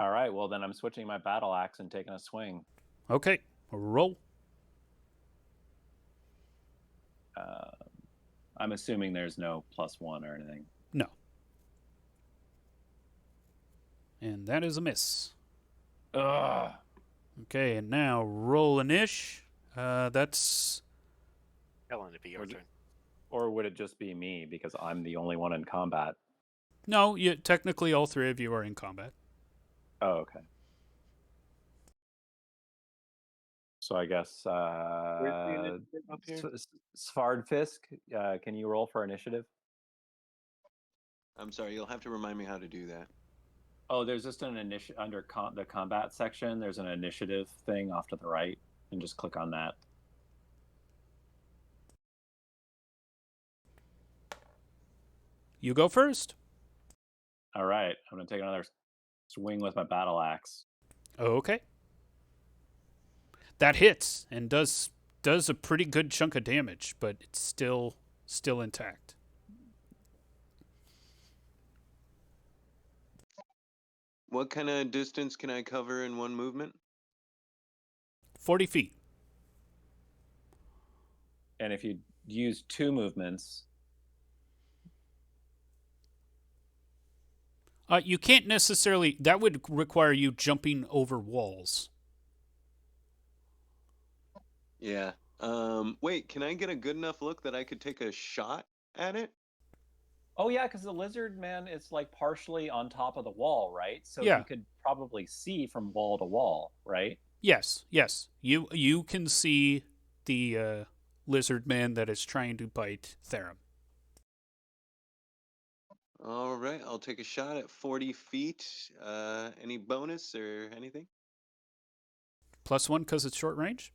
All right, well then I'm switching my battle axe and taking a swing. Okay, roll. I'm assuming there's no +1 or anything. No. And that is a miss. Ugh. Okay, and now roll an ish. That's Ellen, it'd be your turn. Or would it just be me because I'm the only one in combat? no. Technically, all three of you are in combat. Oh, okay. So I guess Where's the initiative up here? Svardfisk, can you roll for initiative? I'm sorry, you'll have to remind me how to do that. Oh, there's just an under the combat section. There's an initiative thing off to the right, and just click on that. You go first. All right, I'm gonna take another swing with my battle axe. Okay. That hits and does a pretty good chunk of damage, but it's still intact. What kind of distance can I cover in one movement? 40 feet. And if you use 2 movements, You can't necessarily. That would require you jumping over walls. Yeah. Wait, can I get a good enough look that I could take a shot at it? oh yeah, because the lizard man is like partially on top of the wall, right? So Yeah. he could probably see from wall to wall, right? Yes. You can see the lizard man that is trying to bite Therum. All right, I'll take a shot at 40 feet. Any bonus or anything? +1 because it's short range.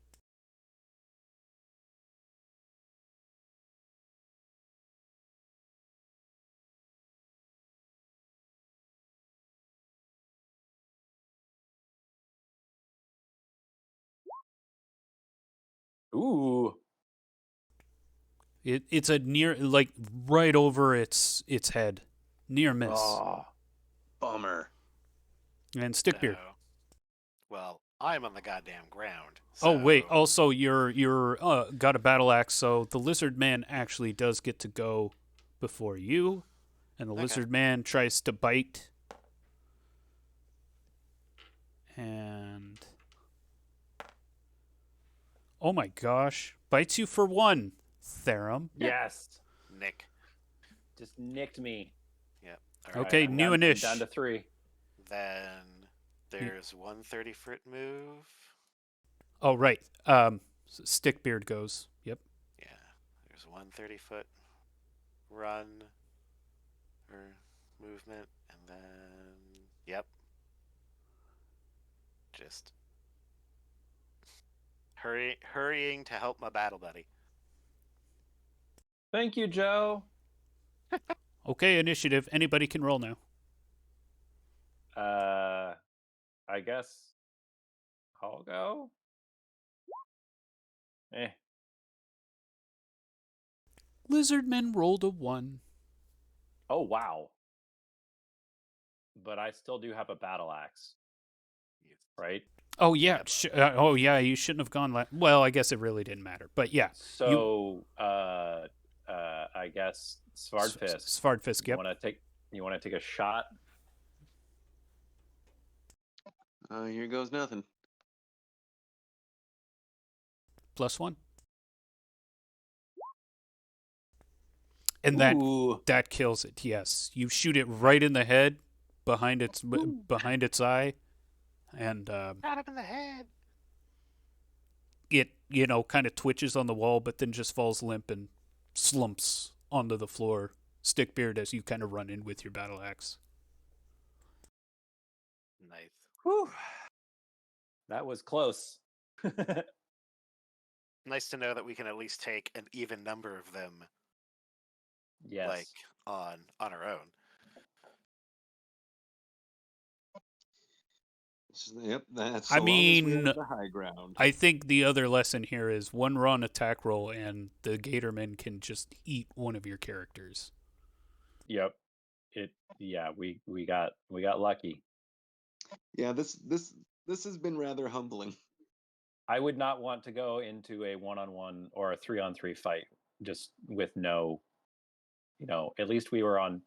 Ooh. It's a near, like right over its head, near miss. Oh. Bummer. And Stickbeard. So, well, I'm on the goddamn ground. Oh wait, So also you're got a battle axe, so the lizard man actually does get to go before you, and the Okay. lizard man tries to bite, and oh my gosh, bites you for 1, Therum. Yes. Nick. Just nicked me. Yep. All right. Okay, I'm new down, I'm inish. down to 3. Then there's 1 30-foot move. Oh right, Stickbeard goes. Yep. Yeah. There's 1 30-foot run or movement, and then yep. Just hurrying to help my battle buddy. Thank you, Joe. Okay, initiative. Anybody can roll now. I guess I'll go. Eh. Lizardman rolled a 1. Oh, wow. But I still do have a battle axe, right? Oh yeah. Oh yeah. You shouldn't have gone. Well, I guess it really didn't matter. But yeah. So, I guess Svardfisk. Svardfisk. Yep. You want to take a shot? Here goes nothing. +1. And Ooh. that kills it. Yes, you shoot it right in the head, behind its eye, and Shot him in the head. it kind of twitches on the wall, but then just falls limp and slumps onto the floor. Stickbeard as you kind of run in with your battle axe. Nice. Whew. That was close. Nice to know that we can at least take an even number of them, Yes. like on our own. Yep, that's I so long as we mean, have the high ground. I think the other lesson here is 1 run attack roll, and the Gatorman can just eat one of your characters. Yep. Yeah, we got lucky. Yeah, this has been rather humbling. I would not want to go into a 1-on-1 or a 3-on-3 fight just with no, at least we were on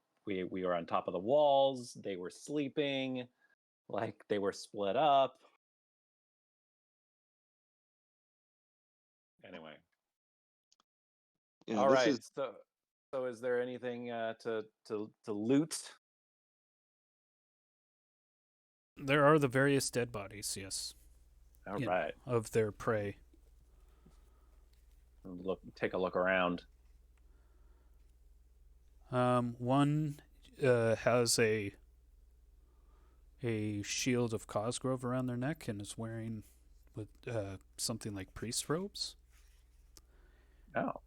top of the walls, they were sleeping, like they were split up. Anyway. Yeah, All right. So is there anything to loot? There are the various dead bodies, yes. All right. Of their prey. Take a look around. One has a shield of Cosgrove around their neck and is wearing with something like priest robes. Oh.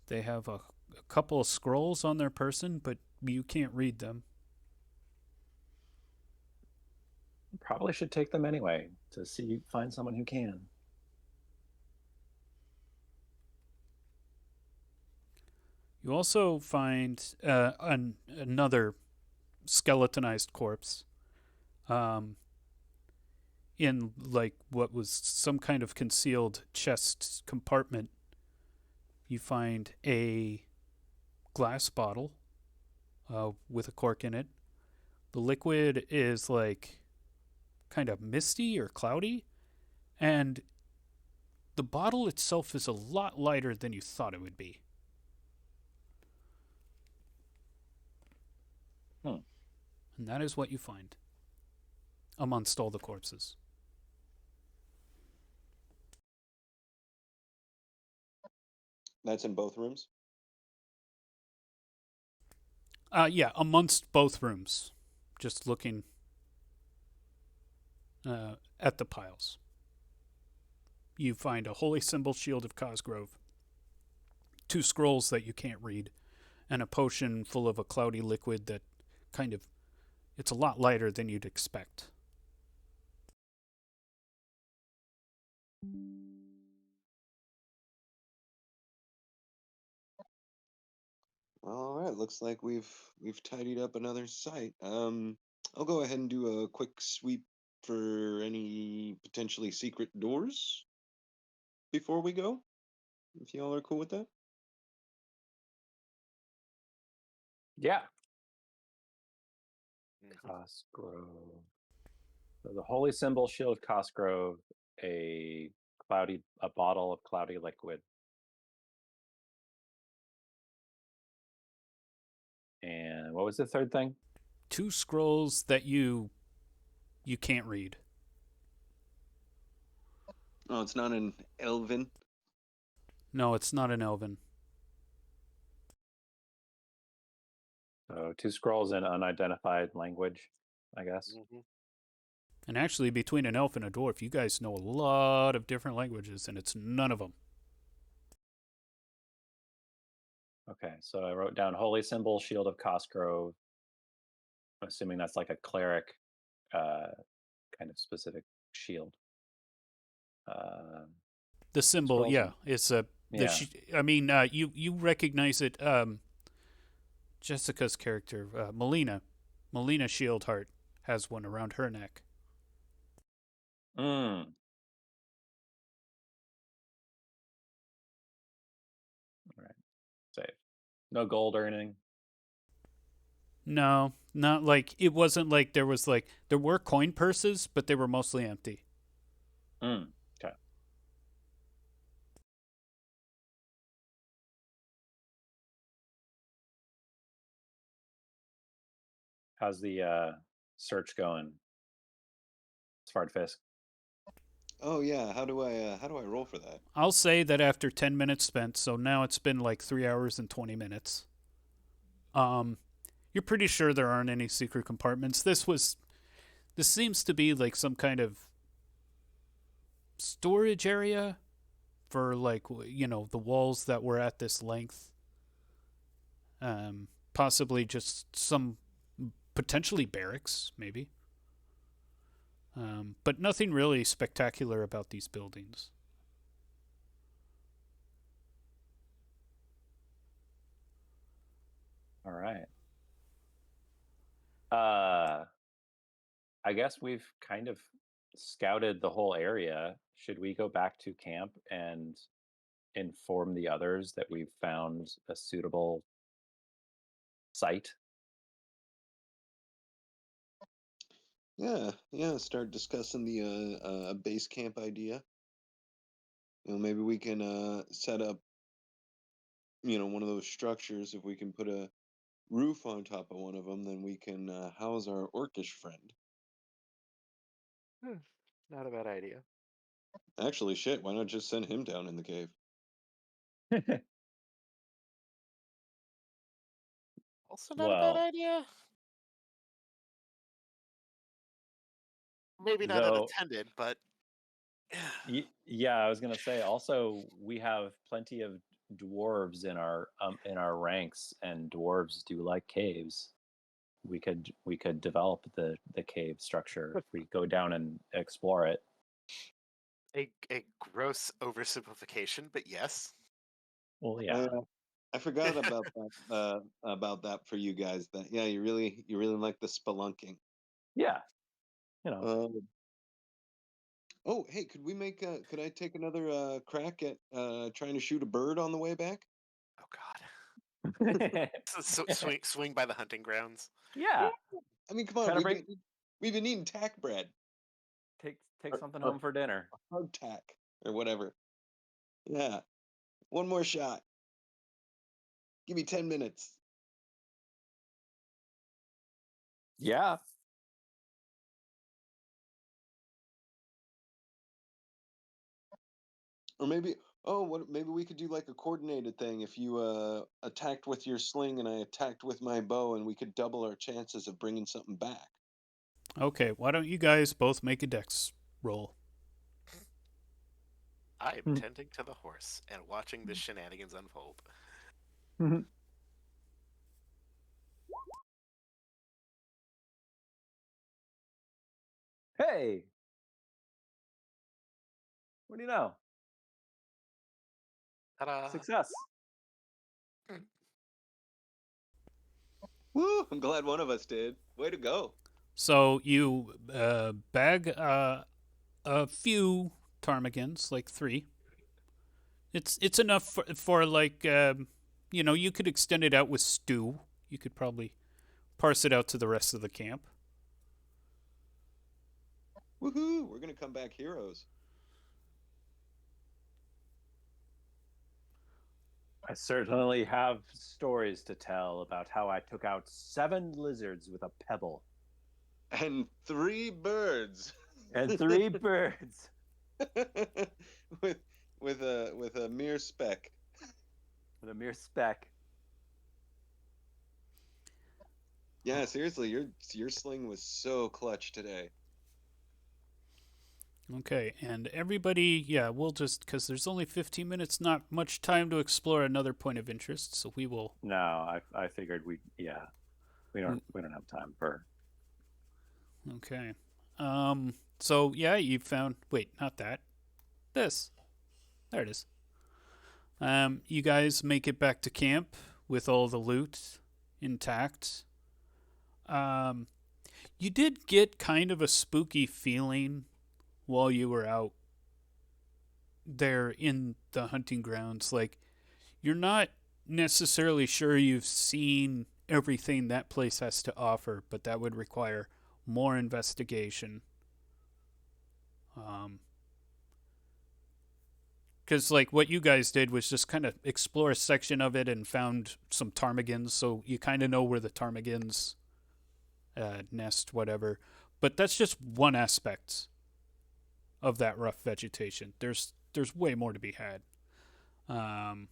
They have a couple of scrolls on their person, but you can't read them. Probably should take them anyway to find someone who can. You also find another skeletonized corpse in like what was some kind of concealed chest compartment. You find a glass bottle with a cork in it. The liquid is like kind of misty or cloudy, and the bottle itself is a lot lighter than you thought it would be. And that is what you find amongst all the corpses. That's in both rooms? Yeah, amongst both rooms. Just looking at the piles. You find a holy symbol shield of Cosgrove, 2 scrolls that you can't read, and a potion full of a cloudy liquid that kind of, it's a lot lighter than you'd expect. All right, looks like we've tidied up another site. I'll go ahead and do a quick sweep for any potentially secret doors before we go? If y'all are cool with that. Yeah. Mhm. Cosgrove. So the holy symbol shield Cosgrove, a bottle of cloudy liquid. And what was the third thing? 2 scrolls that you can't read. Oh, it's not an elven. No, it's not an elven. So 2 scrolls in unidentified language, I guess. Mhm. And actually, between an elf and a dwarf, you guys know a lot of different languages, and it's none of them. Okay, so I wrote down holy symbol shield of Cosgrove. I'm assuming that's like a cleric kind of specific shield. The symbol, Scrolls yeah, in- it's a. yeah. You recognize it. Jessica's character, Melina Shieldheart, has one around her neck. Mm. All right. Save. No gold or anything. No, not like it wasn't like there was like there were coin purses, but they were mostly empty. Mm. Okay. How's the search going? Fisk. Oh yeah, how do I roll for that? I'll say that after 10 minutes spent, so now it's been like 3 hours and 20 minutes. You're pretty sure there aren't any secret compartments. This seems to be like some kind of storage area for like the walls that were at this length. Possibly just some potentially barracks, maybe. But nothing really spectacular about these buildings. All right. I guess we've kind of scouted the whole area. Should we go back to camp and inform the others that we've found a suitable site? Yeah. Start discussing the base camp idea. Maybe we can set up, one of those structures. If we can put a roof on top of one of them, then we can house our orcish friend. Not a bad idea. Actually, shit, why not just send him down in the cave? Also, not a bad Well, idea. Maybe not though, unattended, but yeah, I was gonna say. Also, we have plenty of dwarves in our ranks, and dwarves do like caves. We could develop the cave structure if we go down and explore it. a gross oversimplification, but yes. Well, yeah, I forgot about that for you guys. That yeah, you really like the spelunking. yeah, you know. Oh, hey, could I take another crack at trying to shoot a bird on the way back? Oh God. So swing by the hunting grounds. Yeah, I mean, come on, kind of we've been eating tack bread take or, something or home for dinner. hard tack or whatever. Yeah, one more shot. Give me 10 minutes. Yeah. Or maybe maybe we could do like a coordinated thing. If you attacked with your sling and I attacked with my bow, and we could double our chances of bringing something back. Okay, why don't you guys both make a dex roll? I am tending to the horse and watching the shenanigans unfold. Hey, what do you know? Ta-da! Success. Woo! I'm glad one of us did. Way to go. So you bag a few ptarmigans, like 3. It's enough for like you could extend it out with stew. You could probably parse it out to the rest of the camp. Woohoo! We're gonna come back heroes. I certainly have stories to tell about how I took out 7 lizards with a pebble And 3 birds. and 3 birds. with a mere speck. With a mere speck. Yeah, seriously, your sling was so clutch today. Okay, and everybody, yeah, we'll just, because there's only 15 minutes, not much time to explore another point of interest, so we will. No, I figured we don't have time for. Okay. So yeah, you found, wait, not that. This. There it is. You guys make it back to camp with all the loot intact. You did get kind of a spooky feeling while you were out there in the hunting grounds. Like, you're not necessarily sure you've seen everything that place has to offer, but that would require more investigation. Because, like, what you guys did was just kind of explore a section of it and found some ptarmigans, so you kind of know where the ptarmigans nest, whatever. But that's just one aspect of that rough vegetation. There's way more to be had. And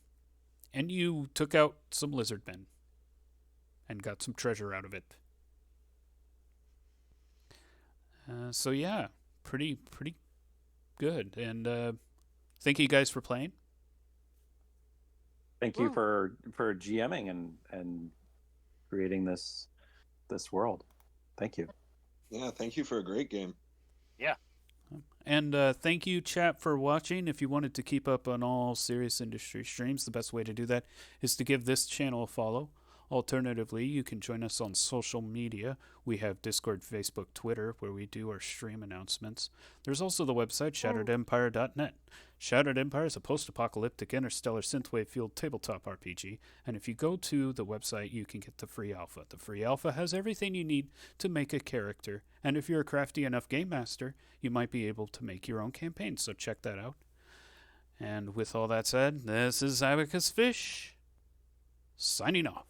you took out some lizard men and got some treasure out of it. So yeah, pretty good. And thank you guys for playing. Thank you for GMing and creating this world. Thank you. Yeah, thank you for a great game. Yeah. And thank you, chat, for watching. If you wanted to keep up on all Serious Industry streams, the best way to do that is to give this channel a follow. Alternatively, you can join us on social media. We have Discord, Facebook, Twitter, where we do our stream announcements. There's also the website, shatteredempire.net. Shattered Empire is a post-apocalyptic interstellar synthwave-fueled tabletop RPG, and if you go to the website, you can get the free alpha. The free alpha has everything you need to make a character, and if you're a crafty enough game master, you might be able to make your own campaign, so check that out. And with all that said, this is Abacus Fish, signing off.